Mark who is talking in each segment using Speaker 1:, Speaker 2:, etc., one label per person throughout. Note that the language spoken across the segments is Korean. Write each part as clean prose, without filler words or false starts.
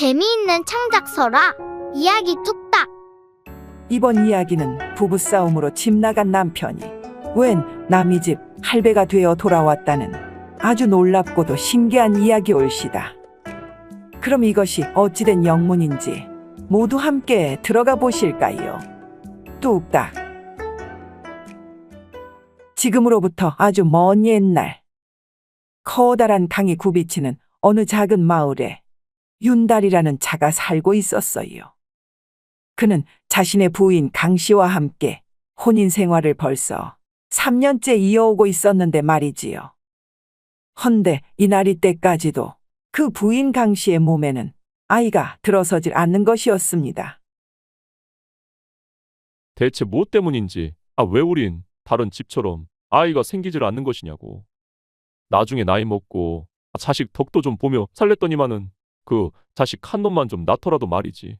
Speaker 1: 재미있는 창작서라. 이야기 뚝딱.
Speaker 2: 이번 이야기는 부부싸움으로 집 나간 남편이 웬 남이 집 할배가 되어 돌아왔다는 아주 놀랍고도 신기한 이야기 올시다. 그럼 이것이 어찌된 영문인지 모두 함께 들어가 보실까요? 뚝딱. 지금으로부터 아주 먼 옛날, 커다란 강이 굽이치는 어느 작은 마을에 윤달이라는 자가 살고 있었어요. 그는 자신의 부인 강씨와 함께 혼인 생활을 벌써 3년째 이어오고 있었는데 말이지요. 헌데 이날이 때까지도 그 부인 강씨의 몸에는 아이가 들어서질 않는 것이었습니다.
Speaker 3: 대체 뭐 때문인지, 왜 우린 다른 집처럼 아이가 생기질 않는 것이냐고. 나중에 나이 먹고 자식 덕도 좀 보며 살랬더니만은 그 자식 한 놈만 좀 낳더라도 말이지.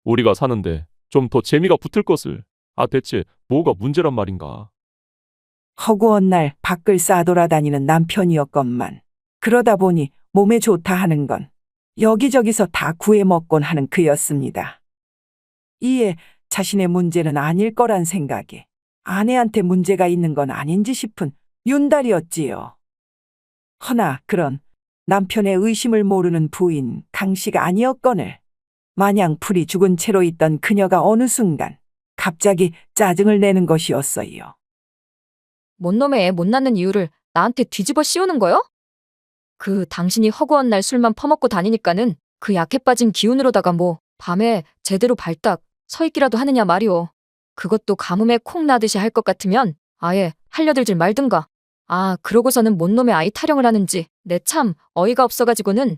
Speaker 3: 우리가 사는데 좀 더 재미가 붙을 것을. 대체 뭐가 문제란 말인가.
Speaker 2: 허구한 날 밖을 싸돌아다니는 남편이었건만 그러다 보니 몸에 좋다 하는 건 여기저기서 다 구해 먹곤 하는 그였습니다. 이에 자신의 문제는 아닐 거란 생각에 아내한테 문제가 있는 건 아닌지 싶은 윤달이었지요. 허나 그런 남편의 의심을 모르는 부인 강씨가 아니었거늘 마냥 풀이 죽은 채로 있던 그녀가 어느 순간 갑자기 짜증을 내는 것이었어요.
Speaker 4: 뭔 놈의 애 못 낳는 이유를 나한테 뒤집어 씌우는 거요? 당신이 허구한 날 술만 퍼먹고 다니니까는 그 약해 빠진 기운으로다가 뭐 밤에 제대로 발딱 서 있기라도 하느냐 말이오. 그것도 가뭄에 콩 나듯이 할 것 같으면 아예 할려들질 말든가. 그러고서는 뭔 놈의 아이 타령을 하는지 내 참 어이가 없어가지고는.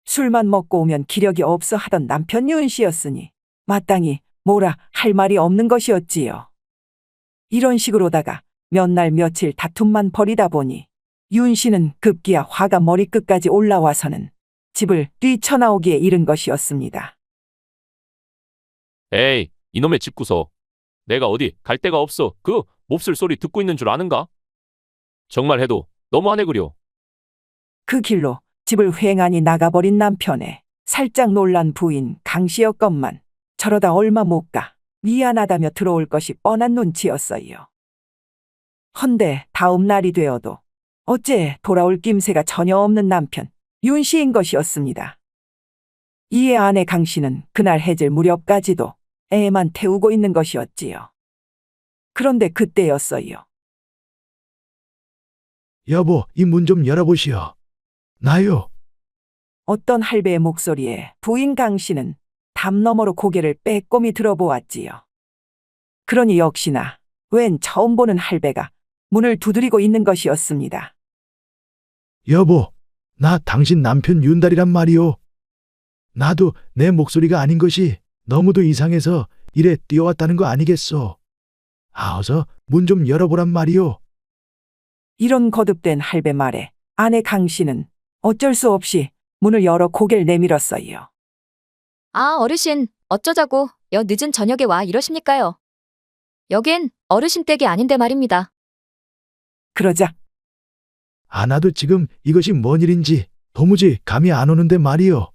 Speaker 2: 술만 먹고 오면 기력이 없어 하던 남편 윤 씨였으니 마땅히 뭐라 할 말이 없는 것이었지요. 이런 식으로다가 몇 날 며칠 다툼만 벌이다 보니 윤 씨는 급기야 화가 머리끝까지 올라와서는 집을 뛰쳐나오기에 이른 것이었습니다.
Speaker 3: 에이, 이놈의 집구석. 내가 어디 갈 데가 없어 그 몹쓸 소리 듣고 있는 줄 아는가? 정말 해도 너무하네 그려.
Speaker 2: 그 길로 집을 횡하니 나가버린 남편에 살짝 놀란 부인 강씨였건만 저러다 얼마 못 가 미안하다며 들어올 것이 뻔한 눈치였어요. 헌데 다음 날이 되어도 어째 돌아올 낌새가 전혀 없는 남편 윤 씨인 것이었습니다. 이에 아내 강씨는 그날 해질 무렵까지도 애만 태우고 있는 것이었지요. 그런데 그때였어요.
Speaker 5: 여보, 이 문 좀 열어보시오. 나요.
Speaker 2: 어떤 할배의 목소리에 부인 강씨는 담 너머로 고개를 빼꼼히 들어보았지요. 그러니 역시나 웬 처음 보는 할배가 문을 두드리고 있는 것이었습니다.
Speaker 5: 여보, 나 당신 남편 윤달이란 말이오. 나도 내 목소리가 아닌 것이 너무도 이상해서 이래 뛰어왔다는 거 아니겠소. 어서 문 좀 열어보란 말이오.
Speaker 2: 이런 거듭된 할배 말에 아내 강씨는 어쩔 수 없이 문을 열어 고개를 내밀었어요.
Speaker 4: 어르신 어쩌자고 늦은 저녁에 와 이러십니까요? 여긴 어르신 댁이 아닌데 말입니다.
Speaker 2: 그러자
Speaker 5: 나도 지금 이것이 뭔 일인지 도무지 감이 안 오는데 말이오.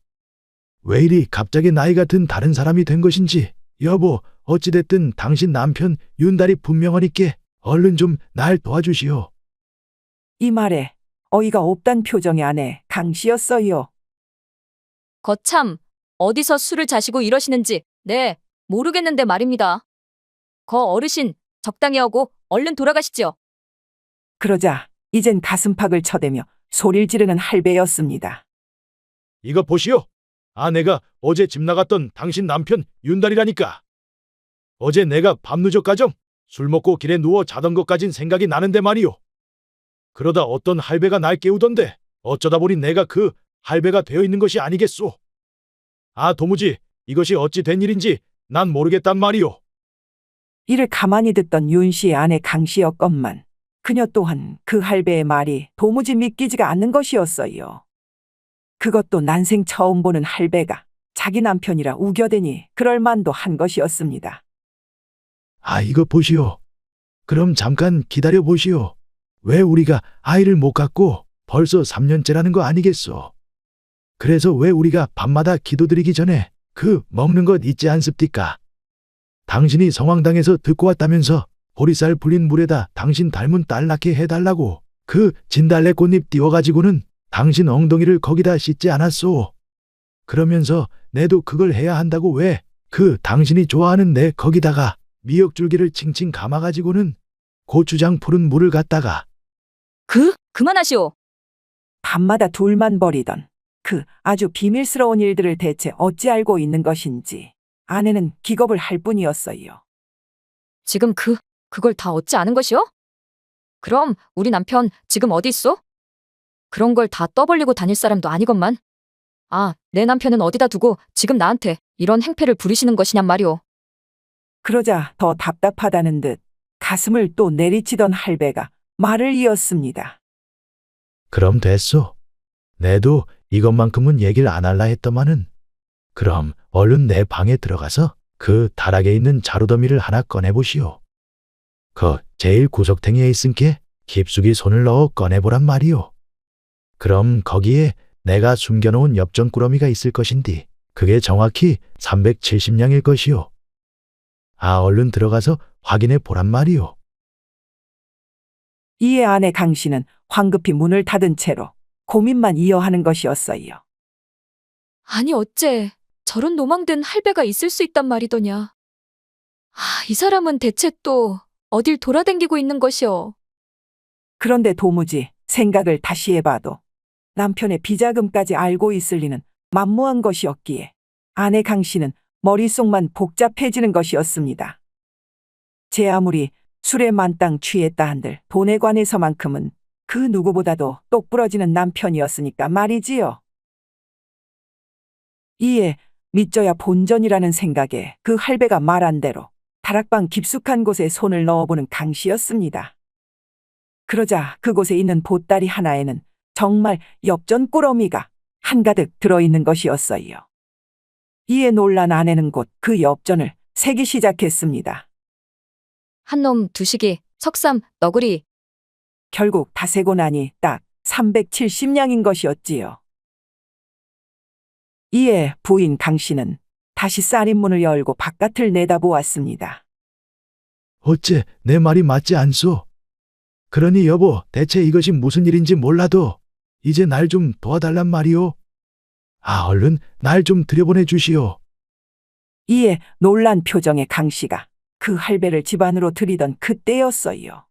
Speaker 5: 왜 이리 갑자기 나이가 든 다른 사람이 된 것인지. 여보, 어찌됐든 당신 남편 윤달이 분명하니께 얼른 좀 날 도와주시오.
Speaker 2: 이 말에 어이가 없단 표정의 아내 강씨였어요.
Speaker 4: 거참 어디서 술을 자시고 이러시는지 모르겠는데 말입니다. 어르신 적당히 하고 얼른 돌아가시지요.
Speaker 2: 그러자 이젠 가슴팍을 쳐대며 소리를 지르는 할배였습니다.
Speaker 5: 이거 보시오. 내가 어제 집 나갔던 당신 남편 윤달이라니까. 어제 내가 밤늦어까정 술 먹고 길에 누워 자던 것까진 생각이 나는데 말이오. 그러다 어떤 할배가 날 깨우던데 어쩌다 보니 내가 그 할배가 되어 있는 것이 아니겠소. 도무지 이것이 어찌 된 일인지 난 모르겠단 말이오.
Speaker 2: 이를 가만히 듣던 윤 씨의 아내 강씨였건만 그녀 또한 그 할배의 말이 도무지 믿기지가 않는 것이었어요. 그것도 난생 처음 보는 할배가 자기 남편이라 우겨대니 그럴 만도 한 것이었습니다.
Speaker 5: 이거 보시오. 그럼 잠깐 기다려 보시오. 왜 우리가 아이를 못 갖고 벌써 3년째라는 거 아니겠소. 그래서 왜 우리가 밤마다 기도드리기 전에 그 먹는 것 있지 않습니까? 당신이 성황당에서 듣고 왔다면서 보리쌀 불린 물에다 당신 닮은 딸 낳게 해달라고 그 진달래 꽃잎 띄워가지고는 당신 엉덩이를 거기다 씻지 않았소. 그러면서 내도 그걸 해야 한다고 왜 그 당신이 좋아하는 내 거기다가 미역줄기를 칭칭 감아가지고는 고추장 푸른 물을 갖다가
Speaker 4: 그만하시오.
Speaker 2: 밤마다 둘만 벌이던 그 아주 비밀스러운 일들을 대체 어찌 알고 있는 것인지 아내는 기겁을 할 뿐이었어요.
Speaker 4: 지금 그걸 다 어찌 아는 것이오? 그럼 우리 남편 지금 어디 있어? 그런 걸 다 떠벌리고 다닐 사람도 아니건만. 아, 내 남편은 어디다 두고 지금 나한테 이런 행패를 부리시는 것이냔 말이오.
Speaker 2: 그러자 더 답답하다는 듯 가슴을 또 내리치던 할배가 말을 이었습니다.
Speaker 5: 그럼 됐소. 내도 이것만큼은 얘기를 안 할라 했더만은. 그럼 얼른 내 방에 들어가서 그 다락에 있는 자루더미를 하나 꺼내보시오. 그 제일 구석탱이에 있은께 깊숙이 손을 넣어 꺼내보란 말이오. 그럼 거기에 내가 숨겨놓은 엽전꾸러미가 있을 것인디 그게 정확히 370냥일 것이오. 아, 얼른 들어가서 확인해 보란 말이오.
Speaker 2: 이에 아내 강씨는 황급히 문을 닫은 채로 고민만 이어하는 것이었어요.
Speaker 4: 아니 어째 저런 노망된 할배가 있을 수 있단 말이더냐. 아, 이 사람은 대체 또 어딜 돌아다니고 있는 것이오.
Speaker 2: 그런데 도무지 생각을 다시 해봐도 남편의 비자금까지 알고 있을 리는 만무한 것이었기에 아내 강씨는 머릿속만 복잡해지는 것이었습니다. 제 아무리 술에 만땅 취했다 한들 돈에 관해서만큼은 그 누구보다도 똑부러지는 남편이었으니까 말이지요. 이에 믿져야 본전이라는 생각에 그 할배가 말한 대로 다락방 깊숙한 곳에 손을 넣어보는 강씨였습니다. 그러자 그곳에 있는 보따리 하나에는 정말 엽전꾸러미가 한가득 들어있는 것이었어요. 이에 놀란 아내는 곧 그 엽전을 세기 시작했습니다.
Speaker 4: 한놈 두식이, 석삼, 너구리.
Speaker 2: 결국 다 세고 나니 딱 370냥인 것이었지요. 이에 부인 강씨는 다시 쌀인문을 열고 바깥을 내다보았습니다.
Speaker 5: 어째 내 말이 맞지 않소? 그러니 여보, 대체 이것이 무슨 일인지 몰라도 이제 날 좀 도와달란 말이오. 아, 얼른 날 좀 들여보내 주시오.
Speaker 2: 이에 놀란 표정의 강씨가 그 할배를 집 안으로 들이던 그때였어요.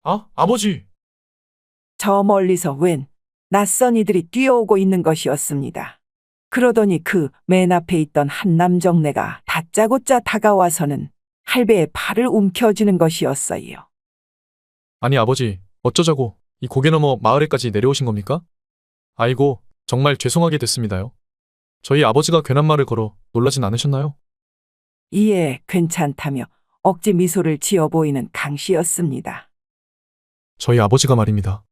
Speaker 6: 아, 아버지.
Speaker 2: 저 멀리서 웬 낯선 이들이 뛰어오고 있는 것이었습니다. 그러더니 그 맨 앞에 있던 한 남정네가 다짜고짜 다가와서는 할배의 팔을 움켜쥐는 것이었어요.
Speaker 6: 아니, 아버지, 어쩌자고 이 고개 넘어 마을에까지 내려오신 겁니까? 아이고, 정말 죄송하게 됐습니다요. 저희 아버지가 괜한 말을 걸어 놀라진 않으셨나요?
Speaker 2: 이에 괜찮다며 억지 미소를 지어 보이는 강씨였습니다.
Speaker 6: 저희 아버지가 말입니다.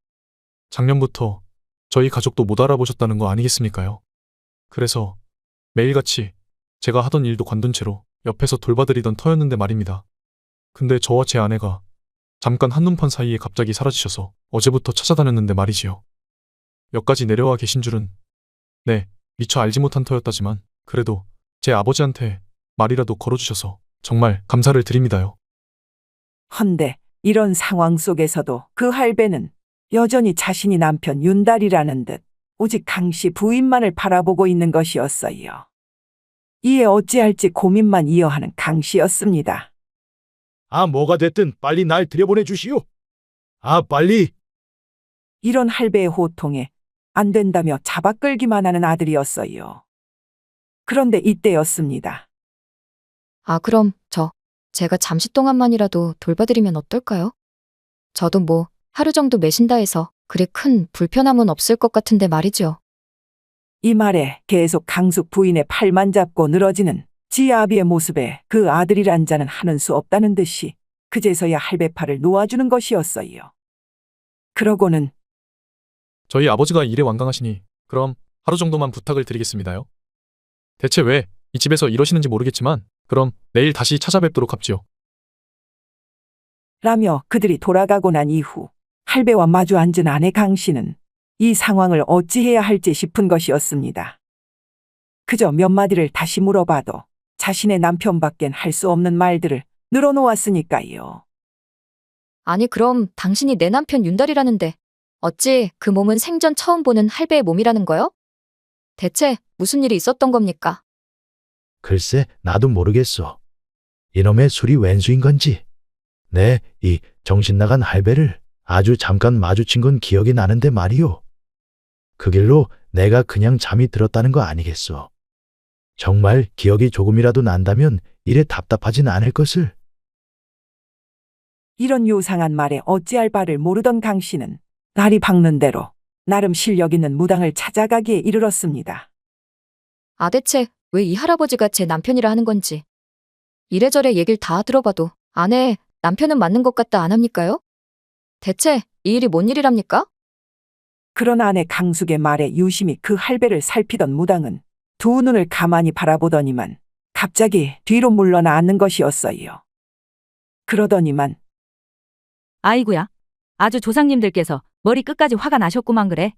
Speaker 6: 작년부터 저희 가족도 못 알아보셨다는 거 아니겠습니까요? 그래서 매일같이 제가 하던 일도 관둔 채로 옆에서 돌봐드리던 터였는데 말입니다. 근데 저와 제 아내가 잠깐 한눈판 사이에 갑자기 사라지셔서 어제부터 찾아다녔는데 말이지요. 여기까지 내려와 계신 줄은 네, 미처 알지 못한 터였다지만 그래도 제 아버지한테 말이라도 걸어주셔서 정말 감사를 드립니다요.
Speaker 2: 헌데 이런 상황 속에서도 그 할배는 여전히 자신이 남편 윤달이라는 듯 오직 강씨 부인만을 바라보고 있는 것이었어요. 이에 어찌할지 고민만 이어하는 강씨였습니다.
Speaker 5: 아, 뭐가 됐든 빨리 날 들여보내 주시오. 아, 빨리.
Speaker 2: 이런 할배의 호통에 안 된다며 잡아끌기만 하는 아들이었어요. 그런데 이때였습니다.
Speaker 4: 아, 그럼 제가 잠시 동안만이라도 돌봐드리면 어떨까요? 저도 뭐 하루 정도 매신다 해서 그리 큰 불편함은 없을 것 같은데 말이죠.
Speaker 2: 이 말에 계속 강숙 부인의 팔만 잡고 늘어지는 지 아비의 모습에 그 아들이란 자는 하는 수 없다는 듯이 그제서야 할배 팔을 놓아주는 것이었어요. 그러고는
Speaker 6: 저희 아버지가 일에 완강하시니 그럼 하루 정도만 부탁을 드리겠습니다요. 대체 왜 이 집에서 이러시는지 모르겠지만 그럼 내일 다시 찾아뵙도록 합지요.
Speaker 2: 라며 그들이 돌아가고 난 이후 할배와 마주 앉은 아내 강씨는 이 상황을 어찌해야 할지 싶은 것이었습니다. 그저 몇 마디를 다시 물어봐도 자신의 남편밖엔 할 수 없는 말들을 늘어놓았으니까요.
Speaker 4: 아니 그럼 당신이 내 남편 윤달이라는데 어찌 그 몸은 생전 처음 보는 할배의 몸이라는 거요? 대체 무슨 일이 있었던 겁니까?
Speaker 5: 글쎄, 나도 모르겠소. 이놈의 술이 웬수인 건지. 내 이 정신 나간 할배를 아주 잠깐 마주친 건 기억이 나는데 말이오. 그 길로 내가 그냥 잠이 들었다는 거 아니겠소. 정말 기억이 조금이라도 난다면 이래 답답하진 않을 것을.
Speaker 2: 이런 요상한 말에 어찌할 바를 모르던 강 씨는 날이 밝는 대로 나름 실력 있는 무당을 찾아가기에 이르렀습니다.
Speaker 4: 아 대체 왜 이 할아버지가 제 남편이라 하는 건지. 이래저래 얘기를 다 들어봐도 아내, 남편은 맞는 것 같다 안 합니까요? 대체 이 일이 뭔 일이랍니까?
Speaker 2: 그런 아내 강숙의 말에 유심히 그 할배를 살피던 무당은 두 눈을 가만히 바라보더니만 갑자기 뒤로 물러나 앉는 것이었어요. 그러더니만
Speaker 7: 아이구야. 아주 조상님들께서 머리 끝까지 화가 나셨구만 그래.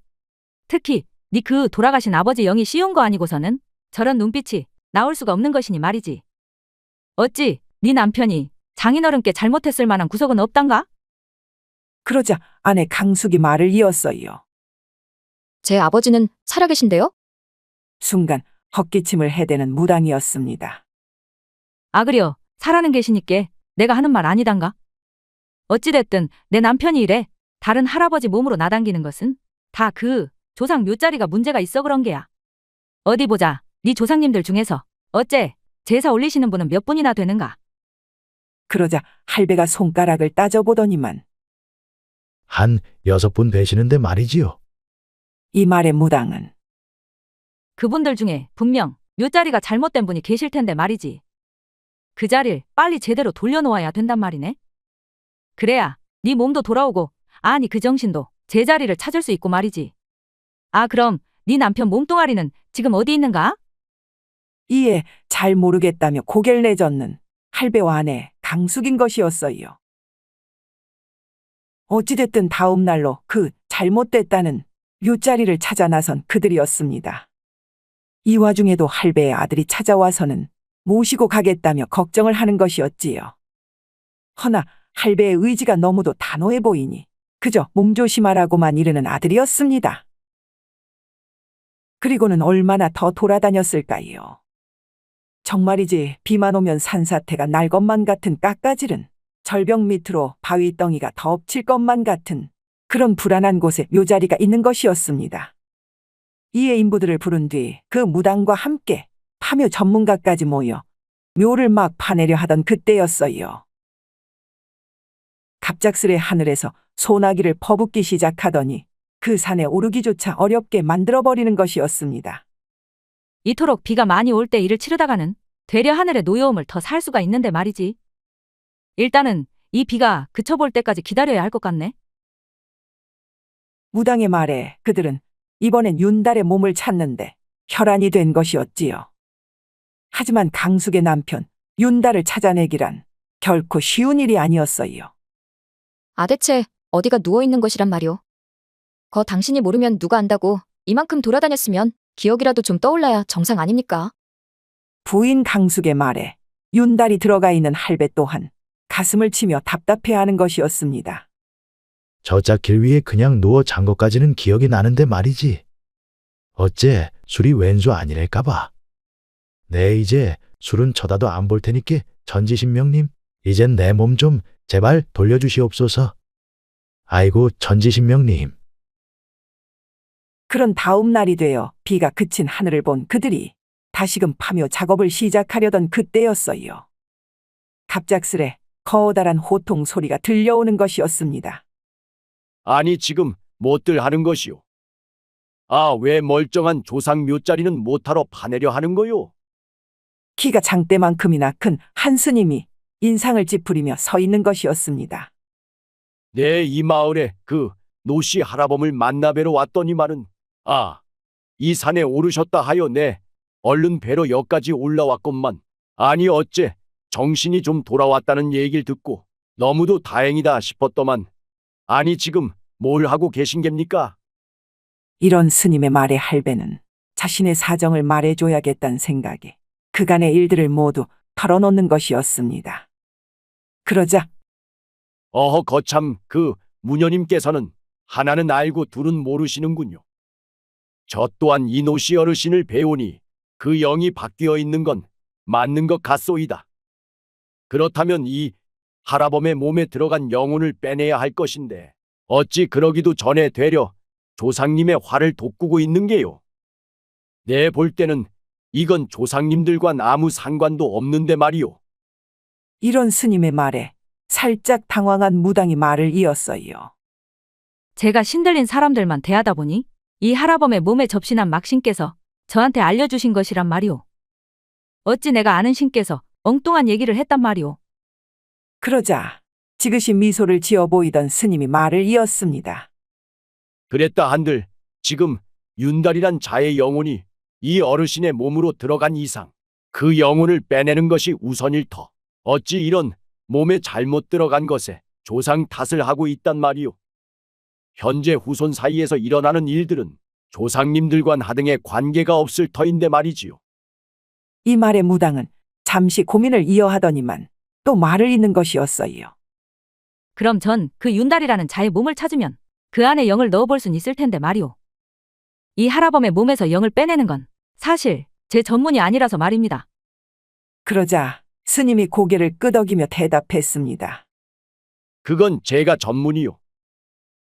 Speaker 7: 특히 네 그 돌아가신 아버지 영이 씌운 거 아니고서는 저런 눈빛이 나올 수가 없는 것이니 말이지. 어찌 네 남편이 장인어른께 잘못했을 만한 구석은 없단가?
Speaker 2: 그러자 아내 강숙이 말을 이었어요.
Speaker 4: 제 아버지는 살아계신데요?
Speaker 2: 순간 헛기침을 해대는 무당이었습니다.
Speaker 7: 아 그려 살아는 계시니께 내가 하는 말 아니단가? 어찌됐든 내 남편이 이래 다른 할아버지 몸으로 나당기는 것은 다 그 조상 묘자리가 문제가 있어 그런 게야. 어디 보자. 네 조상님들 중에서 어째 제사 올리시는 분은 몇 분이나 되는가?
Speaker 2: 그러자 할배가 손가락을 따져보더니만
Speaker 5: 한 6분 되시는데 말이지요.
Speaker 2: 이 말에 무당은
Speaker 7: 그분들 중에 분명 묘자리가 잘못된 분이 계실 텐데 말이지. 그 자리를 빨리 제대로 돌려놓아야 된단 말이네. 그래야 네 몸도 돌아오고 아니 그 정신도 제자리를 찾을 수 있고 말이지. 아 그럼 네 남편 몸뚱아리는 지금 어디 있는가?
Speaker 2: 이에 잘 모르겠다며 고개를 내젓는 할배와 아내 강숙인 것이었어요. 어찌됐든 다음 날로 그 잘못됐다는 묘자리를 찾아 나선 그들이었습니다. 이 와중에도 할배의 아들이 찾아와서는 모시고 가겠다며 걱정을 하는 것이었지요. 허나 할배의 의지가 너무도 단호해 보이니 그저 몸조심하라고만 이르는 아들이었습니다. 그리고는 얼마나 더 돌아다녔을까요? 정말이지 비만 오면 산사태가 날 것만 같은 깎아지른 절벽 밑으로 바위덩이가 덮칠 것만 같은 그런 불안한 곳에 묘자리가 있는 것이었습니다. 이에 인부들을 부른 뒤 그 무당과 함께 파묘 전문가까지 모여 묘를 막 파내려 하던 그때였어요. 갑작스레 하늘에서 소나기를 퍼붓기 시작하더니 그 산에 오르기조차 어렵게 만들어버리는 것이었습니다.
Speaker 7: 이토록 비가 많이 올 때 일을 치르다가는 되려 하늘의 노여움을 더 살 수가 있는데 말이지. 일단은 이 비가 그쳐볼 때까지 기다려야 할 것 같네.
Speaker 2: 무당의 말에 그들은 이번엔 윤달의 몸을 찾는데 혈안이 된 것이었지요. 하지만 강숙의 남편 윤달을 찾아내기란 결코 쉬운 일이 아니었어요.
Speaker 4: 아 대체 어디가 누워있는 것이란 말이오. 거 당신이 모르면 누가 안다고. 이만큼 돌아다녔으면 기억이라도 좀 떠올라야 정상 아닙니까?
Speaker 2: 부인 강숙의 말에 윤달이 들어가 있는 할배 또한 가슴을 치며 답답해하는 것이었습니다.
Speaker 5: 저짝 길 위에 그냥 누워 잔 것까지는 기억이 나는데 말이지. 어째 술이 웬수 아니랄까봐. 내 이제 술은 쳐다도 안 볼 테니께 전지신명님, 이젠 내 몸 좀 제발 돌려주시옵소서. 아이고 전지신명님.
Speaker 2: 그런 다음 날이 되어 비가 그친 하늘을 본 그들이 다시금 파묘 작업을 시작하려던 그때였어요. 갑작스레 커다란 호통 소리가 들려오는 것이었습니다.
Speaker 8: 아니 지금 못들 하는 것이오. 아, 왜 멀쩡한 조상 묘자리는 못하러 파내려 하는 거요?
Speaker 2: 키가 장대만큼이나 큰 한 스님이 인상을 찌푸리며 서 있는 것이었습니다.
Speaker 8: 내 이 마을에 그 노씨 할아범을 만나뵈러 왔더니만은 이 산에 오르셨다 하여 내 얼른 뵈러 여기까지 올라왔건만. 아니 어째 정신이 좀 돌아왔다는 얘기를 듣고 너무도 다행이다 싶었더만. 아니 지금 뭘 하고 계신 겝니까?
Speaker 2: 이런 스님의 말에 할배는 자신의 사정을 말해줘야겠다는 생각에 그간의 일들을 모두 털어놓는 것이었습니다. 그러자
Speaker 8: 어허 거참 그 무녀님께서는 하나는 알고 둘은 모르시는군요. 저 또한 이 노씨 어르신을 배우니 그 영이 바뀌어 있는 건 맞는 것 같소이다. 그렇다면 이 할아범의 몸에 들어간 영혼을 빼내야 할 것인데 어찌 그러기도 전에 되려 조상님의 화를 돋구고 있는 게요. 내 볼 때는 이건 조상님들과는 아무 상관도 없는데 말이오.
Speaker 2: 이런 스님의 말에 살짝 당황한 무당이 말을 이었어요.
Speaker 7: 제가 신들린 사람들만 대하다 보니 이 할아범의 몸에 접신한 막신께서 저한테 알려주신 것이란 말이오. 어찌 내가 아는 신께서 엉뚱한 얘기를 했단 말이오.
Speaker 2: 그러자 지그시 미소를 지어 보이던 스님이 말을 이었습니다.
Speaker 8: 그랬다 한들 지금 윤달이란 자의 영혼이 이 어르신의 몸으로 들어간 이상 그 영혼을 빼내는 것이 우선일 터. 어찌 이런 몸에 잘못 들어간 것에 조상 탓을 하고 있단 말이오. 현재 후손 사이에서 일어나는 일들은 조상님들과는 하등의 관계가 없을 터인데 말이지요.
Speaker 2: 이 말에 무당은 잠시 고민을 이어하더니만 또 말을 잇는 것이었어요.
Speaker 7: 그럼 전 그 윤달이라는 자의 몸을 찾으면 그 안에 영을 넣어볼 순 있을 텐데 말이오. 이 할아범의 몸에서 영을 빼내는 건 사실 제 전문이 아니라서 말입니다.
Speaker 2: 그러자 스님이 고개를 끄덕이며 대답했습니다.
Speaker 8: 그건 제가 전문이요.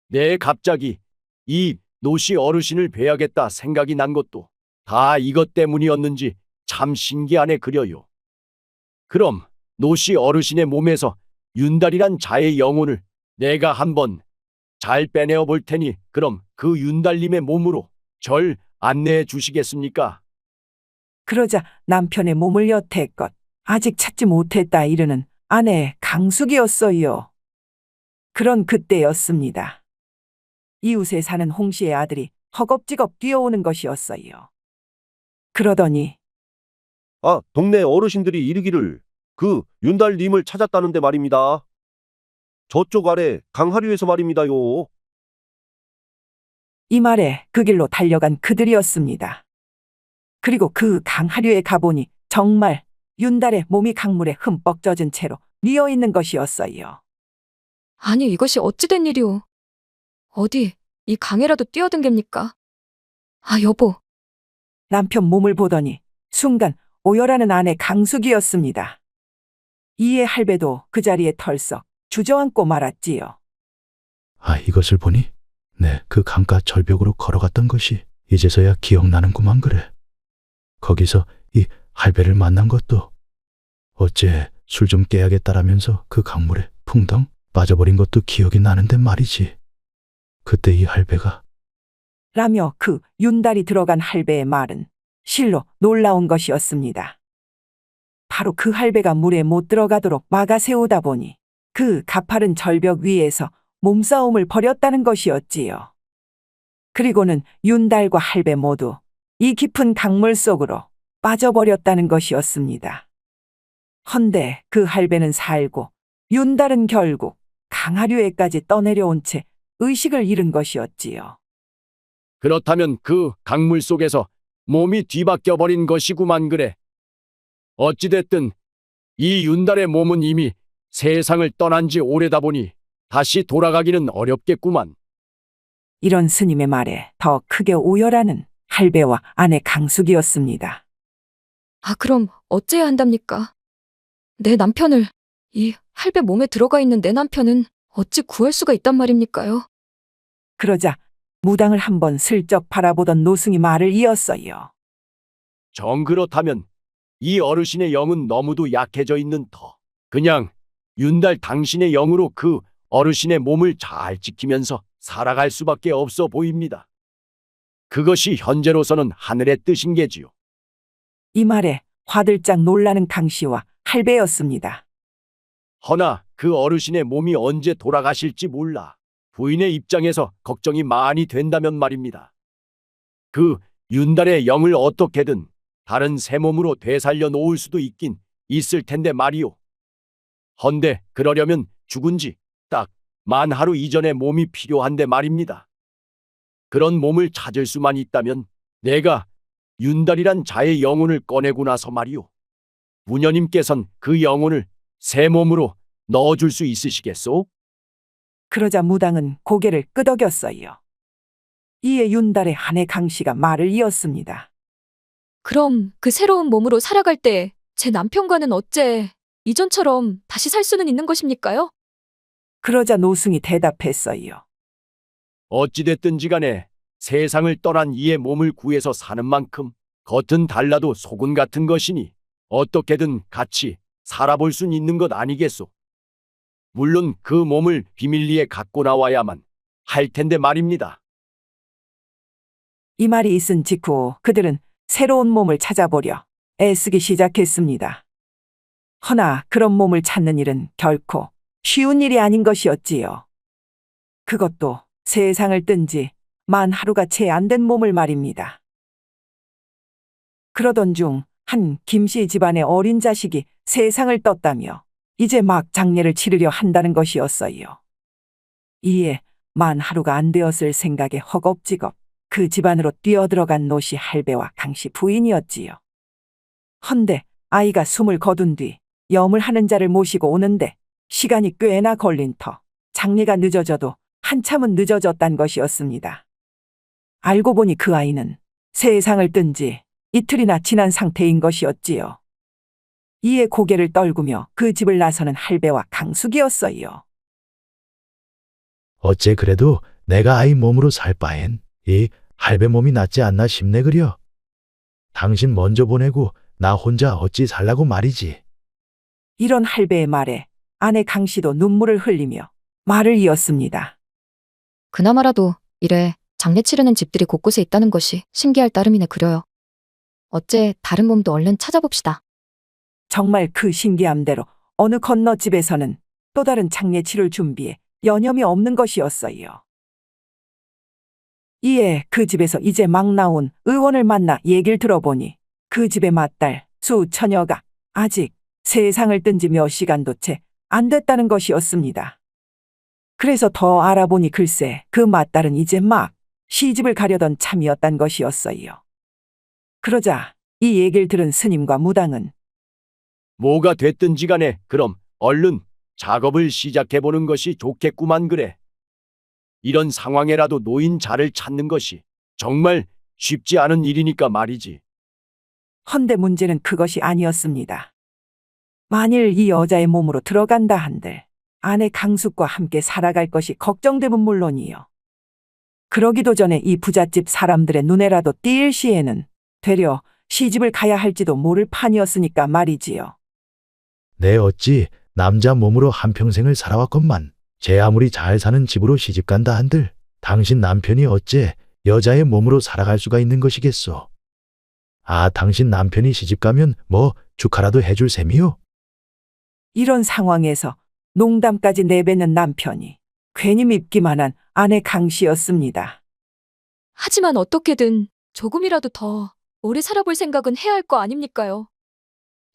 Speaker 8: 네, 갑자기 이 노씨 어르신을 뵈야겠다 생각이 난 것도 다 이것 때문이었는지 참 신기하네 그려요. 그럼 노씨 어르신의 몸에서 윤달이란 자의 영혼을 내가 한번 잘 빼내어 볼 테니 그럼 그 윤달님의 몸으로 절 안내해 주시겠습니까?
Speaker 2: 그러자 남편의 몸을 여태껏 아직 찾지 못했다 이르는 아내 강숙이었어요. 그런 그때였습니다. 이웃에 사는 홍씨의 아들이 허겁지겁 뛰어오는 것이었어요. 그러더니
Speaker 9: 아, 동네 어르신들이 이르기를 그 윤달님을 찾았다는데 말입니다. 저쪽 아래 강하류에서 말입니다요.
Speaker 2: 이 말에 그 길로 달려간 그들이었습니다. 그리고 그 강하류에 가보니 정말 윤달의 몸이 강물에 흠뻑 젖은 채로 뉘어 있는 것이었어요.
Speaker 4: 아니 이것이 어찌 된 일이오. 어디 이 강에라도 뛰어든갑니까? 아 여보.
Speaker 2: 남편 몸을 보더니 순간 오열하는 아내 강숙이었습니다. 이에 할배도 그 자리에 털썩 주저앉고 말았지요.
Speaker 10: 아, 이것을 보니 그 강가 절벽으로 걸어갔던 것이 이제서야 기억나는구만 그래. 거기서 이 할배를 만난 것도 어째 술 좀 깨야겠다라면서 그 강물에 풍덩 빠져버린 것도 기억이 나는데 말이지. 그때 이 할배가
Speaker 2: 라며 그 윤달이 들어간 할배의 말은 실로 놀라운 것이었습니다. 바로 그 할배가 물에 못 들어가도록 막아 세우다 보니 그 가파른 절벽 위에서 몸싸움을 벌였다는 것이었지요. 그리고는 윤달과 할배 모두 이 깊은 강물 속으로 빠져버렸다는 것이었습니다. 헌데 그 할배는 살고 윤달은 결국 강하류에까지 떠내려온 채 의식을 잃은 것이었지요.
Speaker 8: 그렇다면 그 강물 속에서 몸이 뒤바뀌어 버린 것이구만 그래. 어찌됐든 이 윤달의 몸은 이미 세상을 떠난 지 오래다 보니 다시 돌아가기는 어렵겠구만.
Speaker 2: 이런 스님의 말에 더 크게 오열하는 할배와 아내 강숙이었습니다.
Speaker 4: 아 그럼 어째야 한답니까? 내 남편을 이 할배 몸에 들어가 있는 내 남편은 어찌 구할 수가 있단 말입니까요?
Speaker 2: 그러자 무당을 한번 슬쩍 바라보던 노승이 말을 이었어요.
Speaker 8: 정 그렇다면 이 어르신의 영은 너무도 약해져 있는 터. 그냥 윤달 당신의 영으로 그 어르신의 몸을 잘 지키면서 살아갈 수밖에 없어 보입니다. 그것이 현재로서는 하늘의 뜻인 게지요.
Speaker 2: 이 말에 화들짝 놀라는 강씨와 할배였습니다.
Speaker 8: 허나 그 어르신의 몸이 언제 돌아가실지 몰라 부인의 입장에서 걱정이 많이 된다면 말입니다. 그 윤달의 영을 어떻게든 다른 새 몸으로 되살려 놓을 수도 있긴 있을 텐데 말이오. 헌데 그러려면 죽은 지 딱 만 하루 이전의 몸이 필요한데 말입니다. 그런 몸을 찾을 수만 있다면 내가 윤달이란 자의 영혼을 꺼내고 나서 말이오. 부녀님께선 그 영혼을 새 몸으로 넣어줄 수 있으시겠소?
Speaker 2: 그러자 무당은 고개를 끄덕였어요. 이에 윤달의 아내 강씨가 말을 이었습니다.
Speaker 4: 그럼 그 새로운 몸으로 살아갈 때 제 남편과는 어째 이전처럼 다시 살 수는 있는 것입니까요?
Speaker 2: 그러자 노승이 대답했어요.
Speaker 8: 어찌됐든지 간에 세상을 떠난 이의 몸을 구해서 사는 만큼 겉은 달라도 속은 같은 것이니 어떻게든 같이 살아볼 순 있는 것 아니겠소. 물론 그 몸을 비밀리에 갖고 나와야만 할 텐데 말입니다.
Speaker 2: 이 말이 있은 직후 그들은 새로운 몸을 찾아보려 애쓰기 시작했습니다. 허나 그런 몸을 찾는 일은 결코 쉬운 일이 아닌 것이었지요. 그것도 세상을 뜬 지 만 하루가 채 안 된 몸을 말입니다. 그러던 중 한 김씨 집안의 어린 자식이 세상을 떴다며 이제 막 장례를 치르려 한다는 것이었어요. 이에 만 하루가 안 되었을 생각에 허겁지겁 그 집안으로 뛰어들어간 노씨 할배와 강씨 부인이었지요. 헌데 아이가 숨을 거둔 뒤 염을 하는 자를 모시고 오는데 시간이 꽤나 걸린 터 장례가 늦어져도 한참은 늦어졌단 것이었습니다. 알고 보니 그 아이는 세상을 뜬 지 이틀이나 지난 상태인 것이었지요. 이에 고개를 떨구며 그 집을 나서는 할배와 강숙이었어요.
Speaker 10: 어째 그래도 내가 아이 몸으로 살 바엔 이 할배 몸이 낫지 않나 싶네 그려. 당신 먼저 보내고 나 혼자 어찌 살라고 말이지.
Speaker 2: 이런 할배의 말에 아내 강씨도 눈물을 흘리며 말을 이었습니다.
Speaker 4: 그나마라도 이래 장례 치르는 집들이 곳곳에 있다는 것이 신기할 따름이네 그려요. 어째 다른 몸도 얼른 찾아봅시다.
Speaker 2: 정말 그 신기함대로 어느 건너집에서는 또 다른 장례 치를 준비에 여념이 없는 것이었어요. 이에 그 집에서 이제 막 나온 의원을 만나 얘기를 들어보니 그 집의 맏딸 수처녀가 아직 세상을 뜬 지 몇 시간도 채 안 됐다는 것이었습니다. 그래서 더 알아보니 글쎄 그 맏딸은 이제 막 시집을 가려던 참이었단 것이었어요. 그러자 이 얘기를 들은 스님과 무당은
Speaker 8: 뭐가 됐든지 간에 그럼 얼른 작업을 시작해보는 것이 좋겠구만 그래. 이런 상황에라도 노인 자를 찾는 것이 정말 쉽지 않은 일이니까 말이지.
Speaker 2: 헌데 문제는 그것이 아니었습니다. 만일 이 여자의 몸으로 들어간다 한들 아내 강숙과 함께 살아갈 것이 걱정되면 물론이요. 그러기도 전에 이 부잣집 사람들의 눈에라도 띌 시에는 되려 시집을 가야 할지도 모를 판이었으니까 말이지요.
Speaker 10: 내 어찌 남자 몸으로 한평생을 살아왔건만 제 아무리 잘 사는 집으로 시집간다 한들 당신 남편이 어째 여자의 몸으로 살아갈 수가 있는 것이겠소. 아, 당신 남편이 시집가면 뭐 축하라도 해줄 셈이요?
Speaker 2: 이런 상황에서 농담까지 내뱉는 남편이 괜히 밉기만 한 아내 강씨였습니다.
Speaker 4: 하지만 어떻게든 조금이라도 더 오래 살아볼 생각은 해야 할 거 아닙니까요?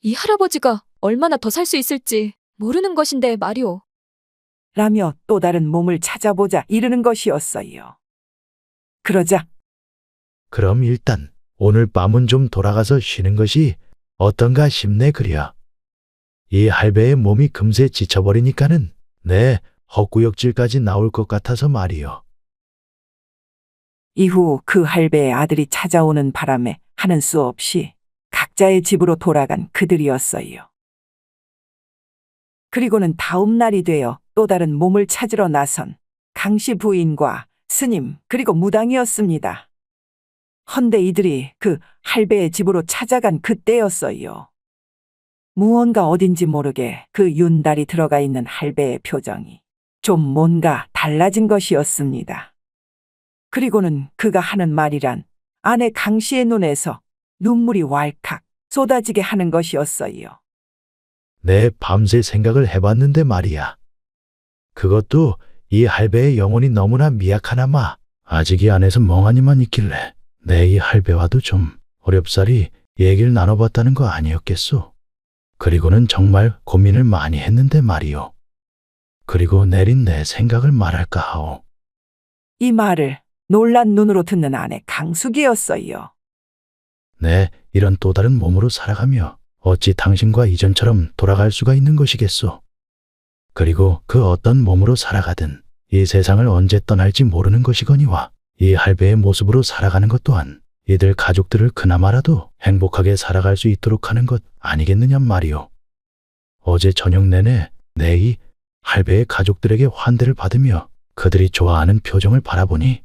Speaker 4: 이 할아버지가 얼마나 더 살 수 있을지 모르는 것인데 말이오.
Speaker 2: 라며 또 다른 몸을 찾아보자 이르는 것이었어요. 그러자
Speaker 10: 그럼 일단 오늘 밤은 좀 돌아가서 쉬는 것이 어떤가 싶네 그려. 이 할배의 몸이 금세 지쳐버리니까는 내 헛구역질까지 나올 것 같아서 말이요.
Speaker 2: 이후 그 할배의 아들이 찾아오는 바람에 하는 수 없이 각자의 집으로 돌아간 그들이었어요. 그리고는 다음 날이 되어 또 다른 몸을 찾으러 나선 강씨 부인과 스님 그리고 무당이었습니다. 헌데 이들이 그 할배의 집으로 찾아간 그때였어요. 무언가 어딘지 모르게 그 윤달이 들어가 있는 할배의 표정이 좀 뭔가 달라진 것이었습니다. 그리고는 그가 하는 말이란 아내 강씨의 눈에서 눈물이 왈칵 쏟아지게 하는 것이었어요.
Speaker 10: 내 밤새 생각을 해봤는데 말이야. 그것도 이 할배의 영혼이 너무나 미약하나마 아직 이 안에서 멍하니만 있길래 내 이 할배와도 좀 어렵사리 얘기를 나눠봤다는 거 아니었겠소. 그리고는 정말 고민을 많이 했는데 말이요. 그리고 내린 내 생각을 말할까 하오.
Speaker 2: 이 말을 놀란 눈으로 듣는 아내 강숙이었어요.
Speaker 10: 네, 이런 또 다른 몸으로 살아가며 어찌 당신과 이전처럼 돌아갈 수가 있는 것이겠소. 그리고 그 어떤 몸으로 살아가든 이 세상을 언제 떠날지 모르는 것이거니와 이 할배의 모습으로 살아가는 것 또한 이들 가족들을 그나마라도 행복하게 살아갈 수 있도록 하는 것 아니겠느냐 말이오. 어제 저녁 내내 내 이 할배의 가족들에게 환대를 받으며 그들이 좋아하는 표정을 바라보니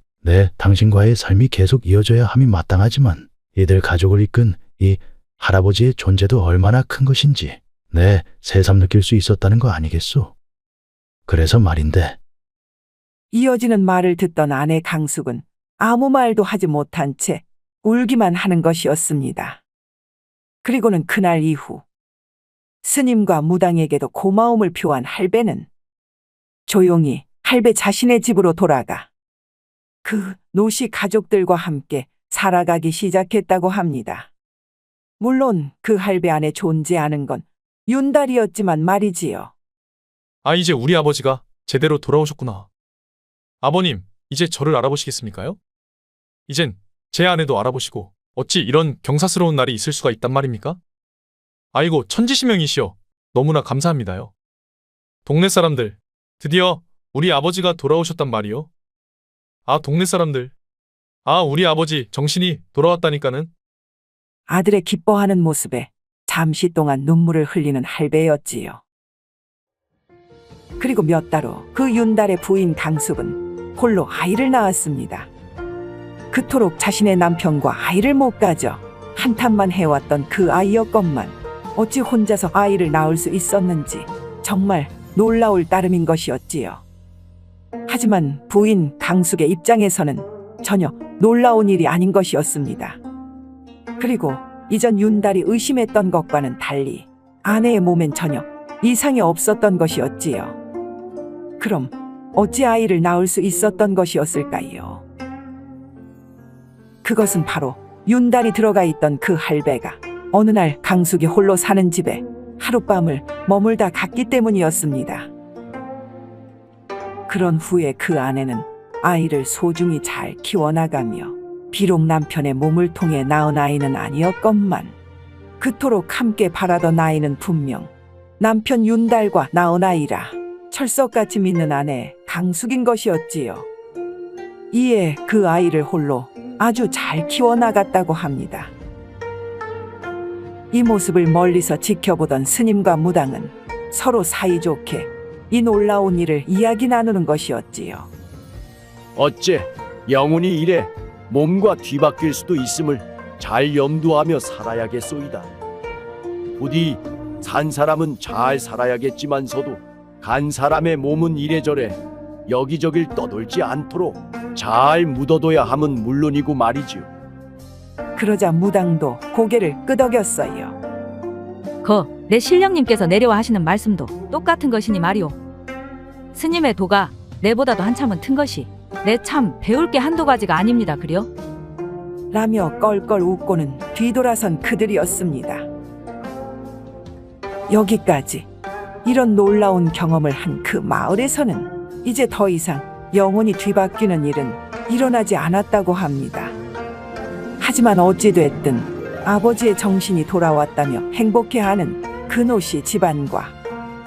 Speaker 10: 당신과의 삶이 계속 이어져야 함이 마땅하지만 이들 가족을 이끈 이 할아버지의 존재도 얼마나 큰 것인지 새삼 느낄 수 있었다는 거 아니겠소? 그래서 말인데.
Speaker 2: 이어지는 말을 듣던 아내 강숙은 아무 말도 하지 못한 채 울기만 하는 것이었습니다. 그리고는 그날 이후 스님과 무당에게도 고마움을 표한 할배는 조용히 할배 자신의 집으로 돌아가 그 노씨 가족들과 함께 살아가기 시작했다고 합니다. 물론 그 할배 안에 존재하는 건 윤달이었지만 말이지요.
Speaker 6: 아, 이제 우리 아버지가 제대로 돌아오셨구나. 아버님, 이제 저를 알아보시겠습니까요? 이젠 제 아내도 알아보시고 어찌 이런 경사스러운 날이 있을 수가 있단 말입니까? 아이고, 천지시명이시여. 너무나 감사합니다요. 동네 사람들, 드디어 우리 아버지가 돌아오셨단 말이요. 아, 동네 사람들. 아, 우리 아버지 정신이 돌아왔다니까는.
Speaker 2: 아들의 기뻐하는 모습에 잠시 동안 눈물을 흘리는 할배였지요. 그리고 몇 달 후 그 윤달의 부인 강숙은 홀로 아이를 낳았습니다. 그토록 자신의 남편과 아이를 못 가져 한탄만 해왔던 그 아이였건만 어찌 혼자서 아이를 낳을 수 있었는지 정말 놀라울 따름인 것이었지요. 하지만 부인 강숙의 입장에서는 전혀 놀라운 일이 아닌 것이었습니다. 그리고 이전 윤달이 의심했던 것과는 달리 아내의 몸엔 전혀 이상이 없었던 것이었지요. 그럼 어찌 아이를 낳을 수 있었던 것이었을까요? 그것은 바로 윤달이 들어가 있던 그 할배가 어느 날 강숙이 홀로 사는 집에 하룻밤을 머물다 갔기 때문이었습니다. 그런 후에 그 아내는 아이를 소중히 잘 키워나가며 비록 남편의 몸을 통해 낳은 아이는 아니었건만 그토록 함께 바라던 아이는 분명 남편 윤달과 낳은 아이라 철석같이 믿는 아내 강숙인 것이었지요. 이에 그 아이를 홀로 아주 잘 키워나갔다고 합니다. 이 모습을 멀리서 지켜보던 스님과 무당은 서로 사이좋게 이 놀라운 일을 이야기 나누는 것이었지요.
Speaker 8: 어째 영혼이 이래 몸과 뒤바뀔 수도 있음을 잘 염두하며 살아야겠소이다. 부디 산 사람은 잘 살아야겠지만서도 간 사람의 몸은 이래저래 여기저길 떠돌지 않도록 잘 묻어둬야 함은 물론이고 말이지요.
Speaker 2: 그러자 무당도 고개를 끄덕였어요.
Speaker 7: 내 신령님께서 내려와 하시는 말씀도 똑같은 것이니 말이오. 스님의 도가 내보다도 한참은 튼 것이 내 참 배울 게 한두 가지가 아닙니다. 그려?
Speaker 2: 라며 껄껄 웃고는 뒤돌아선 그들이었습니다. 여기까지 이런 놀라운 경험을 한 그 마을에서는 이제 더 이상 영혼이 뒤바뀌는 일은 일어나지 않았다고 합니다. 하지만 어찌됐든 아버지의 정신이 돌아왔다며 행복해하는 근호씨 집안과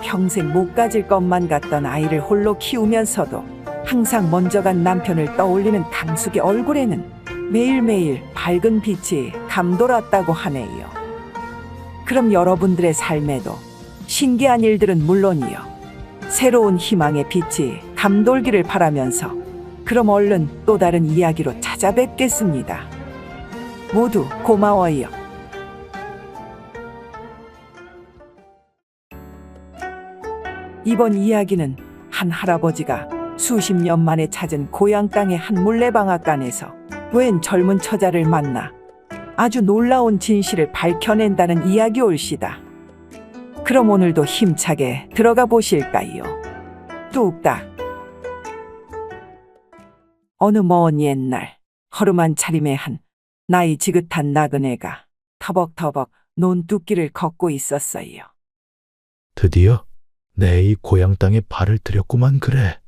Speaker 2: 평생 못 가질 것만 같던 아이를 홀로 키우면서도 항상 먼저 간 남편을 떠올리는 강숙의 얼굴에는 매일매일 밝은 빛이 감돌았다고 하네요. 그럼 여러분들의 삶에도 신기한 일들은 물론이요, 새로운 희망의 빛이 감돌기를 바라면서 그럼 얼른 또 다른 이야기로 찾아뵙겠습니다. 모두 고마워요. 이번 이야기는 한 할아버지가 수십 년 만에 찾은 고향 땅의 한 물레방앗간에서 웬 젊은 처자를 만나 아주 놀라운 진실을 밝혀낸다는 이야기올시다. 그럼 오늘도 힘차게 들어가 보실까요? 뚝딱. 어느 먼 옛날 허름한 차림의 한 나이 지긋한 나그네가 터벅터벅 논두길을 걷고 있었어요.
Speaker 10: 드디어 내 이 고향 땅에 발을 들였구만. 그래.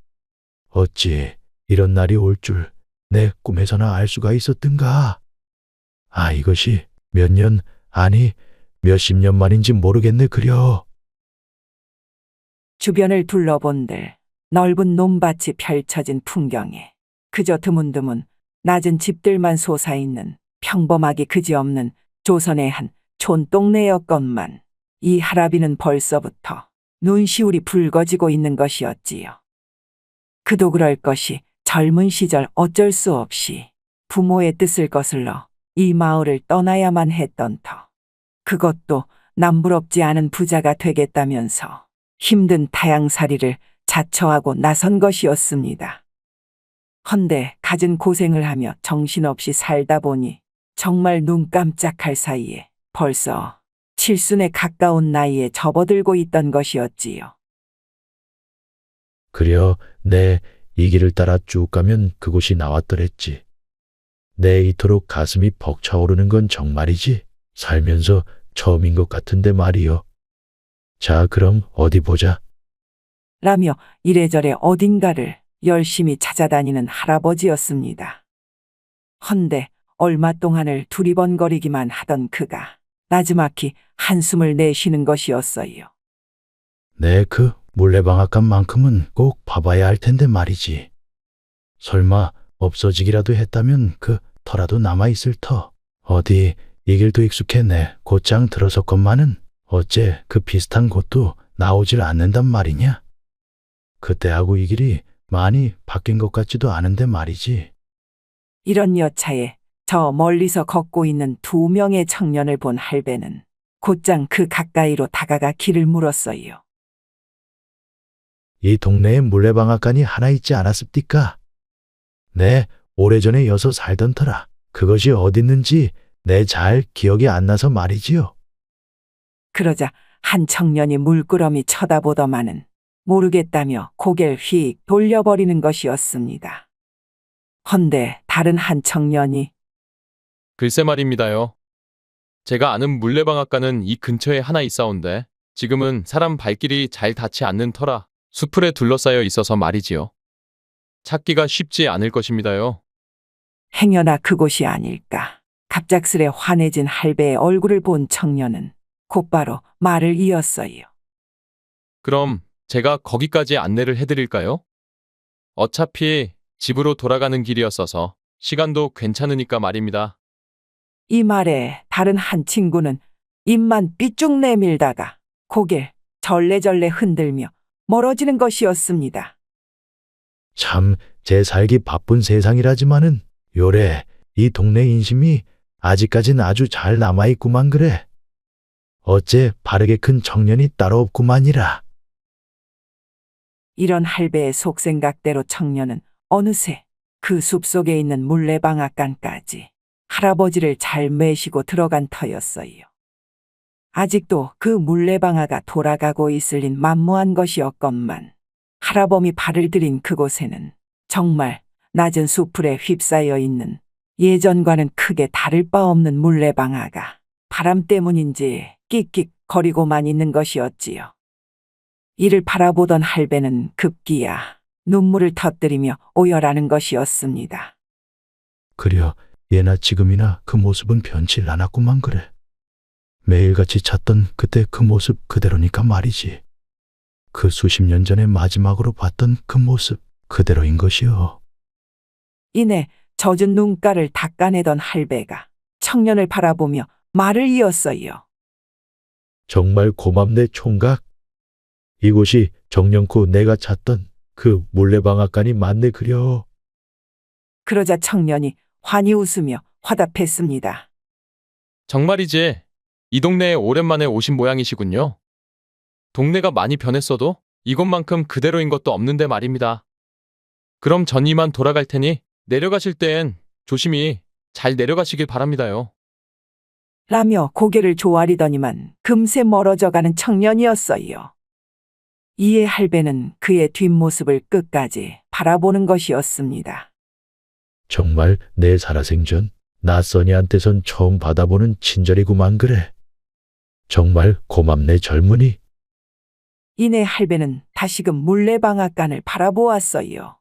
Speaker 10: 어찌 이런 날이 올 줄 내 꿈에서나 알 수가 있었던가. 아, 이것이 몇 년, 아니, 몇십 년 만인지 모르겠네, 그려.
Speaker 2: 주변을 둘러본들 넓은 논밭이 펼쳐진 풍경에 그저 드문드문 낮은 집들만 솟아있는 평범하기 그지없는 조선의 한 촌동네였건만 이 할아비는 벌써부터 눈시울이 붉어지고 있는 것이었지요. 그도 그럴 것이 젊은 시절 어쩔 수 없이 부모의 뜻을 거슬러 이 마을을 떠나야만 했던 터. 그것도 남부럽지 않은 부자가 되겠다면서 힘든 타양살이를 자처하고 나선 것이었습니다. 헌데 갖은 고생을 하며 정신없이 살다 보니 정말 눈 깜짝할 사이에 벌써 칠순에 가까운 나이에 접어들고 있던 것이었지요.
Speaker 10: 그려, 내 이 길을 따라 쭉 가면 그곳이 나왔더랬지. 내 이토록 가슴이 벅차오르는 건 정말이지. 살면서 처음인 것 같은데 말이요. 자, 그럼 어디 보자.
Speaker 2: 라며 이래저래 어딘가를 열심히 찾아다니는 할아버지였습니다. 헌데 얼마 동안을 두리번거리기만 하던 그가 나지막히 한숨을 내쉬는 것이었어요.
Speaker 10: 내 그 물레방앗간만큼은 꼭 봐봐야 할 텐데 말이지. 설마 없어지기라도 했다면 그 터라도 남아있을 터. 어디 이 길도 익숙했네. 곧장 들어섰건만은 어째 그 비슷한 곳도 나오질 않는단 말이냐. 그때하고 이 길이 많이 바뀐 것 같지도 않은데 말이지.
Speaker 2: 이런 여차에 저 멀리서 걷고 있는 두 명의 청년을 본 할배는 곧장 그 가까이로 다가가 길을 물었어요.
Speaker 10: 이 동네에 물레방앗간이 하나 있지 않았습니까? 네, 오래전에 여서 살던 터라. 그것이 어딨는지 내 잘 기억이 안 나서 말이지요.
Speaker 2: 그러자 한 청년이 물끄러미 쳐다보더만은 모르겠다며 고개를 휙 돌려버리는 것이었습니다. 헌데 다른 한 청년이
Speaker 3: 글쎄 말입니다요. 제가 아는 물레방앗간은 이 근처에 하나 있사온데 지금은 사람 발길이 잘 닿지 않는 터라 수풀에 둘러싸여 있어서 말이지요. 찾기가 쉽지 않을 것입니다요.
Speaker 2: 행여나 그곳이 아닐까. 갑작스레 환해진 할배의 얼굴을 본 청년은 곧바로 말을 이었어요.
Speaker 3: 그럼 제가 거기까지 안내를 해드릴까요? 어차피 집으로 돌아가는 길이었어서 시간도 괜찮으니까 말입니다.
Speaker 2: 이 말에 다른 한 친구는 입만 삐쭉 내밀다가 고개를 절레절레 흔들며 멀어지는 것이었습니다.
Speaker 10: 참, 제 살기 바쁜 세상이라지만은 요래 이 동네 인심이 아직까진 아주 잘 남아있구만 그래. 어째 바르게 큰 청년이 따로 없구만이라.
Speaker 2: 이런 할배의 속생각대로 청년은 어느새 그 숲속에 있는 물레방앗간까지 할아버지를 잘 매시고 들어간 터였어요. 아직도 그 물레방아가 돌아가고 있을 린 만무한 것이었건만 할아범이 발을 들인 그곳에는 정말 낮은 수풀에 휩싸여 있는 예전과는 크게 다를 바 없는 물레방아가 바람 때문인지 끽끽 거리고만 있는 것이었지요. 이를 바라보던 할배는 급기야 눈물을 터뜨리며 오열하는 것이었습니다.
Speaker 10: 그려, 예나 지금이나 그 모습은 변치 않았구만 그래. 매일같이 찾던 그때 그 모습 그대로니까 말이지. 그 수십 년 전에 마지막으로 봤던 그 모습 그대로인 것이요.
Speaker 2: 이내 젖은 눈가를 닦아내던 할배가 청년을 바라보며 말을 이었어요.
Speaker 10: 정말 고맙네 총각. 이곳이 정령코 내가 찾던 그 물레방앗간이 맞네 그려.
Speaker 2: 그러자 청년이 환히 웃으며 화답했습니다.
Speaker 3: 정말이지. 이 동네에 오랜만에 오신 모양이시군요. 동네가 많이 변했어도 이것만큼 그대로인 것도 없는데 말입니다. 그럼 전 이만 돌아갈 테니 내려가실 때엔 조심히 잘 내려가시길 바랍니다요.
Speaker 2: 라며 고개를 조아리더니만 금세 멀어져가는 청년이었어요. 이에 할배는 그의 뒷모습을 끝까지 바라보는 것이었습니다.
Speaker 10: 정말 내 살아생전 낯선이한테선 처음 받아보는 친절이구만 그래. 정말 고맙네 젊은이.
Speaker 2: 이내 할배는 다시금 물레방앗간을 바라보았어요.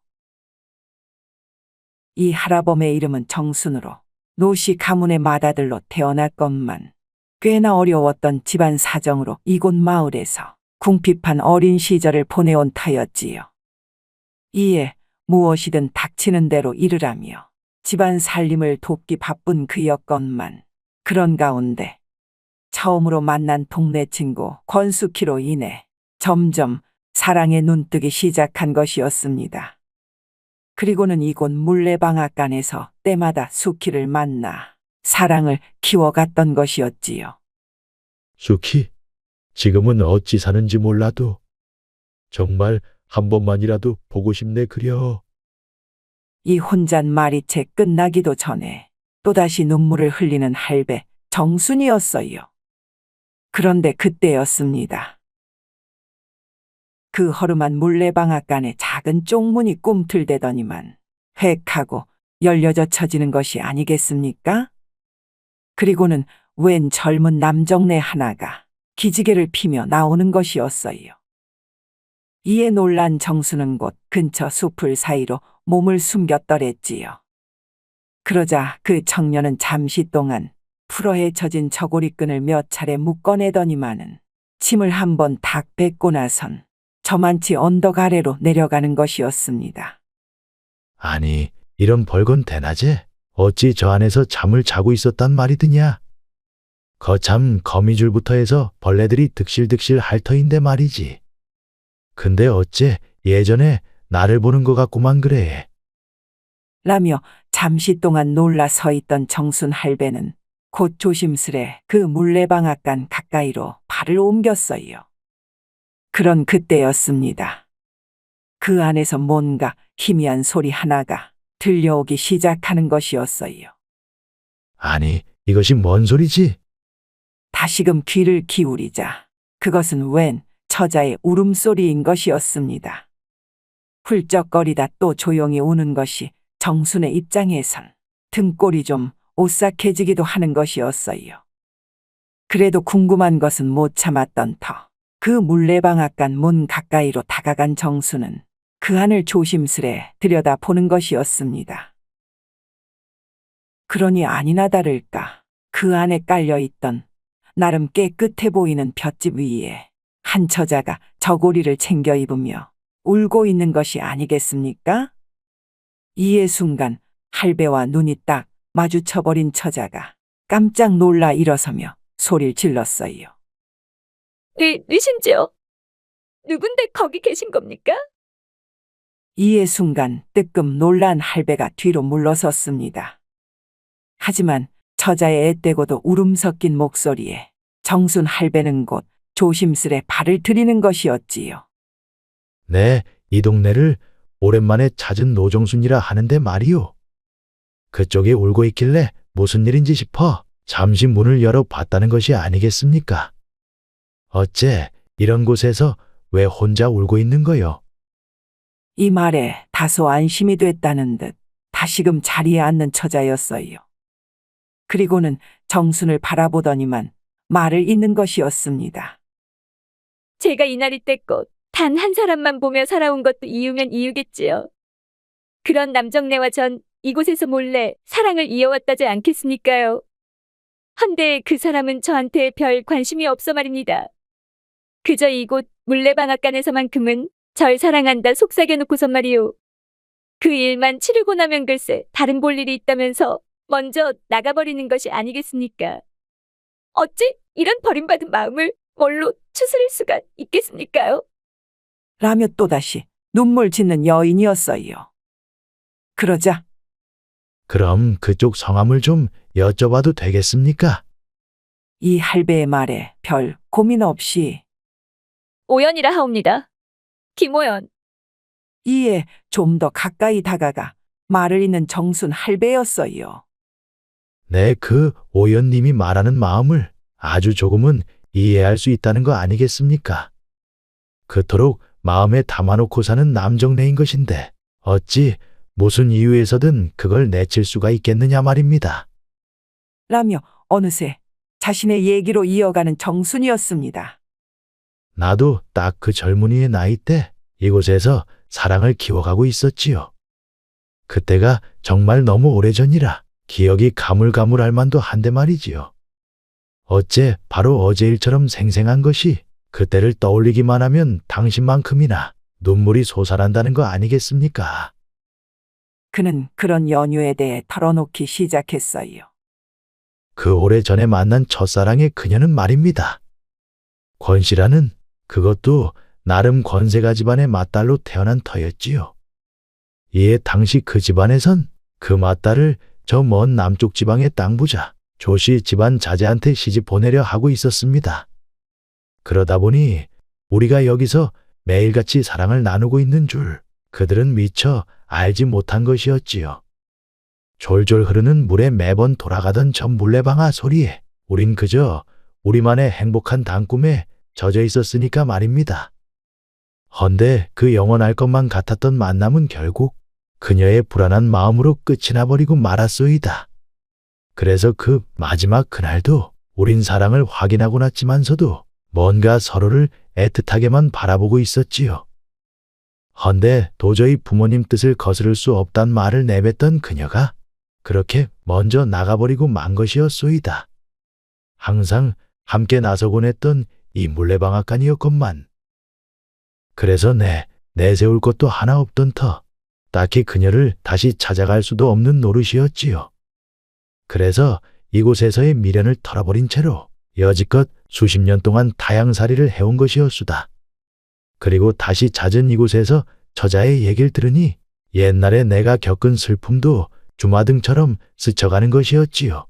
Speaker 2: 이 할아범의 이름은 정순으로 노씨 가문의 맏아들로 태어났건만 꽤나 어려웠던 집안 사정으로 이곳 마을에서 궁핍한 어린 시절을 보내온 터였지요. 이에 무엇이든 닥치는 대로 일을 하며 집안 살림을 돕기 바쁜 그였건만 그런 가운데 처음으로 만난 동네 친구 권숙희로 인해 점점 사랑에 눈뜨기 시작한 것이었습니다. 그리고는 이곳 물레방앗간에서 때마다 숙희를 만나 사랑을 키워갔던 것이었지요.
Speaker 10: 수키, 지금은 어찌 사는지 몰라도 정말 한 번만이라도 보고 싶네 그려.
Speaker 2: 이 혼잣말이 채 끝나기도 전에 또다시 눈물을 흘리는 할배 정순이었어요. 그런데 그때였습니다. 그 허름한 물레방앗간에 작은 쪽문이 꿈틀대더니만 획하고 열려져 쳐지는 것이 아니겠습니까? 그리고는 웬 젊은 남정네 하나가 기지개를 피며 나오는 것이었어요. 이에 놀란 정수는 곧 근처 숲을 사이로 몸을 숨겼더랬지요. 그러자 그 청년은 잠시 동안 풀어헤 젖은 저고리끈을 몇 차례 묶어내더니만은 침을 한번 탁 뱉고 나선 저만치 언덕 아래로 내려가는 것이었습니다.
Speaker 10: 아니, 이런 벌건 대낮에 어찌 저 안에서 잠을 자고 있었단 말이드냐? 거참 거미줄부터 해서 벌레들이 득실득실 핥터인데 말이지. 근데 어째 예전에 나를 보는 것 같구만 그래.
Speaker 2: 라며 잠시 동안 놀라 서 있던 정순 할배는 곧 조심스레 그 물레방앗간 가까이로 발을 옮겼어요. 그런 그때였습니다. 그 안에서 뭔가 희미한 소리 하나가 들려오기 시작하는 것이었어요.
Speaker 10: 아니, 이것이 뭔 소리지?
Speaker 2: 다시금 귀를 기울이자 그것은 웬 처자의 울음소리인 것이었습니다. 훌쩍거리다 또 조용히 우는 것이 정순의 입장에선 등골이 좀 오싹해지기도 하는 것이었어요. 그래도 궁금한 것은 못 참았던 터 그 물레방앗간 문 가까이로 다가간 정순은 그 안을 조심스레 들여다보는 것이었습니다. 그러니 아니나 다를까 그 안에 깔려있던 나름 깨끗해 보이는 볏짚 위에 한 처자가 저고리를 챙겨 입으며 울고 있는 것이 아니겠습니까? 이에 순간 할배와 눈이 딱 마주쳐버린 처자가 깜짝 놀라 일어서며 소리를 질렀어요.
Speaker 4: 누신지요? 누군데 거기 계신 겁니까?
Speaker 2: 이에 순간 뜨끔 놀란 할배가 뒤로 물러섰습니다. 하지만 처자의 앳되고도 울음 섞인 목소리에 정순 할배는 곧 조심스레 발을 들이는 것이었지요.
Speaker 10: 네, 이 동네를 오랜만에 찾은 노정순이라 하는데 말이오. 그쪽에 울고 있길래 무슨 일인지 싶어 잠시 문을 열어봤다는 것이 아니겠습니까? 어째 이런 곳에서 왜 혼자 울고 있는 거요?
Speaker 2: 이 말에 다소 안심이 됐다는 듯 다시금 자리에 앉는 처자였어요. 그리고는 정순을 바라보더니만 말을 잇는 것이었습니다.
Speaker 11: 제가 이날이 때껏 단 한 사람만 보며 살아온 것도 이유면 이유겠지요. 그런 남정네와 전 이곳에서 몰래 사랑을 이어왔다지 않겠습니까요? 헌데 그 사람은 저한테 별 관심이 없어 말입니다. 그저 이곳 물레방앗간에서만큼은 절 사랑한다 속삭여놓고선 말이오. 그 일만 치르고 나면 글쎄 다른 볼 일이 있다면서 먼저 나가버리는 것이 아니겠습니까? 어찌 이런 버림받은 마음을 뭘로 추스릴 수가 있겠습니까요?
Speaker 2: 라며 또다시 눈물 짓는 여인이었어요. 그러자
Speaker 10: 그럼 그쪽 성함을 좀 여쭤봐도 되겠습니까?
Speaker 2: 이 할배의 말에 별 고민 없이
Speaker 11: 오연이라 하옵니다. 김오연.
Speaker 2: 이에 좀 더 가까이 다가가 말을 잇는 정순 할배였어요.
Speaker 10: 네, 그 오연님이 말하는 마음을 아주 조금은 이해할 수 있다는 거 아니겠습니까? 그토록 마음에 담아놓고 사는 남정네인 것인데 어찌 무슨 이유에서든 그걸 내칠 수가 있겠느냐 말입니다.
Speaker 2: 라며 어느새 자신의 얘기로 이어가는 정순이었습니다.
Speaker 10: 나도 딱 그 젊은이의 나이 때 이곳에서 사랑을 키워가고 있었지요. 그때가 정말 너무 오래전이라 기억이 가물가물할 만도 한데 말이지요. 어째 바로 어제 일처럼 생생한 것이 그때를 떠올리기만 하면 당신만큼이나 눈물이 솟아난다는 거 아니겠습니까?
Speaker 2: 그는 그런 연유에 대해 털어놓기 시작했어요.
Speaker 10: 그 오래전에 만난 첫사랑의 그녀는 말입니다. 권씨라는 그것도 나름 권세가 집안의 맏딸로 태어난 터였지요. 이에 당시 그 집안에선 그 맏딸을 저 먼 남쪽 지방의 땅부자 조씨 집안 자제한테 시집 보내려 하고 있었습니다. 그러다 보니 우리가 여기서 매일같이 사랑을 나누고 있는 줄 그들은 미처 알지 못한 것이었지요. 졸졸 흐르는 물에 매번 돌아가던 저 물레방아 소리에 우린 그저 우리만의 행복한 단꿈에 젖어 있었으니까 말입니다. 헌데 그 영원할 것만 같았던 만남은 결국 그녀의 불안한 마음으로 끝이 나버리고 말았소이다. 그래서 그 마지막 그날도 우린 사랑을 확인하고 났지만서도 뭔가 서로를 애틋하게만 바라보고 있었지요. 헌데 도저히 부모님 뜻을 거스를 수 없단 말을 내뱉던 그녀가 그렇게 먼저 나가버리고 만 것이었소이다. 항상 함께 나서곤 했던 이 물레방앗간이었건만. 그래서 내세울 것도 하나 없던 터 딱히 그녀를 다시 찾아갈 수도 없는 노릇이었지요. 그래서 이곳에서의 미련을 털어버린 채로 여지껏 수십 년 동안 타양살이를 해온 것이었수다. 그리고 다시 잦은 이곳에서 처자의 얘기를 들으니 옛날에 내가 겪은 슬픔도 주마등처럼 스쳐가는 것이었지요.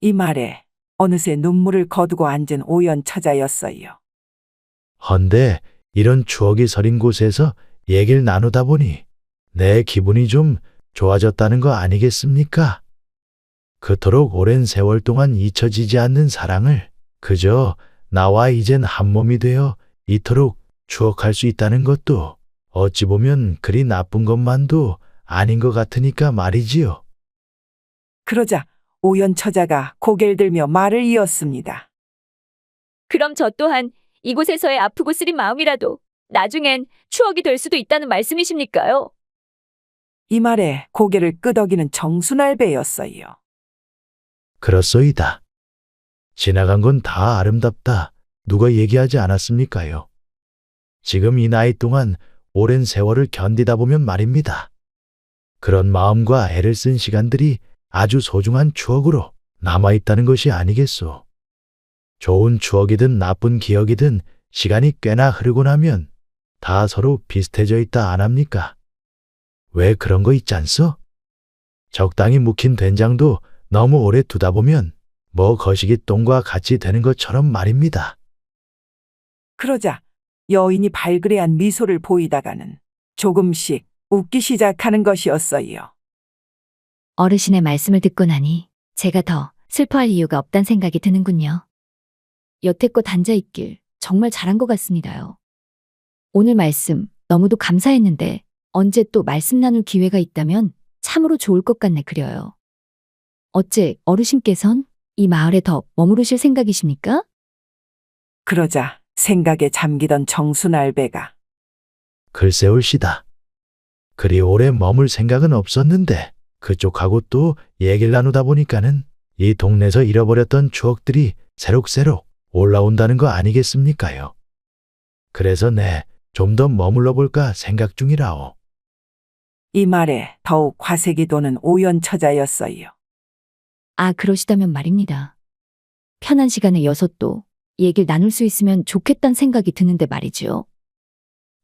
Speaker 2: 이 말에 어느새 눈물을 거두고 앉은 오연 처자였어요.
Speaker 10: 헌데 이런 추억이 서린 곳에서 얘기를 나누다 보니 내 기분이 좀 좋아졌다는 거 아니겠습니까? 그토록 오랜 세월 동안 잊혀지지 않는 사랑을 그저 나와 이젠 한 몸이 되어 이토록 추억할 수 있다는 것도 어찌 보면 그리 나쁜 것만도 아닌 것 같으니까 말이지요.
Speaker 2: 그러자 오연 처자가 고개를 들며 말을 이었습니다.
Speaker 11: 그럼 저 또한 이곳에서의 아프고 쓰린 마음이라도 나중엔 추억이 될 수도 있다는 말씀이십니까요?
Speaker 2: 이 말에 고개를 끄덕이는 정순알배였어요.
Speaker 10: 그렇소이다. 지나간 건 다 아름답다. 누가 얘기하지 않았습니까요? 지금 이 나이 동안 오랜 세월을 견디다 보면 말입니다. 그런 마음과 애를 쓴 시간들이 아주 소중한 추억으로 남아있다는 것이 아니겠소. 좋은 추억이든 나쁜 기억이든 시간이 꽤나 흐르고 나면 다 서로 비슷해져 있다 안 합니까? 왜 그런 거 있잖소? 적당히 묵힌 된장도 너무 오래 두다 보면 뭐 거시기 똥과 같이 되는 것처럼 말입니다.
Speaker 2: 그러자 여인이 발그레한 미소를 보이다가는 조금씩 웃기 시작하는 것이었어요.
Speaker 12: 어르신의 말씀을 듣고 나니 제가 더 슬퍼할 이유가 없단 생각이 드는군요. 여태껏 앉아있길 정말 잘한 것 같습니다요. 오늘 말씀 너무도 감사했는데 언제 또 말씀 나눌 기회가 있다면 참으로 좋을 것 같네 그려요. 어째 어르신께선 이 마을에 더 머무르실 생각이십니까?
Speaker 2: 그러자 생각에 잠기던 정순알배가
Speaker 10: 글쎄올시다. 그리 오래 머물 생각은 없었는데 그쪽하고 또 얘기를 나누다 보니까는 이 동네에서 잃어버렸던 추억들이 새록새록 올라온다는 거 아니겠습니까요? 그래서 좀 더 머물러 볼까 생각 중이라오.
Speaker 2: 이 말에 더욱 화색이 도는 오연 처자였어요.
Speaker 12: 아, 그러시다면 말입니다. 편한 시간에 여서 또 얘기를 나눌 수 있으면 좋겠다는 생각이 드는데 말이지요.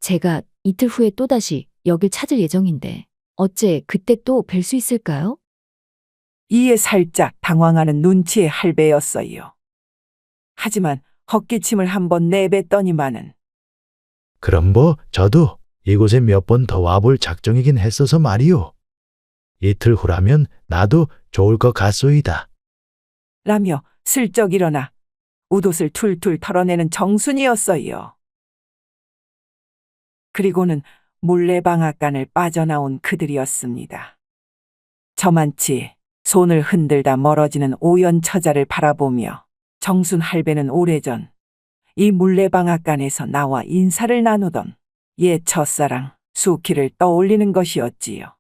Speaker 12: 제가 이틀 후에 또다시 여길 찾을 예정인데 어째 그때 또 뵐 수 있을까요?
Speaker 2: 이에 살짝 당황하는 눈치의 할배였어요. 하지만 헛기침을 한번 내뱉더니만은
Speaker 10: 그럼 저도 이곳에 몇 번 더 와볼 작정이긴 했어서 말이오. 이틀 후라면 나도 좋을 것 같소이다.
Speaker 2: 라며 슬쩍 일어나 웃옷을 툴툴 털어내는 정순이었어요. 그리고는 물레방앗간을 빠져나온 그들이었습니다. 저만치 손을 흔들다 멀어지는 오연 처자를 바라보며 정순 할배는 오래전 이 물레방앗간에서 나와 인사를 나누던 옛 첫사랑 수키를 떠올리는 것이었지요.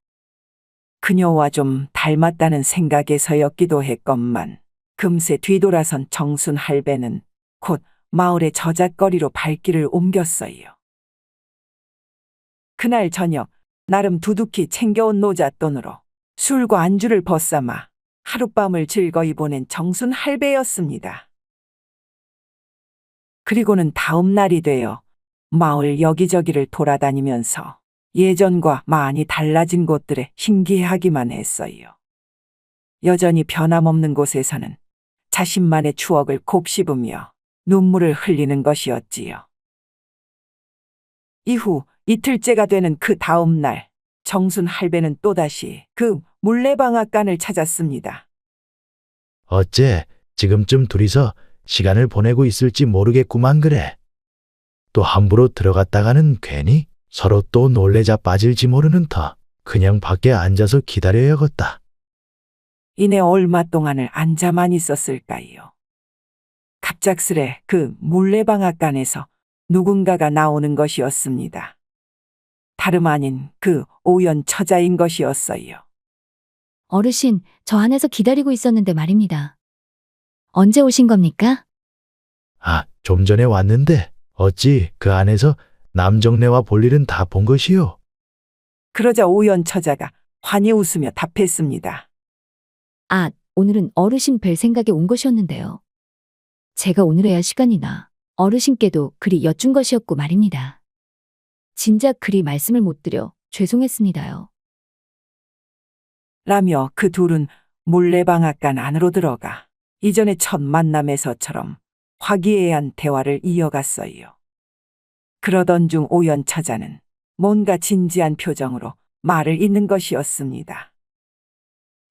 Speaker 2: 그녀와 좀 닮았다는 생각에서였기도 했건만 금세 뒤돌아선 정순 할배는 곧 마을의 저잣거리로 발길을 옮겼어요. 그날 저녁 나름 두둑히 챙겨온 노잣돈으로 술과 안주를 벗삼아 하룻밤을 즐거이 보낸 정순 할배였습니다. 그리고는 다음 날이 되어 마을 여기저기를 돌아다니면서 예전과 많이 달라진 곳들에 신기해하기만 했어요. 여전히 변함없는 곳에서는 자신만의 추억을 곱씹으며 눈물을 흘리는 것이었지요. 이후 이틀째가 되는 그 다음 날, 정순 할배는 또다시 그 물레방앗간을 찾았습니다.
Speaker 10: 어째 지금쯤 둘이서 시간을 보내고 있을지 모르겠구만 그래. 또 함부로 들어갔다가는 괜히 서로 또 놀래자 빠질지 모르는 터 그냥 밖에 앉아서 기다려야겠다.
Speaker 2: 이내 얼마 동안을 앉아만 있었을까요? 갑작스레 그 물레방앗간에서 누군가가 나오는 것이었습니다. 다름 아닌 그 오연 처자인 것이었어요.
Speaker 12: 어르신, 저 안에서 기다리고 있었는데 말입니다. 언제 오신 겁니까?
Speaker 10: 아, 좀 전에 왔는데 어찌 그 안에서 남정네와 볼 일은 다 본 것이요?
Speaker 2: 그러자 오연 처자가 환히 웃으며 답했습니다.
Speaker 12: 아, 오늘은 어르신 뵐 생각에 온 것이었는데요. 제가 오늘에야 시간이 나 어르신께도 그리 여쭌 것이었고 말입니다. 진작 그리 말씀을 못 드려 죄송했습니다요.
Speaker 2: 라며 그 둘은 물레방앗간 안으로 들어가 이전의 첫 만남에서처럼 화기애애한 대화를 이어갔어요. 그러던 중 오연 처자는 뭔가 진지한 표정으로 말을 잇는 것이었습니다.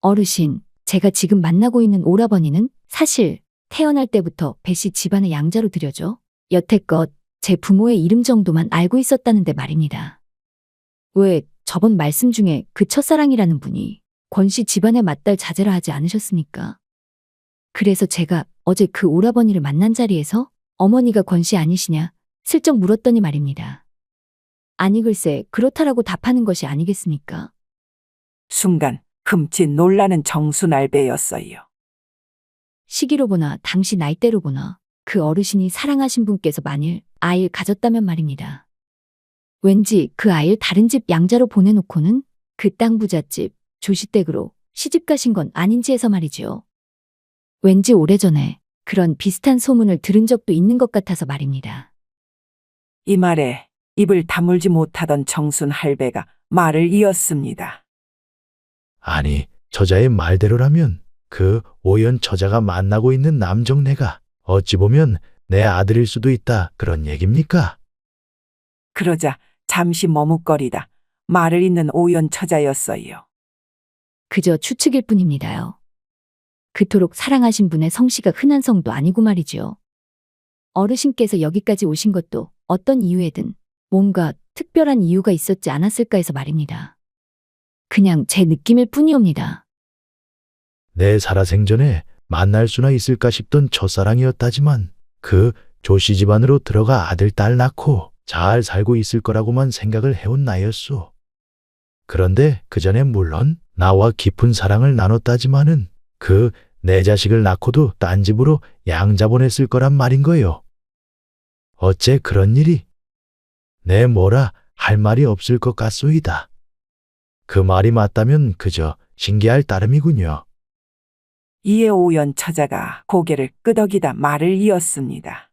Speaker 12: 어르신, 제가 지금 만나고 있는 오라버니는 사실 태어날 때부터 배씨 집안의 양자로 들여져 여태껏 제 부모의 이름 정도만 알고 있었다는데 말입니다. 왜 저번 말씀 중에 그 첫사랑이라는 분이 권씨 집안의 맏딸 자제라 하지 않으셨습니까? 그래서 제가 어제 그 오라버니를 만난 자리에서 어머니가 권씨 아니시냐 슬쩍 물었더니 말입니다. 아니 글쎄 그렇다라고 답하는 것이 아니겠습니까?
Speaker 2: 순간 흠칫 놀라는 정순 할배였어요.
Speaker 12: 시기로 보나 당시 나이대로 보나 그 어르신이 사랑하신 분께서 만일 아이를 가졌다면 말입니다. 왠지 그 아이를 다른 집 양자로 보내놓고는 그 땅 부잣집 조시댁으로 시집 가신 건 아닌지 해서 말이지요. 왠지 오래전에 그런 비슷한 소문을 들은 적도 있는 것 같아서 말입니다.
Speaker 2: 이 말에 입을 다물지 못하던 정순 할배가 말을 이었습니다.
Speaker 10: 아니, 처자의 말대로라면 그 오연 처자가 만나고 있는 남정네가 어찌 보면 내 아들일 수도 있다 그런 얘기입니까?
Speaker 2: 그러자 잠시 머뭇거리다 말을 잇는 오연 처자였어요.
Speaker 12: 그저 추측일 뿐입니다요. 그토록 사랑하신 분의 성씨가 흔한 성도 아니고 말이지요. 어르신께서 여기까지 오신 것도 어떤 이유에든 뭔가 특별한 이유가 있었지 않았을까 해서 말입니다. 그냥 제 느낌일 뿐이옵니다.
Speaker 10: 내 살아생전에 만날 수나 있을까 싶던 첫사랑이었다지만 그 조씨 집안으로 들어가 아들 딸 낳고 잘 살고 있을 거라고만 생각을 해온 나였소. 그런데 그 전에 물론 나와 깊은 사랑을 나눴다지만은 그 내 자식을 낳고도 딴 집으로 양자 보냈을 거란 말인 거요. 어째 그런 일이? 내 뭐라 할 말이 없을 것 같소이다. 그 말이 맞다면 그저 신기할 따름이군요.
Speaker 2: 이에 오연 처자가 고개를 끄덕이다 말을 이었습니다.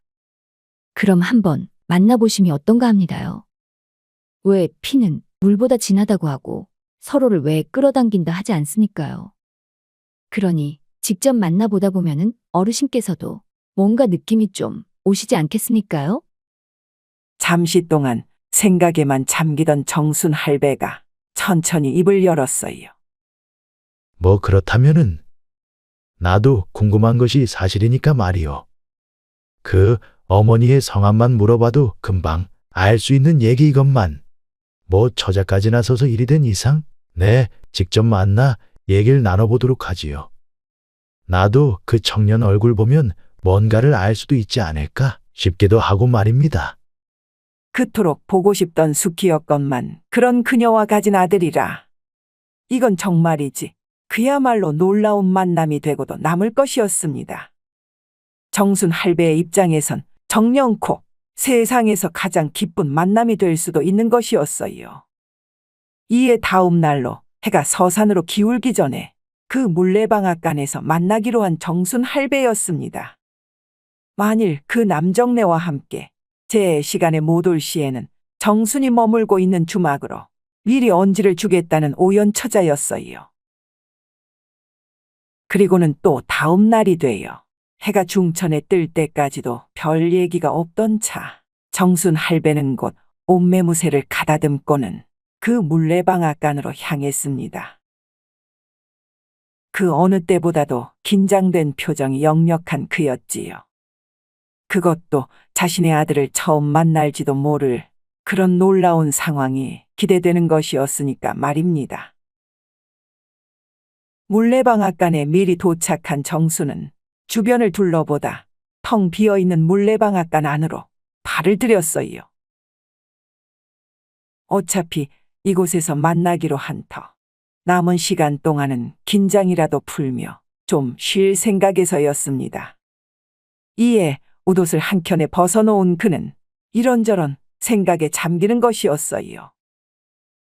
Speaker 12: 그럼 한번 만나보심이 어떤가 합니다요. 왜 피는 물보다 진하다고 하고 서로를 왜 끌어당긴다 하지 않습니까요? 그러니 직접 만나보다 보면은 어르신께서도 뭔가 느낌이 좀 오시지 않겠습니까요?
Speaker 2: 잠시 동안 생각에만 잠기던 정순 할배가 천천히 입을 열었어요.
Speaker 10: 뭐 그렇다면은 나도 궁금한 것이 사실이니까 말이요. 그 어머니의 성함만 물어봐도 금방 알 수 있는 얘기 이것만. 뭐 처자까지 나서서 일이 된 이상 내 직접 만나 얘기를 나눠보도록 하지요. 나도 그 청년 얼굴 보면 뭔가를 알 수도 있지 않을까 싶기도 하고 말입니다.
Speaker 2: 그토록 보고 싶던 숙희였건만 그런 그녀와 가진 아들이라 이건 정말이지 그야말로 놀라운 만남이 되고도 남을 것이었습니다. 정순 할배의 입장에선 정령코 세상에서 가장 기쁜 만남이 될 수도 있는 것이었어요. 이에 다음 날로 해가 서산으로 기울기 전에 그 물레방앗간에서 만나기로 한 정순 할배였습니다. 만일 그 남정네와 함께 제 시간에 못 올 시에는 정순이 머물고 있는 주막으로 미리 언지를 주겠다는 오연처자였어요. 그리고는 또 다음 날이 되어 해가 중천에 뜰 때까지도 별 얘기가 없던 차, 정순 할배는 곧 옷매무새를 가다듬고는 그 물레방앗간으로 향했습니다. 그 어느 때보다도 긴장된 표정이 역력한 그였지요. 그것도 자신의 아들을 처음 만날지도 모를 그런 놀라운 상황이 기대되는 것이었으니까 말입니다. 물레방앗간에 미리 도착한 정수는 주변을 둘러보다 텅 비어있는 물레방앗간 안으로 발을 들였어요. 어차피 이곳에서 만나기로 한 터 남은 시간 동안은 긴장이라도 풀며 좀 쉴 생각에서였습니다. 이에 웃옷을 한켠에 벗어놓은 그는 이런저런 생각에 잠기는 것이었어요.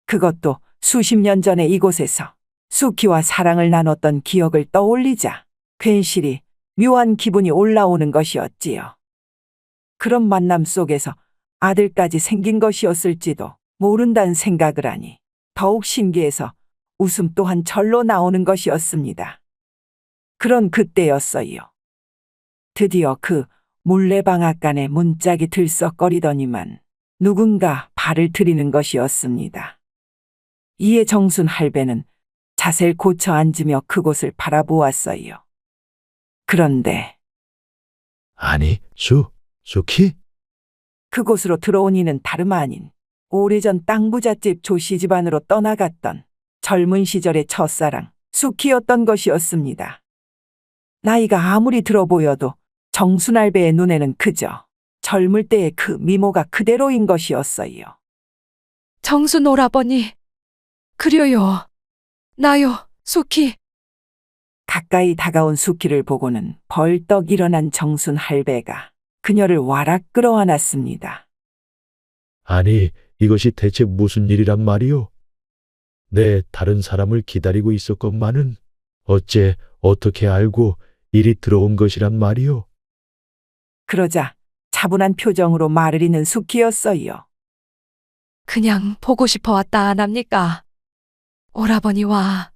Speaker 2: 그것도 수십 년 전에 이곳에서 수키와 사랑을 나눴던 기억을 떠올리자 괜시리 묘한 기분이 올라오는 것이었지요. 그런 만남 속에서 아들까지 생긴 것이었을지도 모른다는 생각을 하니 더욱 신기해서 웃음 또한 절로 나오는 것이었습니다. 그런 그때였어요. 드디어 그 물레방앗간에 문짝이 들썩거리더니만 누군가 발을 들이는 것이었습니다. 이에 정순 할배는 자세를 고쳐 앉으며 그곳을 바라보았어요. 그런데
Speaker 10: 아니, 수키?
Speaker 2: 그곳으로 들어온 이는 다름 아닌 오래전 땅부잣집 조씨 집안으로 떠나갔던 젊은 시절의 첫사랑 수키였던 것이었습니다. 나이가 아무리 들어 보여도 정순 할배의 눈에는 그저 젊을 때의 그 미모가 그대로인 것이었어요.
Speaker 13: 정순 오라버니, 그려요. 나요, 수키.
Speaker 2: 가까이 다가온 수키를 보고는 벌떡 일어난 정순 할배가 그녀를 와락 끌어안았습니다.
Speaker 10: 아니, 이것이 대체 무슨 일이란 말이오? 내 다른 사람을 기다리고 있었건만은 어째 어떻게 알고 이리 들어온 것이란 말이오?
Speaker 2: 그러자 차분한 표정으로 말을 잇는 수키였어요.
Speaker 13: 그냥 보고 싶어 왔다 안 합니까? 오라버니와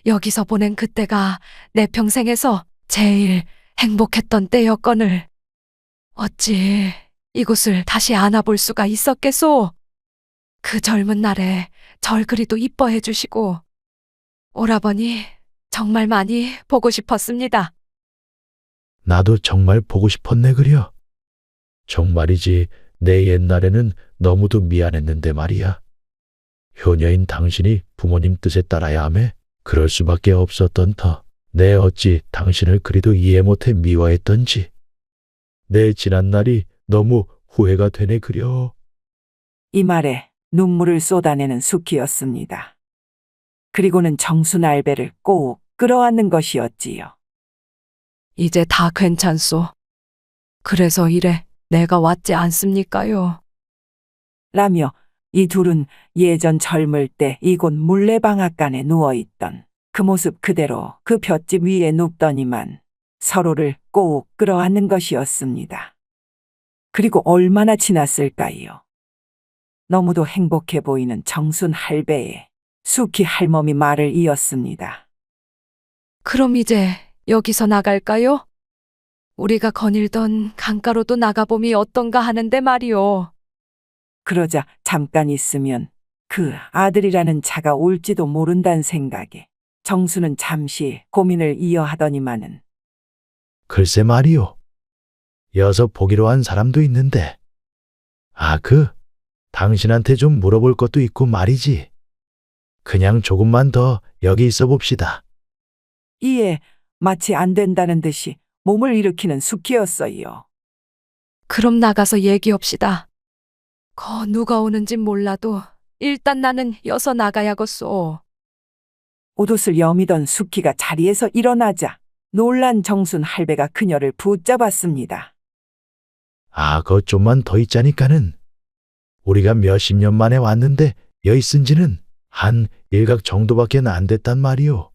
Speaker 13: 여기서 보낸 그때가 내 평생에서 제일 행복했던 때였거늘. 어찌 이곳을 다시 안아볼 수가 있었겠소? 그 젊은 날에 절 그리도 이뻐해 주시고 오라버니 정말 많이 보고 싶었습니다.
Speaker 10: 나도 정말 보고 싶었네 그려. 정말이지 내 옛날에는 너무도 미안했는데 말이야. 효녀인 당신이 부모님 뜻에 따라야 하매 그럴 수밖에 없었던 터. 내 어찌 당신을 그리도 이해 못해 미워했던지. 내 지난 날이 너무 후회가 되네 그려.
Speaker 2: 이 말에 눈물을 쏟아내는 수키였습니다. 그리고는 정순 할배를 꼭 끌어안는 것이었지요.
Speaker 13: 이제 다 괜찮소. 그래서 이래 내가 왔지 않습니까요?
Speaker 2: 라며 이 둘은 예전 젊을 때 이곳 물레방앗간에 누워있던 그 모습 그대로 그 볏짚 위에 눕더니만 서로를 꼭 끌어안는 것이었습니다. 그리고 얼마나 지났을까요? 너무도 행복해 보이는 정순 할배의 수키 할멈이 말을 이었습니다.
Speaker 13: 그럼 이제 여기서 나갈까요? 우리가 거닐던 강가로도 나가봄이 어떤가 하는데 말이오.
Speaker 2: 그러자 잠깐 있으면 그 아들이라는 자가 올지도 모른다는 생각에 정수는 잠시 고민을 이어하더니만은
Speaker 10: 글쎄 말이오. 여서 보기로 한 사람도 있는데. 당신한테 좀 물어볼 것도 있고 말이지. 그냥 조금만 더 여기 있어 봅시다.
Speaker 2: 이에 마치 안 된다는 듯이 몸을 일으키는 수키였어요.
Speaker 13: 그럼 나가서 얘기합시다. 누가 오는진 몰라도 일단 나는 여서 나가야겠소.
Speaker 2: 옷옷을 여미던 수키가 자리에서 일어나자 놀란 정순 할배가 그녀를 붙잡았습니다.
Speaker 10: 아, 거 좀만 더 있자니까는. 우리가 몇십 년 만에 왔는데 여기 쓴 지는 한 일각 정도밖에 안 됐단 말이오.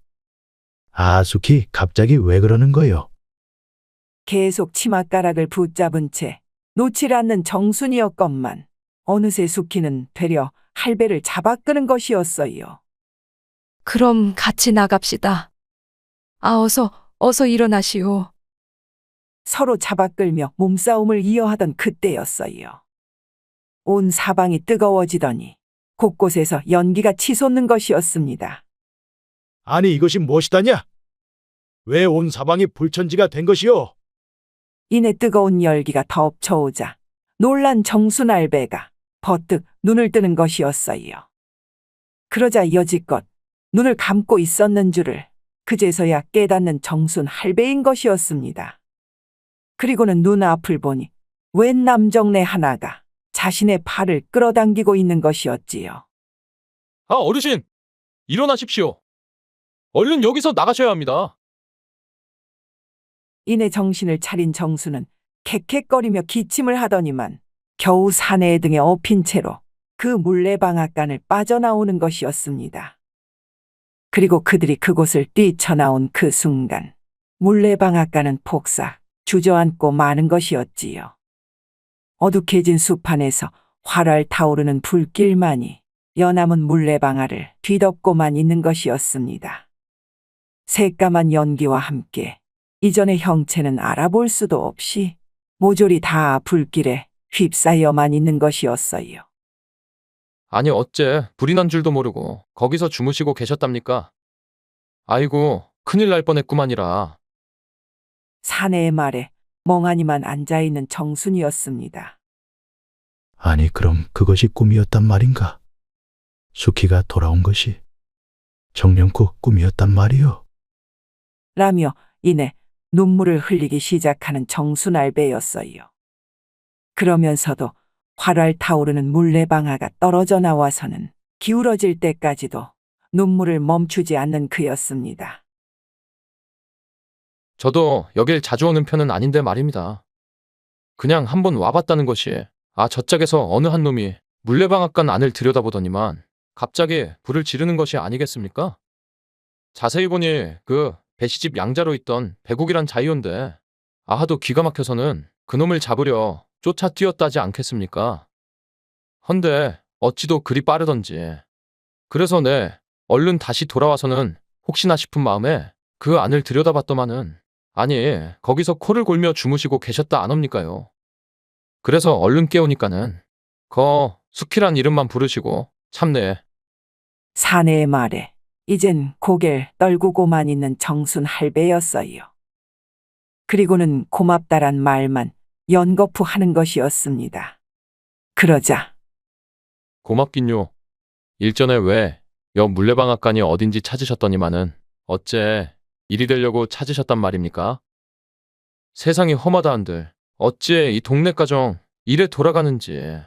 Speaker 10: 아, 수키, 갑자기 왜 그러는 거요?
Speaker 2: 계속 치맛가락을 붙잡은 채 놓질 않는 정순이었건만 어느새 수키는 되려 할배를 잡아 끄는 것이었어요.
Speaker 13: 그럼 같이 나갑시다. 아, 어서 일어나시오.
Speaker 2: 서로 잡아 끌며 몸싸움을 이어하던 그때였어요. 온 사방이 뜨거워지더니 곳곳에서 연기가 치솟는 것이었습니다.
Speaker 5: 아니 이것이 무엇이다냐? 왜 온 사방이 불천지가 된 것이오?
Speaker 2: 이내 뜨거운 열기가 덮쳐오자 놀란 정순알배가 버뜩 눈을 뜨는 것이었어요. 그러자 여지껏 눈을 감고 있었는 줄을 그제서야 깨닫는 정순 할배인 것이었습니다. 그리고는 눈앞을 보니 웬 남정네 하나가 자신의 팔을 끌어당기고 있는 것이었지요.
Speaker 3: 아, 어르신! 일어나십시오. 얼른 여기서 나가셔야 합니다.
Speaker 2: 이내 정신을 차린 정수는 캑캑거리며 기침을 하더니만 겨우 사내 등에 엎인 채로 그 물레방앗간을 빠져나오는 것이었습니다. 그리고 그들이 그곳을 뛰쳐나온 그 순간 물레방앗간은 폭삭 주저앉고 마는 것이었지요. 어둑해진 숲안에서 활활 타오르는 불길만이 여남은 물레방아를 뒤덮고만 있는 것이었습니다. 새까만 연기와 함께 이전의 형체는 알아볼 수도 없이 모조리 다 불길에 휩싸여만 있는 것이었어요.
Speaker 3: 아니 어째 불이 난 줄도 모르고 거기서 주무시고 계셨답니까? 아이고 큰일 날 뻔했구만이라.
Speaker 2: 사내의 말에 멍하니만 앉아있는 정순이었습니다.
Speaker 10: 아니, 그럼 그것이 꿈이었단 말인가? 수키가 돌아온 것이 정령코 꿈이었단 말이오.
Speaker 2: 라며 이내 눈물을 흘리기 시작하는 정순알배였어요. 그러면서도 활활 타오르는 물레방아가 떨어져 나와서는 기울어질 때까지도 눈물을 멈추지 않는 그였습니다.
Speaker 3: 저도 여길 자주 오는 편은 아닌데 말입니다. 그냥 한번 와봤다는 것이 저짝에서 어느 한 놈이 물레방앗간 안을 들여다보더니만 갑자기 불을 지르는 것이 아니겠습니까? 자세히 보니 그 배시집 양자로 있던 배국이란 자이온데 하도 기가 막혀서는 그놈을 잡으려 쫓아 뛰었다지 않겠습니까? 헌데 어찌도 그리 빠르던지. 그래서 얼른 다시 돌아와서는 혹시나 싶은 마음에 그 안을 들여다봤더만은 아니 거기서 코를 골며 주무시고 계셨다 안 옵니까요? 그래서 얼른 깨우니까는 수키란 이름만 부르시고 참네.
Speaker 2: 사내의 말에 이젠 고개를 떨구고만 있는 정순 할배였어요. 그리고는 고맙다란 말만 연거푸 하는 것이었습니다. 그러자
Speaker 3: 고맙긴요. 일전에 왜 여 물레방앗간이 어딘지 찾으셨더니만은 어째 일이 되려고 찾으셨단 말입니까? 세상이 험하다 한들 어찌 이 동네 가정 이래 돌아가는지.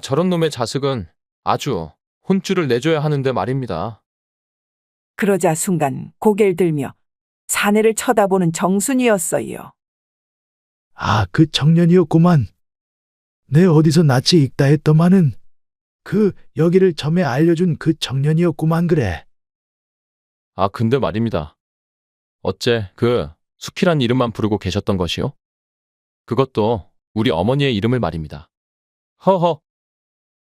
Speaker 3: 저런 놈의 자식은 아주 혼쭐을 내줘야 하는데 말입니다.
Speaker 2: 그러자 순간 고개를 들며 사내를 쳐다보는 정순이었어요.
Speaker 10: 아, 그 청년이었구만. 내 어디서 낯이 익다 했더만은 그 여기를 처음에 알려준 그 청년이었구만 그래.
Speaker 3: 근데 말입니다. 어째 그 수키란 이름만 부르고 계셨던 것이요? 그것도 우리 어머니의 이름을 말입니다. 허허.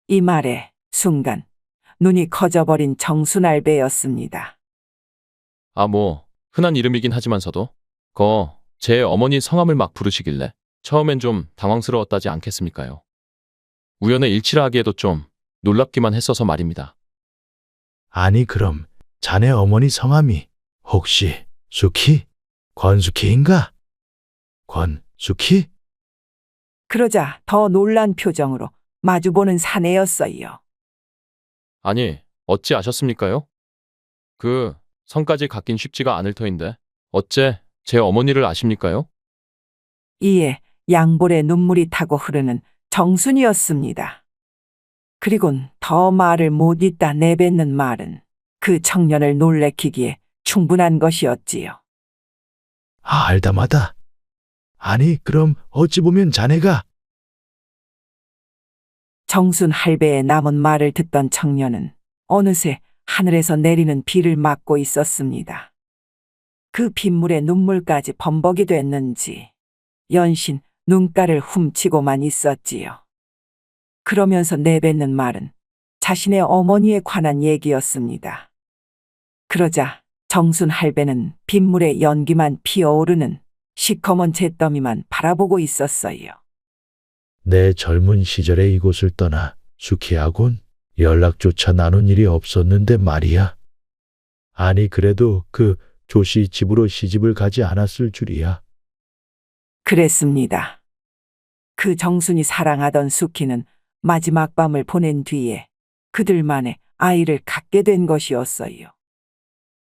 Speaker 2: 이 말에 순간 눈이 커져버린 정순알배였습니다.
Speaker 3: 흔한 이름이긴 하지만서도 제 어머니 성함을 막 부르시길래 처음엔 좀 당황스러웠다지 않겠습니까요? 우연의 일치라 하기에도 좀 놀랍기만 했어서 말입니다.
Speaker 10: 아니, 그럼 자네 어머니 성함이 혹시 수키? 권수키인가? 권수키?
Speaker 2: 그러자 더 놀란 표정으로 마주보는 사내였어요.
Speaker 3: 아니, 어찌 아셨습니까요? 그 성까지 갖긴 쉽지가 않을 터인데 어째 제 어머니를 아십니까요?
Speaker 2: 이에 양볼에 눈물이 타고 흐르는 정순이었습니다. 그리곤 더 말을 못 잇다 내뱉는 말은 그 청년을 놀래키기에 충분한 것이었지요.
Speaker 10: 알다마다. 아니, 그럼 어찌 보면 자네가
Speaker 2: 정순 할배의 남은 말을 듣던 청년은 어느새 하늘에서 내리는 비를 맞고 있었습니다. 그 빗물에 눈물까지 범벅이 됐는지 연신 눈가를 훔치고만 있었지요. 그러면서 내뱉는 말은 자신의 어머니에 관한 얘기였습니다. 그러자 정순 할배는 빗물에 연기만 피어오르는 시커먼 잿더미만 바라보고 있었어요.
Speaker 10: 내 젊은 시절에 이곳을 떠나 수키하곤 연락조차 나눈 일이 없었는데 말이야. 아니, 그래도 그 조씨 집으로 시집을 가지 않았을 줄이야.
Speaker 2: 그랬습니다. 그 정순이 사랑하던 수키는 마지막 밤을 보낸 뒤에 그들만의 아이를 갖게 된 것이었어요.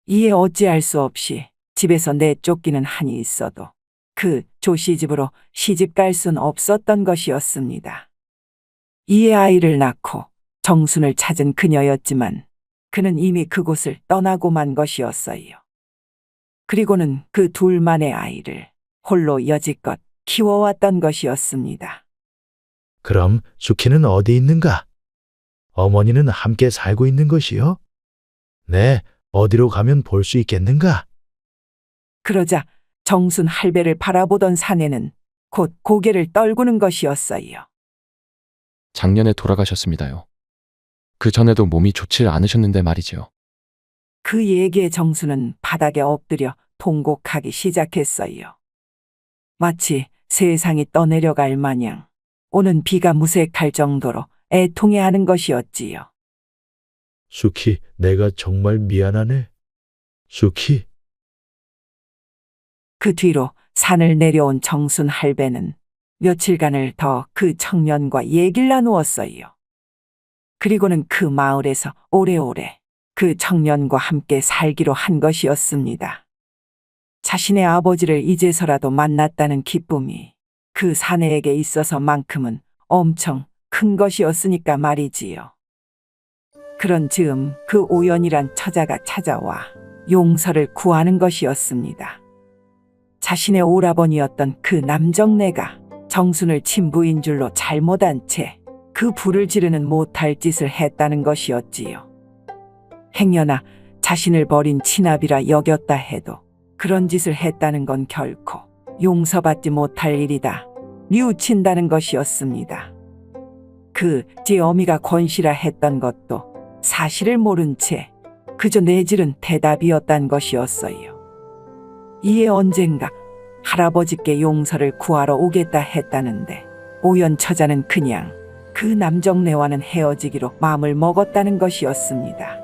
Speaker 2: 이에 어찌할 수 없이 집에서 내쫓기는 한이 있어도 그 조씨 집으로 시집 갈 순 없었던 것이었습니다. 이에 아이를 낳고 정순을 찾은 그녀였지만 그는 이미 그곳을 떠나고 만 것이었어요. 그리고는 그 둘만의 아이를 홀로 여지껏 키워왔던 것이었습니다.
Speaker 10: 그럼 수키는 어디 있는가? 어머니는 함께 살고 있는 것이요? 네, 어디로 가면 볼 수 있겠는가?
Speaker 2: 그러자 정순 할배를 바라보던 사내는 곧 고개를 떨구는 것이었어요.
Speaker 14: 작년에 돌아가셨습니다요. 그 전에도 몸이 좋지 않으셨는데 말이지요.
Speaker 2: 그 얘기에 정순은 바닥에 엎드려 통곡하기 시작했어요. 마치 세상이 떠내려갈 마냥 오는 비가 무색할 정도로 애통해하는 것이었지요.
Speaker 10: 수키, 내가 정말 미안하네. 수키.
Speaker 2: 그 뒤로 산을 내려온 정순 할배는 며칠간을 더 그 청년과 얘기를 나누었어요. 그리고는 그 마을에서 오래오래 그 청년과 함께 살기로 한 것이었습니다. 자신의 아버지를 이제서라도 만났다는 기쁨이 그 사내에게 있어서만큼은 엄청 큰 것이었으니까 말이지요. 그런 즈음 그 오연이란 처자가 찾아와 용서를 구하는 것이었습니다. 자신의 오라버니였던 그 남정네가 정순을 친부인 줄로 잘못한 채 그 불을 지르는 못할 짓을 했다는 것이었지요. 행여나 자신을 버린 친아비라 여겼다 해도 그런 짓을 했다는 건 결코 용서받지 못할 일이다 뉘우친다는 것이었습니다. 그 제 어미가 권시라 했던 것도 사실을 모른 채 그저 내지른 대답이었단 것이었어요. 이에 언젠가 할아버지께 용서를 구하러 오겠다 했다는데 오연 처자는 그냥 그 남정네와는 헤어지기로 마음을 먹었다는 것이었습니다.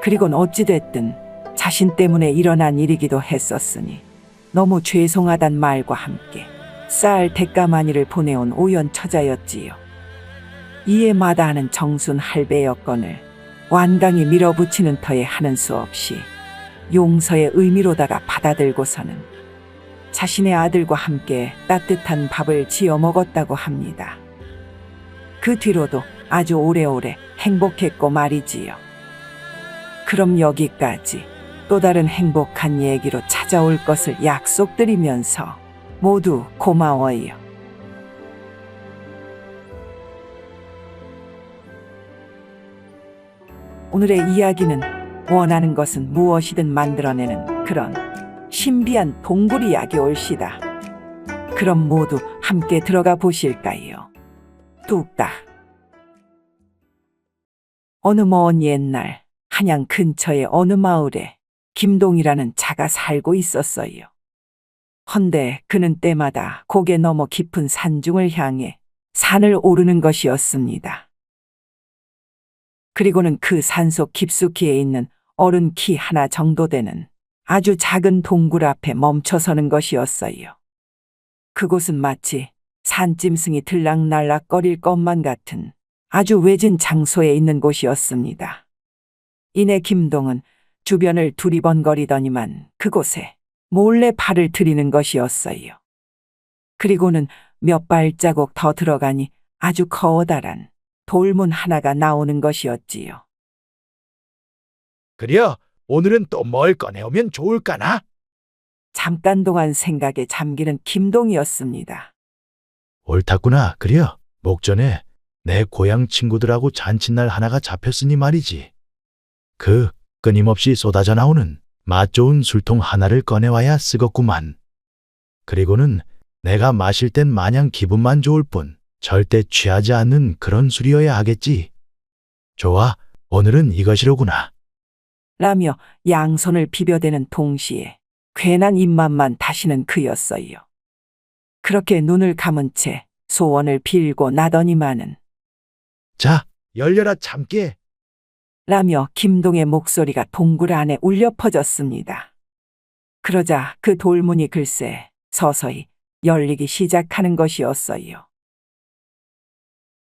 Speaker 2: 그리곤 어찌됐든 자신 때문에 일어난 일이기도 했었으니 너무 죄송하단 말과 함께 쌓을 대가마니를 보내온 오연 처자였지요. 이에 마다하는 정순 할배여건을 완강히 밀어붙이는 터에 하는 수 없이 용서의 의미로다가 받아들고서는 자신의 아들과 함께 따뜻한 밥을 지어 먹었다고 합니다. 그 뒤로도 아주 오래오래 행복했고 말이지요. 그럼 여기까지 또 다른 행복한 얘기로 찾아올 것을 약속드리면서 모두 고마워요. 오늘의 이야기는 원하는 것은 무엇이든 만들어내는 그런 신비한 동굴 이야기 올시다. 그럼 모두 함께 들어가 보실까요? 뚝딱. 어느 먼 옛날 한양 근처의 어느 마을에 김동이라는 자가 살고 있었어요. 헌데 그는 때마다 고개 넘어 깊은 산중을 향해 산을 오르는 것이었습니다. 그리고는 그 산속 깊숙이에 있는 어른 키 하나 정도 되는 아주 작은 동굴 앞에 멈춰서는 것이었어요. 그곳은 마치 산짐승이 들락날락거릴 것만 같은 아주 외진 장소에 있는 곳이었습니다. 이내 김동은 주변을 두리번거리더니만 그곳에 몰래 발을 들이는 것이었어요. 그리고는 몇 발자국 더 들어가니 아주 커다란 돌문 하나가 나오는 것이었지요.
Speaker 5: 그려 오늘은 또 뭘 꺼내오면 좋을까나?
Speaker 2: 잠깐 동안 생각에 잠기는 김동이었습니다.
Speaker 10: 옳았구나. 그려 목전에 내 고향 친구들하고 잔칫날 하나가 잡혔으니 말이지. 그 끊임없이 쏟아져 나오는 맛 좋은 술통 하나를 꺼내와야 쓰겄구만. 그리고는 내가 마실 땐 마냥 기분만 좋을 뿐 절대 취하지 않는 그런 술이어야 하겠지. 좋아, 오늘은 이것이로구나.
Speaker 2: 라며 양손을 비벼대는 동시에 괜한 입맛만 다시는 그였어요. 그렇게 눈을 감은 채 소원을 빌고 나더니만은
Speaker 5: 자, 열려라 참깨.
Speaker 2: 라며 김동의 목소리가 동굴 안에 울려 퍼졌습니다. 그러자 그 돌문이 글쎄 서서히 열리기 시작하는 것이었어요.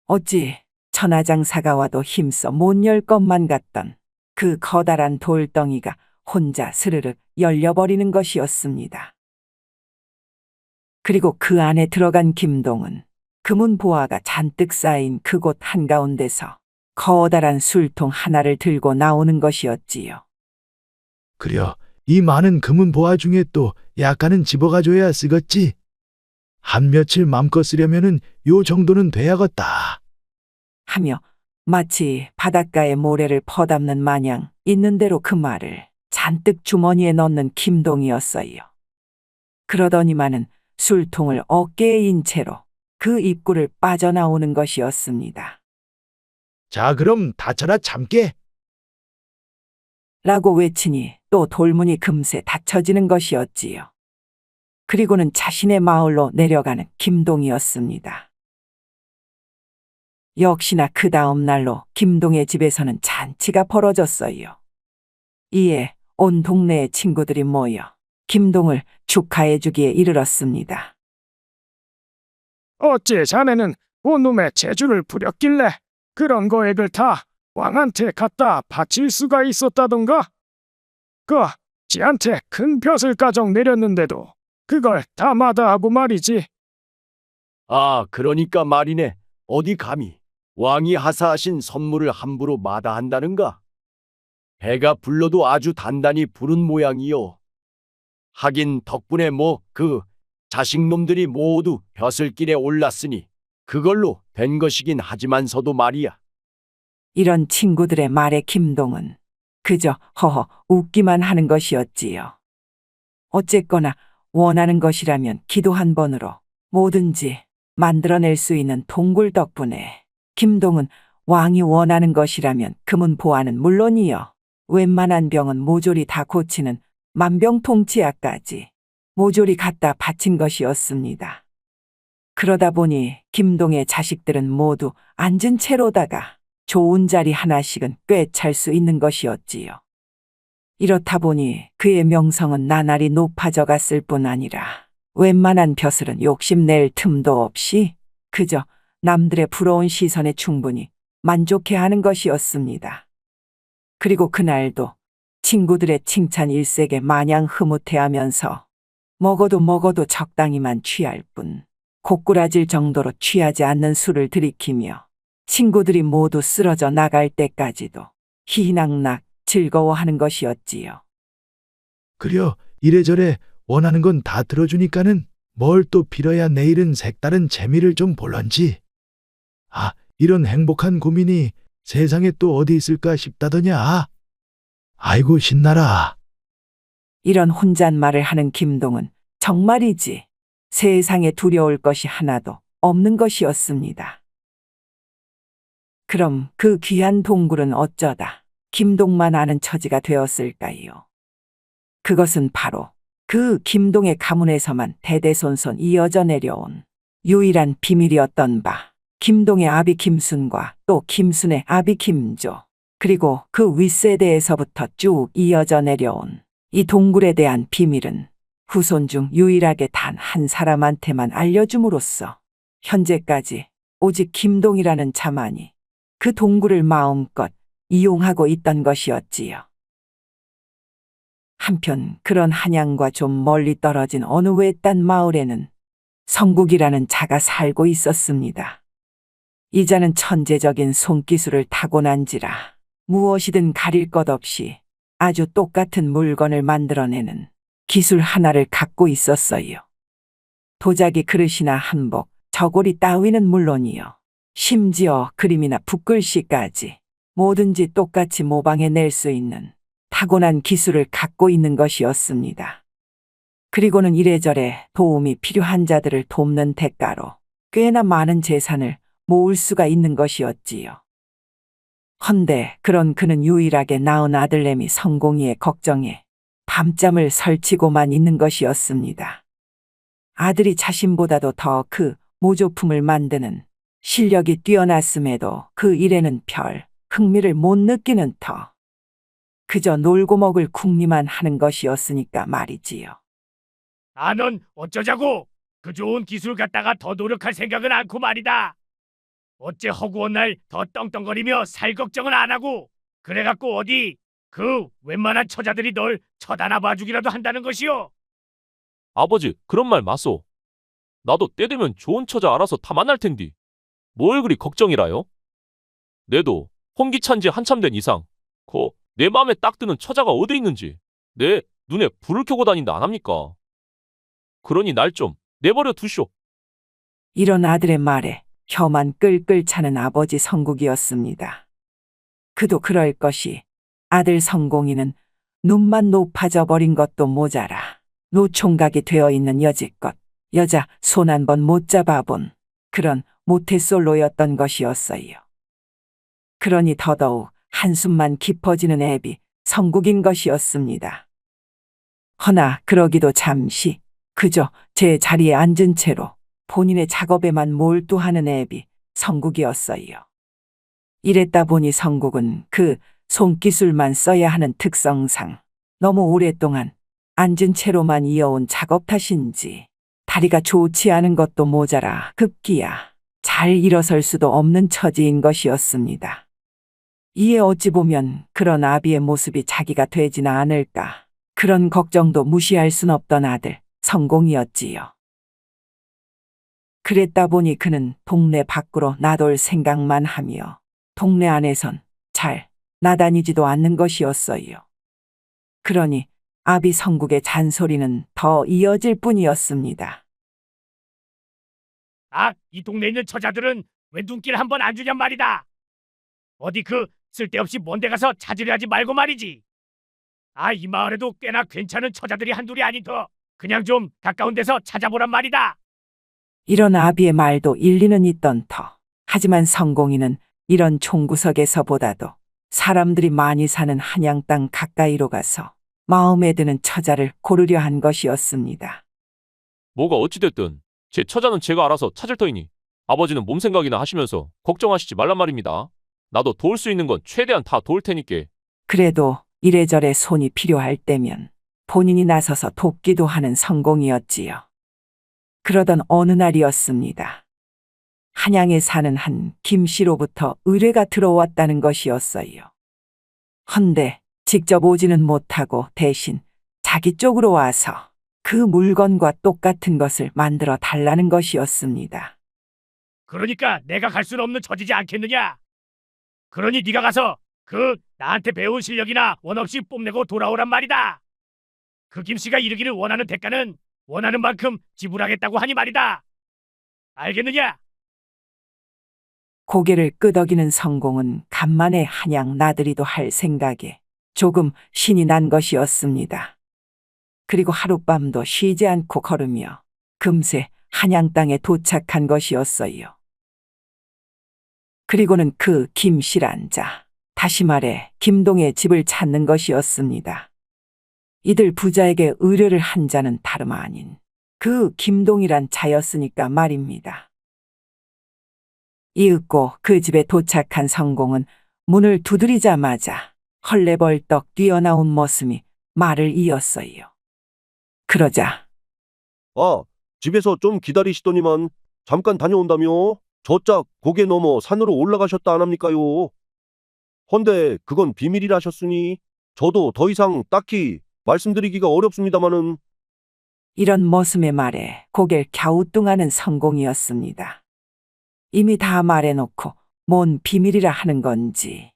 Speaker 2: 어찌 천하장사가 와도 힘써 못 열 것만 같던 그 커다란 돌덩이가 혼자 스르륵 열려버리는 것이었습니다. 그리고 그 안에 들어간 김동은 금은 보화가 잔뜩 쌓인 그곳 한가운데서 커다란 술통 하나를 들고 나오는 것이었지요.
Speaker 10: 그려 이 많은 금은 보화 중에 또 약간은 집어가줘야 쓰겄지. 한 며칠 맘껏 쓰려면은 요 정도는 돼야겠다.
Speaker 2: 하며 마치 바닷가에 모래를 퍼담는 마냥 있는 대로 그 말을 잔뜩 주머니에 넣는 김동이었어요. 그러더니만은 술통을 어깨에 인 채로 그 입구를 빠져나오는 것이었습니다.
Speaker 5: 자, 그럼 닫혀라 참깨.
Speaker 2: 라고 외치니 또 돌문이 금세 닫혀지는 것이었지요. 그리고는 자신의 마을로 내려가는 김동이었습니다. 역시나 그 다음 날로 김동의 집에서는 잔치가 벌어졌어요. 이에 온 동네의 친구들이 모여 김동을 축하해주기에 이르렀습니다.
Speaker 15: 어째 자네는 본놈의 재주를 부렸길래 그런 거액을 다 왕한테 갖다 바칠 수가 있었다던가? 지한테 큰 벼슬 가정 내렸는데도 그걸 다 마다하고 말이지.
Speaker 8: 아, 그러니까 말이네. 어디 감히 왕이 하사하신 선물을 함부로 마다한다는가? 배가 불러도 아주 단단히 부른 모양이요. 하긴 덕분에 그 자식놈들이 모두 벼슬길에 올랐으니 그걸로 된 것이긴 하지만서도 말이야.
Speaker 2: 이런 친구들의 말에 김동은 그저 허허 웃기만 하는 것이었지요. 어쨌거나 원하는 것이라면 기도 한 번으로 뭐든지 만들어낼 수 있는 동굴 덕분에 김동은 왕이 원하는 것이라면 금은 보화는 물론이요. 웬만한 병은 모조리 다 고치는 만병통치약까지 모조리 갖다 바친 것이었습니다. 그러다 보니 김동의 자식들은 모두 앉은 채로다가 좋은 자리 하나씩은 꿰찰 수 있는 것이었지요. 이렇다 보니 그의 명성은 나날이 높아져 갔을 뿐 아니라 웬만한 벼슬은 욕심낼 틈도 없이 그저 남들의 부러운 시선에 충분히 만족해하는 것이었습니다. 그리고 그날도 친구들의 칭찬 일색에 마냥 흐뭇해하면서 먹어도 적당히만 취할 뿐 고꾸라질 정도로 취하지 않는 술을 들이키며 친구들이 모두 쓰러져 나갈 때까지도 희희낙낙 즐거워하는 것이었지요.
Speaker 10: 그려 이래저래 원하는 건 다 들어주니까는 뭘 또 빌어야 내일은 색다른 재미를 좀 볼런지. 아, 이런 행복한 고민이 세상에 또 어디 있을까 싶다더냐. 아이고 신나라.
Speaker 2: 이런 혼잣말을 하는 김동은 정말이지 세상에 두려울 것이 하나도 없는 것이었습니다. 그럼 그 귀한 동굴은 어쩌다 김동만 아는 처지가 되었을까요? 그것은 바로 그 김동의 가문에서만 대대손손 이어져 내려온 유일한 비밀이었던 바 김동의 아비 김순과 또 김순의 아비 김조 그리고 그 윗세대에서부터 쭉 이어져 내려온 이 동굴에 대한 비밀은 후손 중 유일하게 단 한 사람한테만 알려줌으로써 현재까지 오직 김동이라는 자만이 그 동굴을 마음껏 이용하고 있던 것이었지요. 한편 그런 한양과 좀 멀리 떨어진 어느 외딴 마을에는 성국이라는 자가 살고 있었습니다. 이 자는 천재적인 손기술을 타고난지라 무엇이든 가릴 것 없이 아주 똑같은 물건을 만들어내는 기술 하나를 갖고 있었어요. 도자기 그릇이나 한복, 저고리 따위는 물론이요. 심지어 그림이나 붓글씨까지 뭐든지 똑같이 모방해낼 수 있는 타고난 기술을 갖고 있는 것이었습니다. 그리고는 이래저래 도움이 필요한 자들을 돕는 대가로 꽤나 많은 재산을 모을 수가 있는 것이었지요. 헌데 그런 그는 유일하게 낳은 아들내미 성공이의 걱정에 밤잠을 설치고만 있는 것이었습니다. 아들이 자신보다도 더 그 모조품을 만드는 실력이 뛰어났음에도 그 일에는 별 흥미를 못 느끼는 터. 그저 놀고 먹을 궁리만 하는 것이었으니까 말이지요.
Speaker 16: 아, 넌 어쩌자고? 그 좋은 기술 갖다가 더 노력할 생각은 않고 말이다. 어째 허구한 날 더 떵떵거리며 살 걱정은 안 하고 그래갖고 어디 그 웬만한 처자들이 널 쳐다나 봐주기라도 한다는 것이오.
Speaker 3: 아버지, 그런 말 마소. 나도 때 되면 좋은 처자 알아서 다 만날 텐디. 뭘 그리 걱정이라요? 내도 혼기찬 지 한참 된 이상 내 마음에 딱 드는 처자가 어디 있는지 내 눈에 불을 켜고 다닌다 안 합니까? 그러니 날 좀 내버려 두쇼.
Speaker 2: 이런 아들의 말에 혀만 끌끌 차는 아버지 성국이었습니다. 그도 그럴 것이 아들 성공이는 눈만 높아져 버린 것도 모자라 노총각이 되어 있는 여지껏 여자 손 한 번 못 잡아본 그런 모태솔로였던 것이었어요. 그러니 더더욱 한숨만 깊어지는 애비 성국인 것이었습니다. 허나 그러기도 잠시 그저 제 자리에 앉은 채로 본인의 작업에만 몰두하는 애비 성국이었어요. 이랬다 보니 성국은 그 손기술만 써야 하는 특성상 너무 오랫동안 앉은 채로만 이어온 작업 탓인지 다리가 좋지 않은 것도 모자라 급기야 잘 일어설 수도 없는 처지인 것이었습니다. 이에 어찌 보면 그런 아비의 모습이 자기가 되지나 않을까 그런 걱정도 무시할 순 없던 아들 성공이었지요. 그랬다 보니 그는 동네 밖으로 나돌 생각만 하며 동네 안에선 잘 나다니지도 않는 것이었어요. 그러니 아비 성국의 잔소리는 더 이어질 뿐이었습니다.
Speaker 16: 아, 이 동네에 있는 처자들은 왜 눈길 한번 안 주냔 말이다. 어디 그 쓸데없이 먼 데 가서 찾으려 하지 말고 말이지. 아, 이 마을에도 꽤나 괜찮은 처자들이 한둘이 아닌 더 그냥 좀 가까운 데서 찾아보란 말이다.
Speaker 2: 이런 아비의 말도 일리는 있던 터. 하지만 성공이는 이런 총구석에서보다도 사람들이 많이 사는 한양 땅 가까이로 가서 마음에 드는 처자를 고르려 한 것이었습니다.
Speaker 3: 뭐가 어찌됐든 제 처자는 제가 알아서 찾을 터이니 아버지는 몸 생각이나 하시면서 걱정하시지 말란 말입니다. 나도 도울 수 있는 건 최대한 다 도울 테니께.
Speaker 2: 그래도 이래저래 손이 필요할 때면 본인이 나서서 돕기도 하는 성공이었지요. 그러던 어느 날이었습니다. 한양에 사는 한 김씨로부터 의뢰가 들어왔다는 것이었어요. 헌데 직접 오지는 못하고 대신 자기 쪽으로 와서 그 물건과 똑같은 것을 만들어 달라는 것이었습니다.
Speaker 16: 그러니까 내가 갈 수는 없는 처지지 않겠느냐. 그러니 네가 가서 그 나한테 배운 실력이나 원 없이 뽐내고 돌아오란 말이다. 그 김씨가 이르기를 원하는 대가는 원하는 만큼 지불하겠다고 하니 말이다. 알겠느냐?
Speaker 2: 고개를 끄덕이는 성공은 간만에 한양 나들이도 할 생각에 조금 신이 난 것이었습니다. 그리고 하룻밤도 쉬지 않고 걸으며 금세 한양 땅에 도착한 것이었어요. 그리고는 그 김씨란 자, 다시 말해 김동의 집을 찾는 것이었습니다. 이들 부자에게 의뢰를 한 자는 다름 아닌 그 김동이란 자였으니까 말입니다. 이윽고 그 집에 도착한 성공은 문을 두드리자마자 헐레벌떡 뛰어나온 머슴이 말을 이었어요. 그러자
Speaker 9: 아, 집에서 좀 기다리시더니만 잠깐 다녀온다며 저짝 고개 넘어 산으로 올라가셨다 안 합니까요? 헌데 그건 비밀이라셨으니 저도 더 이상 딱히 말씀드리기가 어렵습니다마는.
Speaker 2: 이런 머슴의 말에 고개를 갸우뚱하는 성공이었습니다. 이미 다 말해놓고 뭔 비밀이라 하는 건지.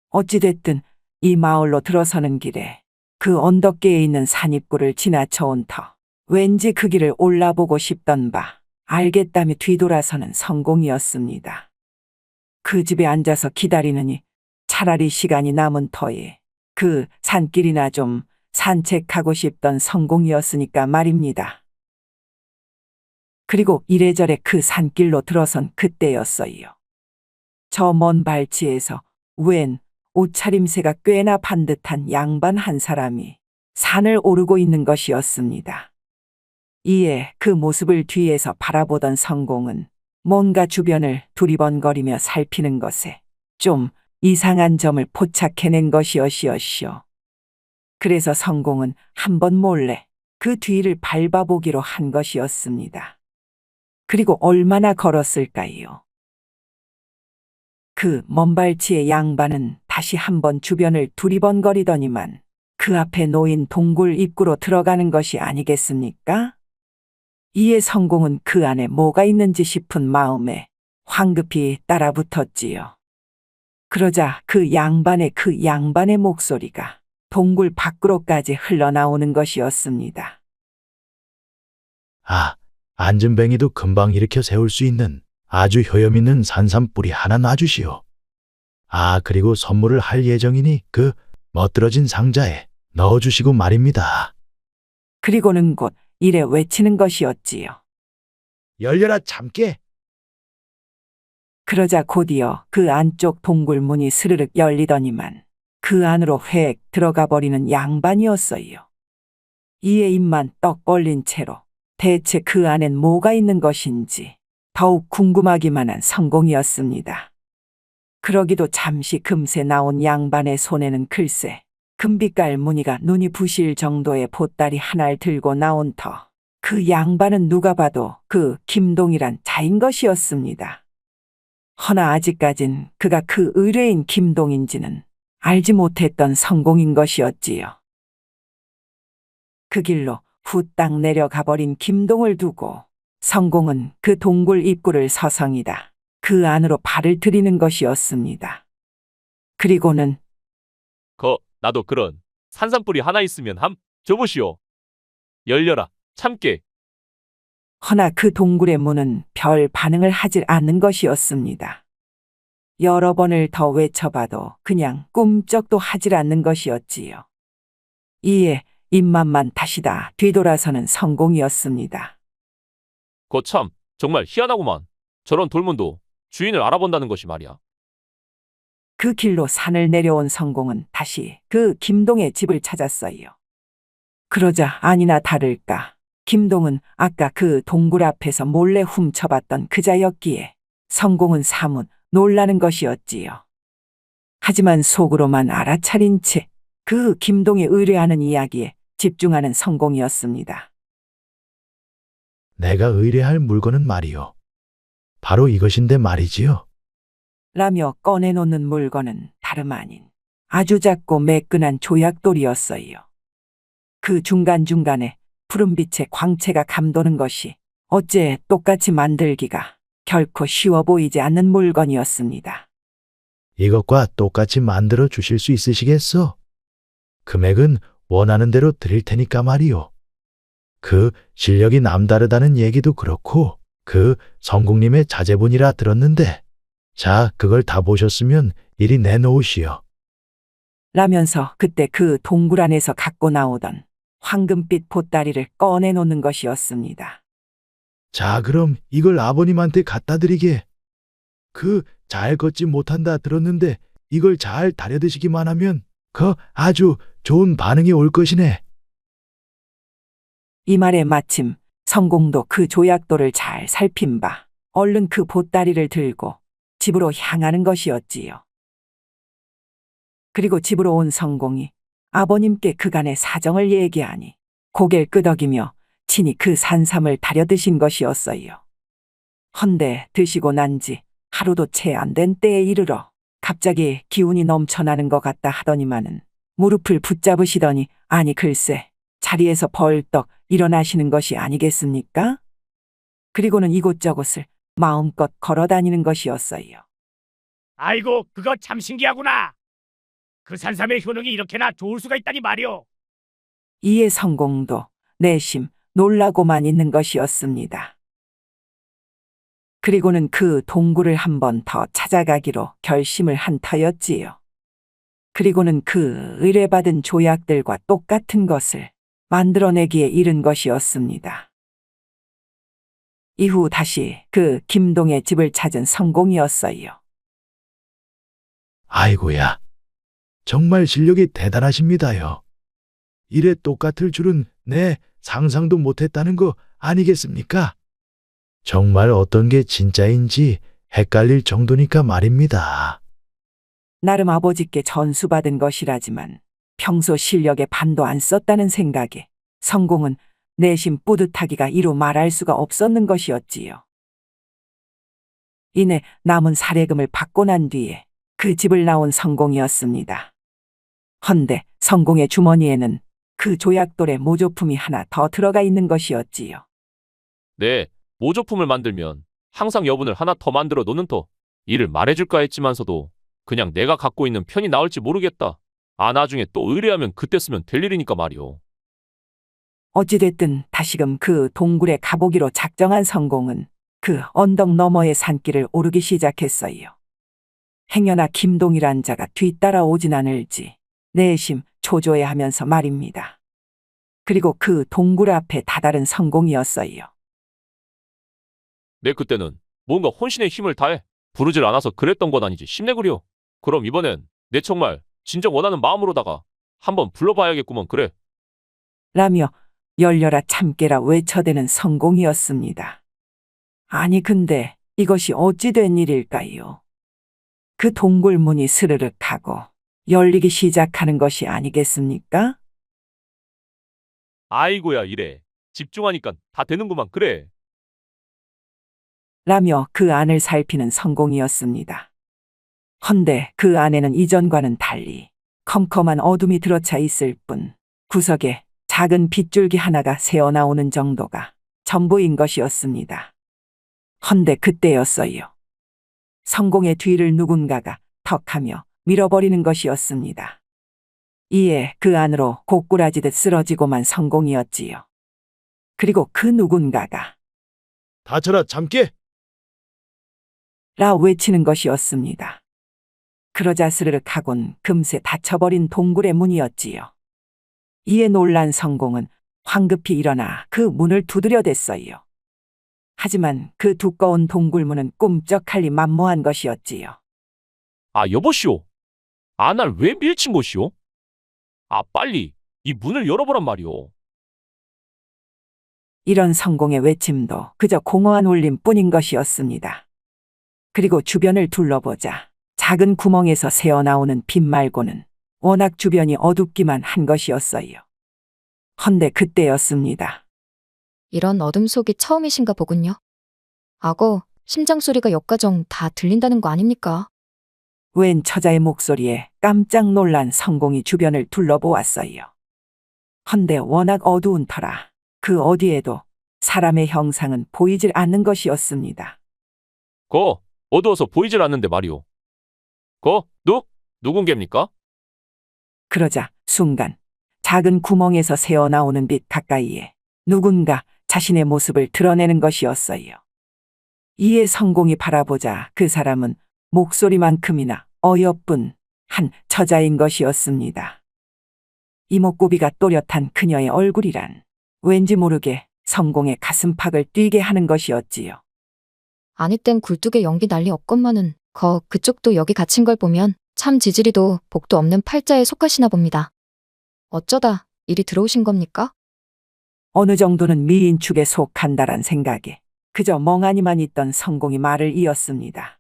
Speaker 2: 어찌됐든 이 마을로 들어서는 길에 그 언덕계에 있는 산입구를 지나쳐온 터. 왠지 그 길을 올라보고 싶던 바 알겠다며 뒤돌아서는 성공이었습니다. 그 집에 앉아서 기다리느니 차라리 시간이 남은 터에 그 산길이나 좀 산책하고 싶던 성공이었으니까 말입니다. 그리고 이래저래 그 산길로 들어선 그때였어요. 저 먼 발치에서 웬 옷차림새가 꽤나 반듯한 양반 한 사람이 산을 오르고 있는 것이었습니다. 이에 그 모습을 뒤에서 바라보던 성공은 뭔가 주변을 두리번거리며 살피는 것에 좀 이상한 점을 포착해낸 것이었시오. 그래서 성공은 한번 몰래 그 뒤를 밟아보기로 한 것이었습니다. 그리고 얼마나 걸었을까요? 그 먼발치의 양반은 다시 한번 주변을 두리번거리더니만 그 앞에 놓인 동굴 입구로 들어가는 것이 아니겠습니까? 이에 성공은 그 안에 뭐가 있는지 싶은 마음에 황급히 따라붙었지요. 그러자 그 양반의 목소리가 동굴 밖으로까지 흘러나오는 것이었습니다.
Speaker 10: 아, 안전뱅이도 금방 일으켜 세울 수 있는 아주 효염 있는 산삼뿌리 하나 놔주시오. 아, 그리고 선물을 할 예정이니 그 멋들어진 상자에 넣어주시고 말입니다.
Speaker 2: 그리고는 곧 이래 외치는 것이었지요.
Speaker 5: 열려라 참깨.
Speaker 2: 그러자 곧이어 그 안쪽 동굴 문이 스르륵 열리더니만 그 안으로 획 들어가 버리는 양반이었어요. 이에 입만 떡 벌린 채로 대체 그 안엔 뭐가 있는 것인지 더욱 궁금하기만 한 성공이었습니다. 그러기도 잠시 금세 나온 양반의 손에는 글쎄 금빛깔 무늬가 눈이 부실 정도의 보따리 하나를 들고 나온 터. 그 양반은 누가 봐도 그 김동이란 자인 것이었습니다. 허나 아직까진 그가 그 의뢰인 김동인지는 알지 못했던 성공인 것이었지요. 그 길로 후딱 내려가 버린 김동을 두고 성공은 그 동굴 입구를 서성이다 그 안으로 발을 들이는 것이었습니다. 그리고는
Speaker 3: 나도 그런 산삼뿌리 하나 있으면 함 줘보시오. 열려라 참깨.
Speaker 2: 허나 그 동굴의 문은 별 반응을 하질 않는 것이었습니다. 여러 번을 더 외쳐봐도 그냥 꿈쩍도 하질 않는 것이었지요. 이에 입맛만 다시다 뒤돌아서는 성공이었습니다.
Speaker 3: 거참 정말 희한하구만. 저런 돌문도 주인을 알아본다는 것이 말이야.
Speaker 2: 그 길로 산을 내려온 성공은 다시 그 김동의 집을 찾았어요. 그러자 아니나 다를까 김동은 아까 그 동굴 앞에서 몰래 훔쳐봤던 그자였기에 성공은 사뭇 놀라는 것이었지요. 하지만 속으로만 알아차린 채 그 김동이 의뢰하는 이야기에 집중하는 성공이었습니다.
Speaker 10: 내가 의뢰할 물건은 말이요. 바로 이것인데 말이지요.
Speaker 2: 라며 꺼내놓는 물건은 다름 아닌 아주 작고 매끈한 조약돌이었어요. 그 중간중간에 푸른빛의 광채가 감도는 것이 어째 똑같이 만들기가 결코 쉬워 보이지 않는 물건이었습니다.
Speaker 10: 이것과 똑같이 만들어 주실 수 있으시겠어? 금액은 원하는 대로 드릴 테니까 말이요. 그 실력이 남다르다는 얘기도 그렇고 그 성공님의 자제분이라 들었는데 자, 그걸 다 보셨으면 이리 내놓으시오.
Speaker 2: 라면서 그때 그 동굴 안에서 갖고 나오던 황금빛 보따리를 꺼내놓는 것이었습니다.
Speaker 10: 자, 그럼 이걸 아버님한테 갖다 드리게. 그 잘 걷지 못한다 들었는데 이걸 잘 다려드시기만 하면 아주 좋은 반응이 올 것이네.
Speaker 2: 이 말에 마침 성공도 그 조약돌을 잘 살핀 바 얼른 그 보따리를 들고 집으로 향하는 것이었지요. 그리고 집으로 온 성공이 아버님께 그간의 사정을 얘기하니 고개를 끄덕이며 친히 그 산삼을 다려 드신 것이었어요. 헌데 드시고 난지 하루도 채 안 된 때에 이르러 갑자기 기운이 넘쳐나는 것 같다 하더니만은 무릎을 붙잡으시더니 아니 글쎄 자리에서 벌떡 일어나시는 것이 아니겠습니까? 그리고는 이곳저곳을 마음껏 걸어 다니는 것이었어요.
Speaker 16: 아이고 그거 참 신기하구나. 그 산삼의 효능이 이렇게나 좋을 수가 있다니 말이오.
Speaker 2: 이에 성공도 내심 놀라고만 있는 것이었습니다. 그리고는 그 동굴을 한 번 더 찾아가기로 결심을 한 터였지요. 그리고는 그 의뢰받은 조약들과 똑같은 것을 만들어내기에 이른 것이었습니다. 이후 다시 그 김동의 집을 찾은 성공이었어요.
Speaker 10: 아이고야, 정말 실력이 대단하십니다요. 이래 똑같을 줄은 내 상상도 못했다는 거 아니겠습니까? 정말 어떤 게 진짜인지 헷갈릴 정도니까 말입니다.
Speaker 2: 나름 아버지께 전수받은 것이라지만 평소 실력에 반도 안 썼다는 생각에 성공은 내심 뿌듯하기가 이루 말할 수가 없었는 것이었지요. 이내 남은 사례금을 받고 난 뒤에 그 집을 나온 성공이었습니다. 헌데 성공의 주머니에는 그 조약돌의 모조품이 하나 더 들어가 있는 것이었지요.
Speaker 3: 네, 모조품을 만들면 항상 여분을 하나 더 만들어 놓는 터 이를 말해줄까 했지만서도 그냥 내가 갖고 있는 편이 나올지 모르겠다. 아, 나중에 또 의뢰하면 그때 쓰면 될 일이니까 말이오.
Speaker 2: 어찌됐든 다시금 그 동굴에 가보기로 작정한 성공은 그 언덕 너머의 산길을 오르기 시작했어요. 행여나 김동이란 자가 뒤따라오진 않을지 내심 초조해하면서 말입니다. 그리고 그 동굴 앞에 다다른 성공이었어요.
Speaker 3: 내 그때는 뭔가 혼신의 힘을 다해 부르질 않아서 그랬던 건 아니지 심내구려. 그럼 이번엔 내 정말 진정 원하는 마음으로다가 한번 불러봐야겠구먼 그래.
Speaker 2: 라며 열려라 참깨라 외쳐대는 성공이었습니다. 아니 근데 이것이 어찌 된 일일까요? 그 동굴 문이 스르륵 하고 열리기 시작하는 것이 아니겠습니까?
Speaker 3: 아이고야 이래. 집중하니까 다 되는구만 그래.
Speaker 2: 라며 그 안을 살피는 성공이었습니다. 헌데 그 안에는 이전과는 달리 컴컴한 어둠이 들어차 있을 뿐 구석에 작은 빗줄기 하나가 새어나오는 정도가 전부인 것이었습니다. 헌데 그때였어요. 성공의 뒤를 누군가가 턱하며 밀어버리는 것이었습니다. 이에 그 안으로 고꾸라지듯 쓰러지고만 성공이었지요. 그리고 그 누군가가
Speaker 5: 다쳐라 참깨!
Speaker 2: 라 외치는 것이었습니다. 그러자 스르륵 하곤 금세 닫혀버린 동굴의 문이었지요. 이에 놀란 성공은 황급히 일어나 그 문을 두드려댔어요. 하지만 그 두꺼운 동굴문은 꿈쩍할리 만무한 것이었지요.
Speaker 3: 아 여보시오. 아 날 왜 밀친 것이오? 아 빨리 이 문을 열어보란 말이오.
Speaker 2: 이런 성공의 외침도 그저 공허한 울림뿐인 것이었습니다. 그리고 주변을 둘러보자 작은 구멍에서 새어나오는 빛 말고는 워낙 주변이 어둡기만 한 것이었어요. 헌데 그때였습니다.
Speaker 4: 이런 어둠 속이 처음이신가 보군요. 악어, 심장 소리가 역가정 다 들린다는 거 아닙니까?
Speaker 2: 웬 처자의 목소리에 깜짝 놀란 성공이 주변을 둘러보았어요. 헌데 워낙 어두운 터라 그 어디에도 사람의 형상은 보이질 않는 것이었습니다.
Speaker 3: 어두워서 보이질 않는데 말이오. 누군 겝니까?
Speaker 2: 그러자 순간 작은 구멍에서 새어나오는 빛 가까이에 누군가 자신의 모습을 드러내는 것이었어요. 이에 성공이 바라보자 그 사람은 목소리만큼이나 어여쁜 한 처자인 것이었습니다. 이목구비가 또렷한 그녀의 얼굴이란 왠지 모르게 성공의 가슴팍을 뛰게 하는 것이었지요.
Speaker 4: 아니 땐 굴뚝에 연기 난리 없건만은 그쪽도 여기 갇힌 걸 보면 참 지지리도 복도 없는 팔자에 속하시나 봅니다. 어쩌다 이리 들어오신 겁니까?
Speaker 2: 어느 정도는 미인 축에 속한다란 생각에 그저 멍하니만 있던 성공이 말을 이었습니다.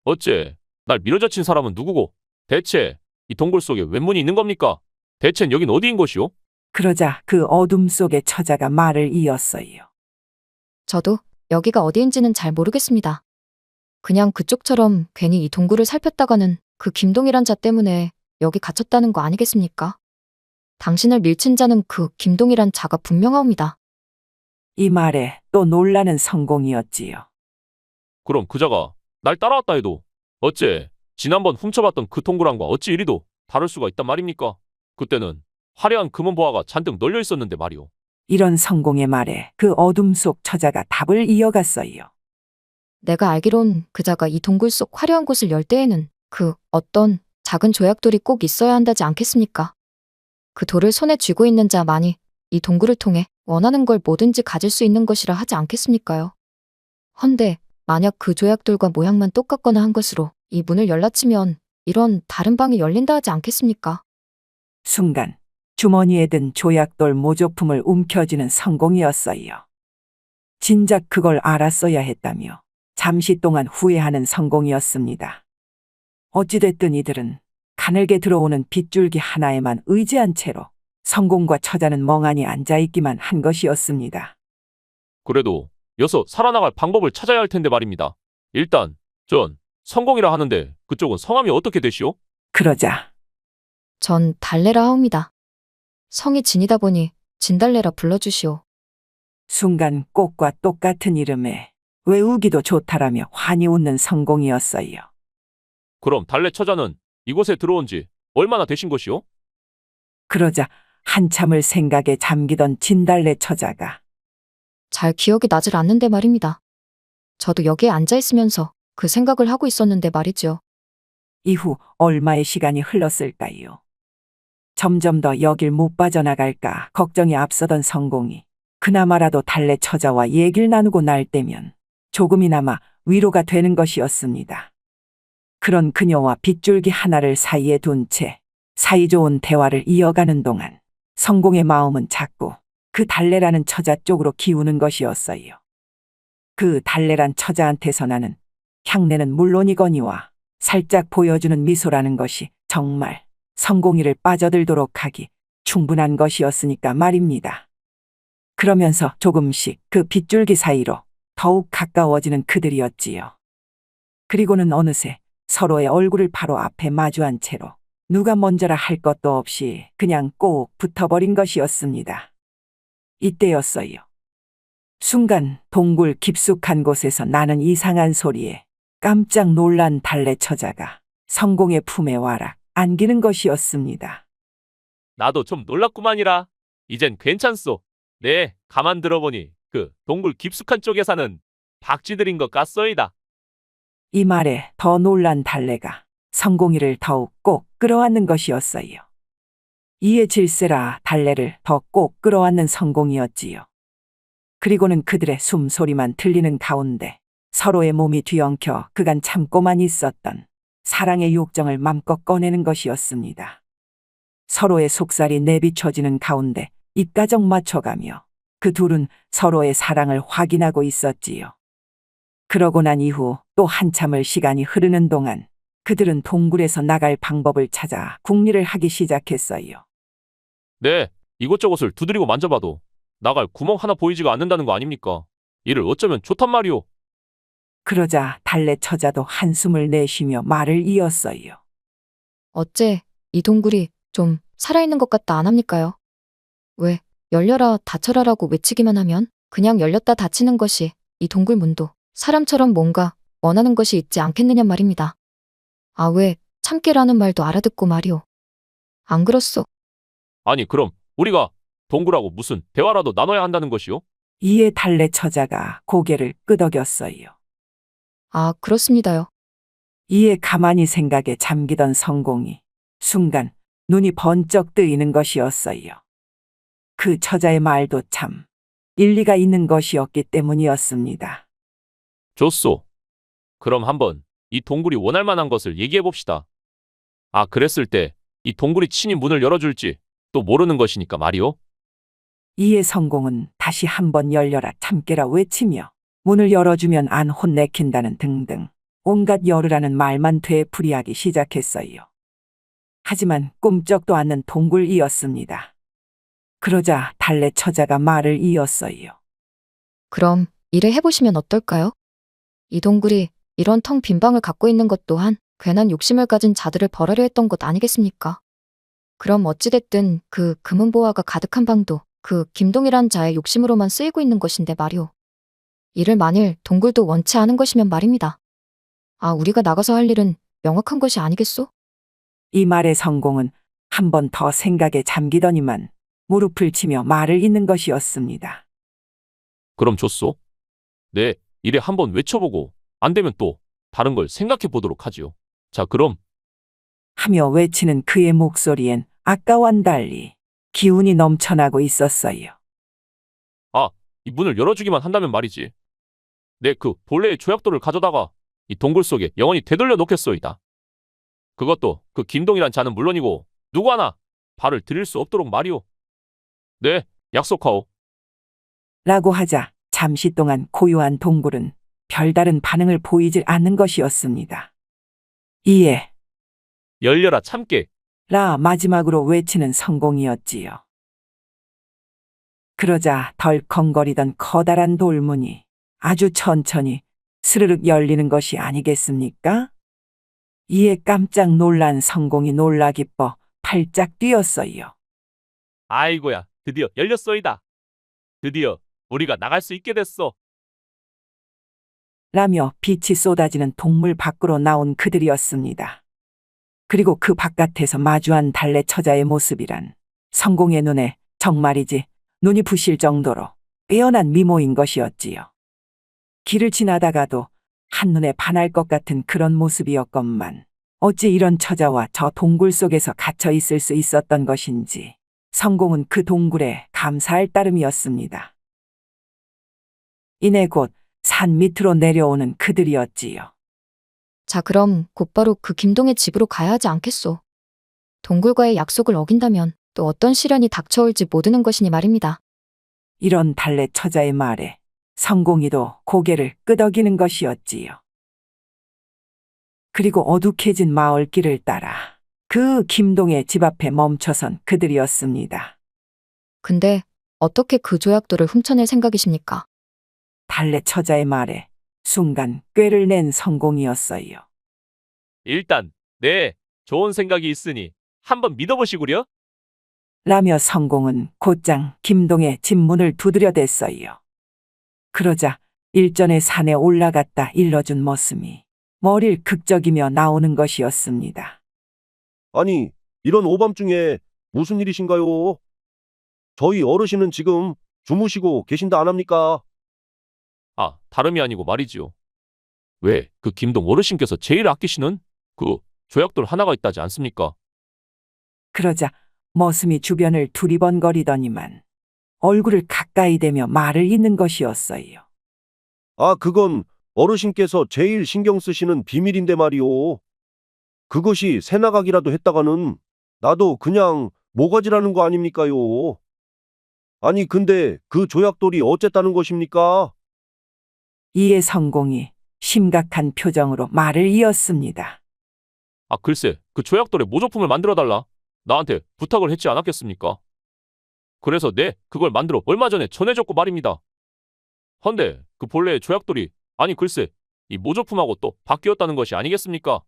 Speaker 3: 어째 날 밀어젖힌 사람은 누구고? 대체 이 동굴 속에 웬 문이 있는 겁니까? 대체 여긴 어디인 것이오?
Speaker 2: 그러자 그 어둠 속의 처자가 말을 이었어요.
Speaker 4: 저도 여기가 어디인지는 잘 모르겠습니다. 그냥 그쪽처럼 괜히 이 동굴을 살폈다가는 그 김동이란 자 때문에 여기 갇혔다는 거 아니겠습니까? 당신을 밀친 자는 그 김동이란 자가 분명하옵니다.
Speaker 2: 이 말에 또 놀라는 성공이었지요.
Speaker 3: 그럼 그 자가 날 따라왔다 해도 어째 지난번 훔쳐봤던 그 동굴안과 어찌 이리도 다를 수가 있단 말입니까? 그때는 화려한 금은 보화가 잔뜩 널려 있었는데 말이오.
Speaker 2: 이런 성공의 말에 그 어둠 속 처자가 답을 이어갔어요.
Speaker 4: 내가 알기론 그자가 이 동굴 속 화려한 곳을 열 때에는 그 어떤 작은 조약돌이 꼭 있어야 한다지 않겠습니까? 그 돌을 손에 쥐고 있는 자만이 이 동굴을 통해 원하는 걸 뭐든지 가질 수 있는 것이라 하지 않겠습니까요? 헌데 만약 그 조약돌과 모양만 똑같거나 한 것으로 이 문을 열라치면 이런 다른 방이 열린다 하지 않겠습니까?
Speaker 2: 순간 주머니에 든 조약돌 모조품을 움켜쥐는 성공이었어요. 진작 그걸 알았어야 했다며 잠시 동안 후회하는 성공이었습니다. 어찌됐든 이들은 가늘게 들어오는 빗줄기 하나에만 의지한 채로 성공과 처자는 멍하니 앉아있기만 한 것이었습니다.
Speaker 3: 그래도 여서 살아나갈 방법을 찾아야 할 텐데 말입니다. 일단 전 성공이라 하는데 그쪽은 성함이 어떻게 되시오?
Speaker 2: 그러자
Speaker 4: 전 달래라 하옵니다. 성이 진이다 보니 진달래라 불러주시오.
Speaker 2: 순간 꽃과 똑같은 이름에 외우기도 좋다라며 환히 웃는 성공이었어요.
Speaker 3: 그럼 달래 처자는 이곳에 들어온 지 얼마나 되신 것이오?
Speaker 2: 그러자 한참을 생각에 잠기던 진달래 처자가
Speaker 4: 잘 기억이 나질 않는데 말입니다. 저도 여기에 앉아있으면서 그 생각을 하고 있었는데 말이죠.
Speaker 2: 이후 얼마의 시간이 흘렀을까요? 점점 더 여길 못 빠져나갈까 걱정이 앞서던 성공이 그나마라도 달래 처자와 얘기를 나누고 날 때면 조금이나마 위로가 되는 것이었습니다. 그런 그녀와 빗줄기 하나를 사이에 둔 채 사이좋은 대화를 이어가는 동안 성공의 마음은 자꾸 그 달래라는 처자 쪽으로 기우는 것이었어요. 그 달래란 처자한테서 나는 향내는 물론이거니와 살짝 보여주는 미소라는 것이 정말 성공이를 빠져들도록 하기 충분한 것이었으니까 말입니다. 그러면서 조금씩 그 빗줄기 사이로 더욱 가까워지는 그들이었지요. 그리고는 어느새 서로의 얼굴을 바로 앞에 마주한 채로 누가 먼저라 할 것도 없이 그냥 꼭 붙어버린 것이었습니다. 이때였어요. 순간 동굴 깊숙한 곳에서 나는 이상한 소리에 깜짝 놀란 달래 처자가 성공의 품에 와락 안기는 것이었습니다.
Speaker 3: 나도 좀 놀랍구만이라. 이젠 괜찮소. 네, 가만 들어보니 그 동굴 깊숙한 쪽에 사는 박쥐들인 것 같소이다.
Speaker 2: 이 말에 더 놀란 달래가 성공이를 더욱 꼭 끌어안는 것이었어요. 이에 질세라 달래를 더 꼭 끌어안는 성공이었지요. 그리고는 그들의 숨소리만 들리는 가운데 서로의 몸이 뒤엉켜 그간 참고만 있었던 사랑의 욕정을 맘껏 꺼내는 것이었습니다. 서로의 속살이 내비쳐지는 가운데 입가정 맞춰가며 그 둘은 서로의 사랑을 확인하고 있었지요. 그러고 난 이후 또 한참을 시간이 흐르는 동안 그들은 동굴에서 나갈 방법을 찾아 궁리를 하기 시작했어요.
Speaker 3: 네, 이곳저곳을 두드리고 만져봐도 나갈 구멍 하나 보이지가 않는다는 거 아닙니까? 이를 어쩌면 좋단 말이오.
Speaker 2: 그러자 달래 처자도 한숨을 내쉬며 말을 이었어요.
Speaker 4: 어째 이 동굴이 좀 살아있는 것 같다 안 합니까요? 왜 열려라 닫혀라라고 외치기만 하면 그냥 열렸다 닫히는 것이 이 동굴 문도 사람처럼 뭔가 원하는 것이 있지 않겠느냐 말입니다. 아, 왜 참깨라는 말도 알아듣고 말이오. 안 그렇소?
Speaker 3: 아니 그럼 우리가 동굴하고 무슨 대화라도 나눠야 한다는 것이오?
Speaker 2: 이에 달래 처자가 고개를 끄덕였어요.
Speaker 4: 아, 그렇습니다요.
Speaker 2: 이에 가만히 생각에 잠기던 성공이 순간 눈이 번쩍 뜨이는 것이었어요. 그 처자의 말도 참 일리가 있는 것이었기 때문이었습니다.
Speaker 3: 좋소. 그럼 한번 이 동굴이 원할 만한 것을 얘기해 봅시다. 아, 그랬을 때 이 동굴이 친히 문을 열어줄지 또 모르는 것이니까 말이오.
Speaker 2: 이에 성공은 다시 한번 열려라 참깨라 외치며 문을 열어주면 안 혼내킨다는 등등 온갖 열으라는 말만 되풀이하기 시작했어요. 하지만 꿈쩍도 않는 동굴이었습니다. 그러자 달래 처자가 말을 이었어요.
Speaker 4: 그럼 일을 해보시면 어떨까요? 이 동굴이 이런 텅 빈 방을 갖고 있는 것 또한 괜한 욕심을 가진 자들을 벌하려 했던 것 아니겠습니까? 그럼 어찌됐든 그 금은보화가 가득한 방도 그 김동이란 자의 욕심으로만 쓰이고 있는 것인데 말이오. 이를 만일 동굴도 원치 않은 것이면 말입니다. 아, 우리가 나가서 할 일은 명확한 것이 아니겠소?
Speaker 2: 이 말에 성공은 한 번 더 생각에 잠기더니만 무릎을 치며 말을 잇는 것이었습니다.
Speaker 3: 그럼 좋소. 네, 이래 한번 외쳐보고 안 되면 또 다른 걸 생각해 보도록 하지요. 자, 그럼
Speaker 2: 하며 외치는 그의 목소리엔 아까와는 달리 기운이 넘쳐나고 있었어요.
Speaker 3: 아, 이 문을 열어주기만 한다면 말이지. 내 그 본래의 조약돌을 가져다가 이 동굴 속에 영원히 되돌려 놓겠소이다. 그것도 그 김동이란 자는 물론이고 누구 하나 발을 들일 수 없도록 말이오. 네, 약속하오.
Speaker 2: 라고 하자 잠시 동안 고요한 동굴은 별다른 반응을 보이질 않는 것이었습니다. 이에
Speaker 3: 열려라 참깨.
Speaker 2: 라 마지막으로 외치는 성공이었지요. 그러자 덜컹거리던 커다란 돌문이 아주 천천히 스르륵 열리는 것이 아니겠습니까? 이에 깜짝 놀란 성공이 놀라 기뻐 팔짝 뛰었어요.
Speaker 3: 아이고야, 드디어 열렸소이다. 드디어 우리가 나갈 수 있게 됐어.
Speaker 2: 라며 빛이 쏟아지는 동물 밖으로 나온 그들이었습니다. 그리고 그 바깥에서 마주한 달래 처자의 모습이란 성공의 눈에 정말이지 눈이 부실 정도로 빼어난 미모인 것이었지요. 길을 지나다가도 한눈에 반할 것 같은 그런 모습이었건만 어찌 이런 처자와 저 동굴 속에서 갇혀 있을 수 있었던 것인지 성공은 그 동굴에 감사할 따름이었습니다. 이내 곧 산 밑으로 내려오는 그들이었지요.
Speaker 4: 자, 그럼 곧바로 그 김동의 집으로 가야 하지 않겠소. 동굴과의 약속을 어긴다면 또 어떤 시련이 닥쳐올지 모르는 것이니 말입니다.
Speaker 2: 이런 달래 처자의 말에 성공이도 고개를 끄덕이는 것이었지요. 그리고 어둑해진 마을길을 따라 그 김동의 집 앞에 멈춰선 그들이었습니다.
Speaker 4: 근데 어떻게 그 조약돌을 훔쳐낼 생각이십니까?
Speaker 2: 달래 처자의 말에 순간 꾀를 낸 성공이었어요.
Speaker 3: 일단 네, 좋은 생각이 있으니 한번 믿어보시구려.
Speaker 2: 라며 성공은 곧장 김동의 집 문을 두드려댔어요. 그러자 일전에 산에 올라갔다 일러준 머슴이 머리를 극적이며 나오는 것이었습니다.
Speaker 9: 아니, 이런 오밤중에 무슨 일이신가요? 저희 어르신은 지금 주무시고 계신다 안 합니까?
Speaker 3: 아, 다름이 아니고 말이지요. 왜 그 김동 어르신께서 제일 아끼시는 그 조약돌 하나가 있다지 않습니까?
Speaker 2: 그러자 머슴이 주변을 두리번거리더니만 얼굴을 가까이 대며 말을 잇는 것이었어요.
Speaker 9: 아, 그건 어르신께서 제일 신경 쓰시는 비밀인데 말이오. 그것이 새나가기라도 했다가는 나도 그냥 모가지라는 거 아닙니까요? 아니, 근데 그 조약돌이 어쨌다는 것입니까?
Speaker 2: 이에 성공이 심각한 표정으로 말을 이었습니다.
Speaker 3: 아, 글쎄, 그 조약돌의 모조품을 만들어달라. 나한테 부탁을 했지 않았겠습니까? 그래서 네, 그걸 만들어 얼마 전에 전해줬고 말입니다. 헌데 그 본래의 조약돌이 아니 글쎄 이 모조품하고 또 바뀌었다는 것이 아니겠습니까?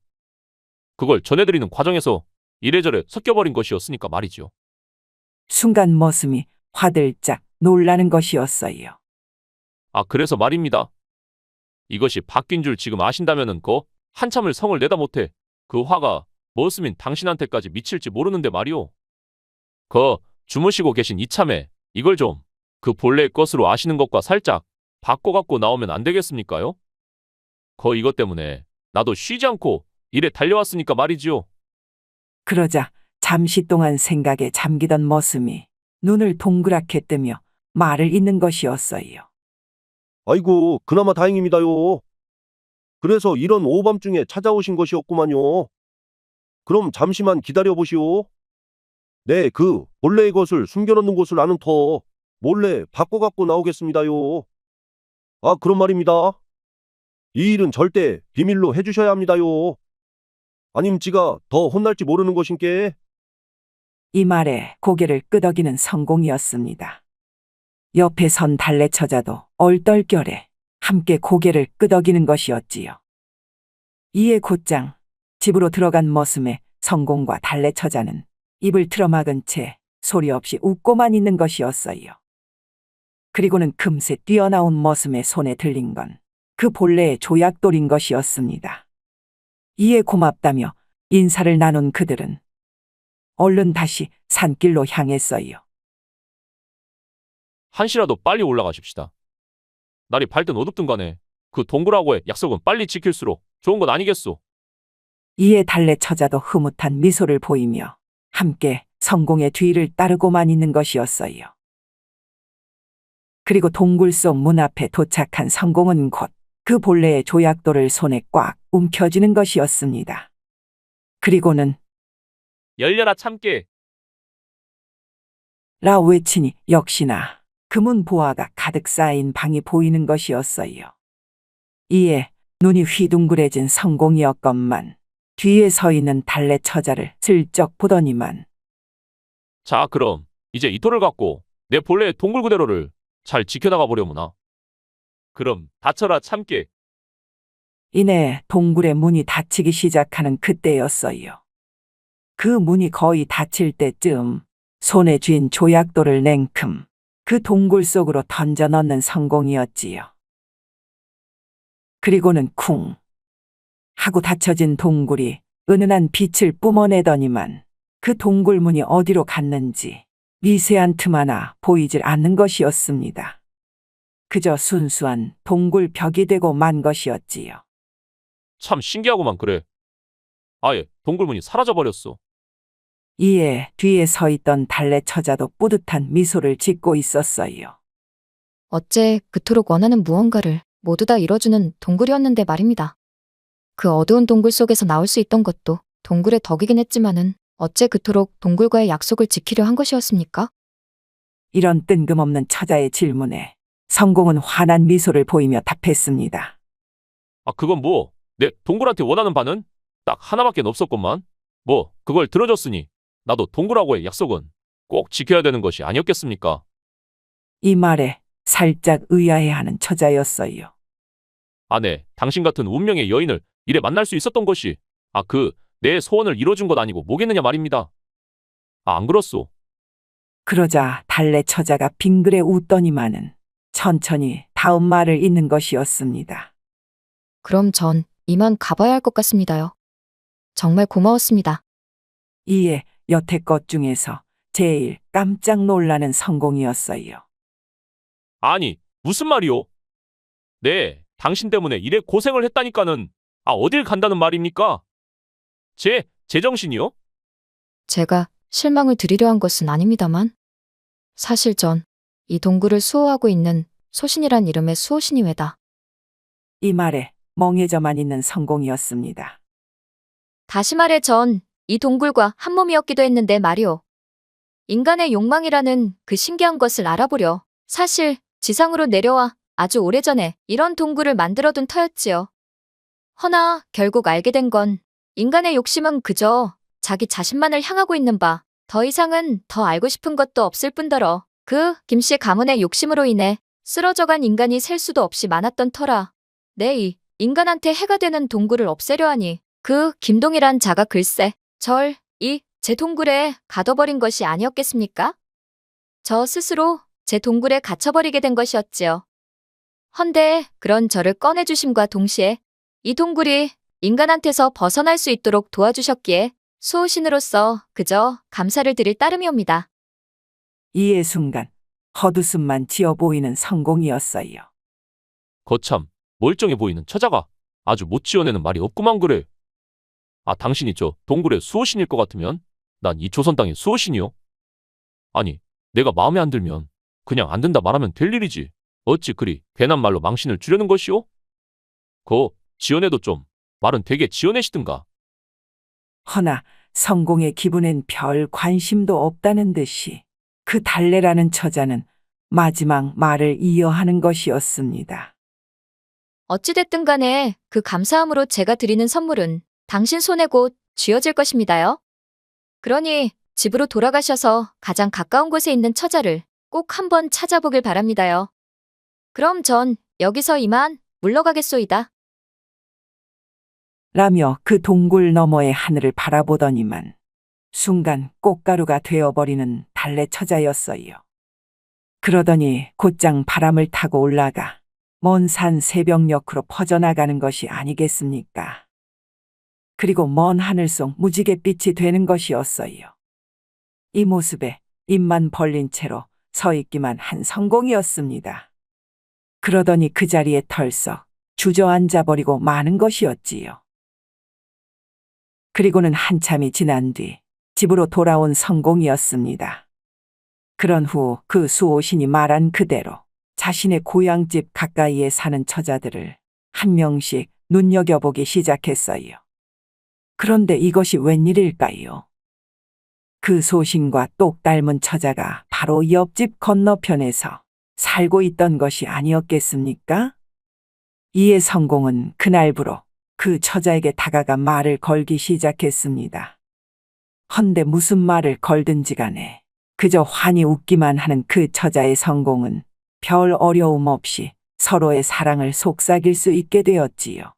Speaker 3: 그걸 전해드리는 과정에서 이래저래 섞여버린 것이었으니까 말이지요.
Speaker 2: 순간 머슴이 화들짝 놀라는 것이었어요.
Speaker 3: 아, 그래서 말입니다. 이것이 바뀐 줄 지금 아신다면은 한참을 성을 내다 못해 그 화가 머슴인 당신한테까지 미칠지 모르는데 말이오. 주무시고 계신 이참에 이걸 좀 그 본래의 것으로 아시는 것과 살짝 바꿔갖고 나오면 안 되겠습니까요? 이것 때문에 나도 쉬지 않고 일에 달려왔으니까 말이지요.
Speaker 2: 그러자 잠시 동안 생각에 잠기던 머슴이 눈을 동그랗게 뜨며 말을 잇는 것이었어요.
Speaker 9: 아이고, 그나마 다행입니다요. 그래서 이런 오밤중에 찾아오신 것이었구만요. 그럼 잠시만 기다려보시오. 네, 그 본래의 것을 숨겨놓는 곳을 아는 터 몰래 바꿔갖고 나오겠습니다요. 아, 그런 말입니다. 이 일은 절대 비밀로 해주셔야 합니다요. 아님 지가 더 혼날지 모르는 것인께.
Speaker 2: 이 말에 고개를 끄덕이는 성공이었습니다. 옆에 선 달래 처자도 얼떨결에 함께 고개를 끄덕이는 것이었지요. 이에 곧장 집으로 들어간 머슴에 성공과 달래 처자는 입을 틀어막은 채 소리 없이 웃고만 있는 것이었어요. 그리고는 금세 뛰어나온 머슴의 손에 들린 건 그 본래의 조약돌인 것이었습니다. 이에 고맙다며 인사를 나눈 그들은 얼른 다시 산길로 향했어요.
Speaker 3: 한시라도 빨리 올라가십시다. 날이 밝든 어둡든 간에 그 동굴하고의 약속은 빨리 지킬수록 좋은 것 아니겠소?
Speaker 2: 이에 달래 처자도 흐뭇한 미소를 보이며 함께 성공의 뒤를 따르고만 있는 것이었어요. 그리고 동굴 속 문 앞에 도착한 성공은 곧 그 본래의 조약돌을 손에 꽉 움켜쥐는 것이었습니다. 그리고는
Speaker 3: 열려라 참깨.
Speaker 2: 라 외치니 역시나 금은 보화가 가득 쌓인 방이 보이는 것이었어요. 이에 눈이 휘둥그레진 성공이었건만 뒤에 서 있는 달래 처자를 슬쩍 보더니만
Speaker 3: 자, 그럼 이제 이 돌을 갖고 내 본래의 동굴 그대로를 잘 지켜나가 보려무나. 그럼 다쳐라 참깨.
Speaker 2: 이내 동굴의 문이 닫히기 시작하는 그때였어요. 그 문이 거의 닫힐 때쯤 손에 쥔 조약돌을 냉큼 그 동굴 속으로 던져 넣는 성공이었지요. 그리고는 쿵 하고 닫혀진 동굴이 은은한 빛을 뿜어내더니만 그 동굴 문이 어디로 갔는지 미세한 틈 하나 보이질 않는 것이었습니다. 그저 순수한 동굴 벽이 되고 만 것이었지요.
Speaker 3: 참 신기하구만 그래. 아예 동굴문이 사라져버렸어.
Speaker 2: 이에 뒤에 서 있던 달래 처자도 뿌듯한 미소를 짓고 있었어요.
Speaker 4: 어째 그토록 원하는 무언가를 모두 다 이뤄주는 동굴이었는데 말입니다. 그 어두운 동굴 속에서 나올 수 있던 것도 동굴의 덕이긴 했지만은 어째 그토록 동굴과의 약속을 지키려 한 것이었습니까?
Speaker 2: 이런 뜬금없는 처자의 질문에 성공은 환한 미소를 보이며 답했습니다.
Speaker 3: 아 그건 뭐 내 동굴한테 원하는 바는 딱 하나밖에 없었건만. 뭐 그걸 들어줬으니 나도 동굴하고의 약속은 꼭 지켜야 되는 것이 아니었겠습니까?
Speaker 2: 이 말에 살짝 의아해하는 처자였어요.
Speaker 3: 아네, 당신 같은 운명의 여인을 이래 만날 수 있었던 것이 내 소원을 이뤄준 것 아니고 뭐겠느냐 말입니다. 안 그렇소?
Speaker 2: 그러자 달래 처자가 빙그레 웃더니만은 천천히 다음 말을 잇는 것이었습니다.
Speaker 4: 그럼 전 이만 가봐야 할 것 같습니다요. 정말 고마웠습니다.
Speaker 2: 이에 여태껏 중에서 제일 깜짝 놀라는 성공이었어요.
Speaker 3: 아니, 무슨 말이오? 네, 당신 때문에 이래 고생을 했다니까는 어딜 간다는 말입니까? 제정신이요?
Speaker 4: 제가 실망을 드리려 한 것은 아닙니다만 사실 전 이 동굴을 수호하고 있는 소신이란 이름의 수호신이 왜다.
Speaker 2: 이 말에 멍해져만 있는 성공이었습니다.
Speaker 4: 다시 말해 전 이 동굴과 한 몸이었기도 했는데 말이오. 인간의 욕망이라는 그 신기한 것을 알아보려 사실 지상으로 내려와 아주 오래전에 이런 동굴을 만들어둔 터였지요. 허나 결국 알게 된 건 인간의 욕심은 그저 자기 자신만을 향하고 있는 바 더 이상은 더 알고 싶은 것도 없을 뿐더러 그 김씨 가문의 욕심으로 인해 쓰러져간 인간이 셀 수도 없이 많았던 터라. 이 인간한테 해가 되는 동굴을 없애려 하니 그 김동이란 자가 글쎄 제 동굴에 가둬버린 것이 아니었겠습니까? 저 스스로 제 동굴에 갇혀버리게 된 것이었지요. 헌데 그런 저를 꺼내주심과 동시에 이 동굴이 인간한테서 벗어날 수 있도록 도와주셨기에 수호신으로서 그저 감사를 드릴 따름이옵니다.
Speaker 2: 이에 순간 헛웃음만 지어 보이는 성공이었어요.
Speaker 3: 거참 멀쩡해 보이는 처자가 아주 못 지어내는 말이 없구만 그래. 당신이 저 동굴의 수호신일 것 같으면 난 이 조선 땅의 수호신이요. 아니, 내가 마음에 안 들면 그냥 안 된다 말하면 될 일이지. 어찌 그리 괜한 말로 망신을 주려는 것이오? 지어내도 좀 말은 되게 지어내시든가.
Speaker 2: 허나 성공의 기분엔 별 관심도 없다는 듯이 그 달래라는 처자는 마지막 말을 이어하는 것이었습니다.
Speaker 4: 어찌됐든 간에 그 감사함으로 제가 드리는 선물은 당신 손에 곧 쥐어질 것입니다요. 그러니 집으로 돌아가셔서 가장 가까운 곳에 있는 처자를 꼭 한번 찾아보길 바랍니다요. 그럼 전 여기서 이만 물러가겠소이다.
Speaker 2: 라며 그 동굴 너머의 하늘을 바라보더니만 순간 꽃가루가 되어버리는 달래 처자였어요. 그러더니 곧장 바람을 타고 올라가 먼 산 새벽녘으로 퍼져나가는 것이 아니겠습니까? 그리고 먼 하늘 속 무지갯빛이 되는 것이었어요. 이 모습에 입만 벌린 채로 서 있기만 한 성공이었습니다. 그러더니 그 자리에 털썩 주저앉아 버리고 마는 것이었지요. 그리고는 한참이 지난 뒤 집으로 돌아온 성공이었습니다. 그런 후 그 수호신이 말한 그대로 자신의 고향집 가까이에 사는 처자들을 한 명씩 눈여겨보기 시작했어요. 그런데 이것이 웬일일까요? 그 소신과 똑 닮은 처자가 바로 옆집 건너편에서 살고 있던 것이 아니었겠습니까? 이에 성공은 그날부로 그 처자에게 다가가 말을 걸기 시작했습니다. 헌데 무슨 말을 걸든지 간에 그저 환히 웃기만 하는 그 처자의 성공은 별 어려움 없이 서로의 사랑을 속삭일 수 있게 되었지요.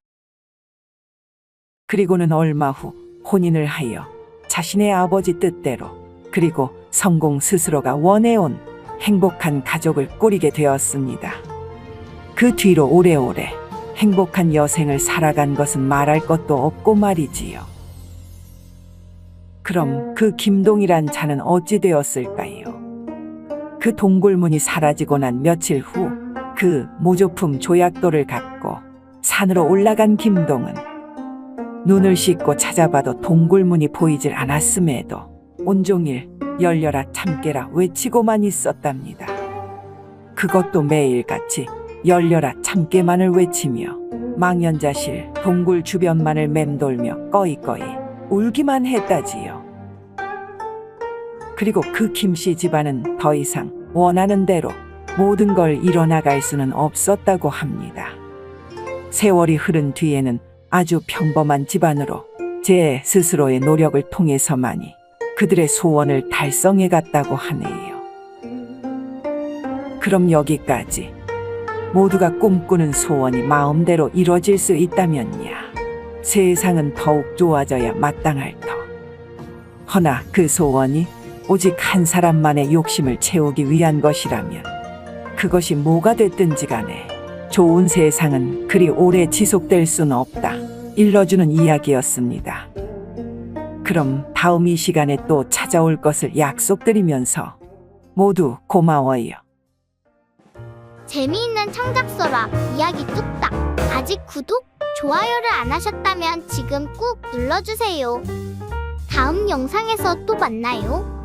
Speaker 2: 그리고는 얼마 후 혼인을 하여 자신의 아버지 뜻대로 그리고 성공 스스로가 원해온 행복한 가족을 꾸리게 되었습니다. 그 뒤로 오래오래 행복한 여생을 살아간 것은 말할 것도 없고 말이지요. 그럼 그 김동이란 자는 어찌 되었을까요? 그 동굴문이 사라지고 난 며칠 후 그 모조품 조약돌을 갖고 산으로 올라간 김동은 눈을 씻고 찾아봐도 동굴문이 보이질 않았음에도 온종일 열려라 참깨라 외치고만 있었답니다. 그것도 매일같이 열려라 참깨만을 외치며 망연자실 동굴 주변만을 맴돌며 꺼이꺼이 울기만 했다지요. 그리고 그 김씨 집안은 더 이상 원하는 대로 모든 걸 이뤄나갈 수는 없었다고 합니다. 세월이 흐른 뒤에는 아주 평범한 집안으로 제 스스로의 노력을 통해서만이 그들의 소원을 달성해 갔다고 하네요. 그럼 여기까지 모두가 꿈꾸는 소원이 마음대로 이뤄질 수 있다면야 세상은 더욱 좋아져야 마땅할 터. 허나 그 소원이 오직 한 사람만의 욕심을 채우기 위한 것이라면 그것이 뭐가 됐든지 간에 좋은 세상은 그리 오래 지속될 수는 없다. 일러주는 이야기였습니다. 그럼 다음 이 시간에 또 찾아올 것을 약속드리면서 모두 고마워요.
Speaker 1: 재미있는 창작서라 이야기 뚝딱. 아직 구독, 좋아요를 안 하셨다면 지금 꾹 눌러주세요. 다음 영상에서 또 만나요.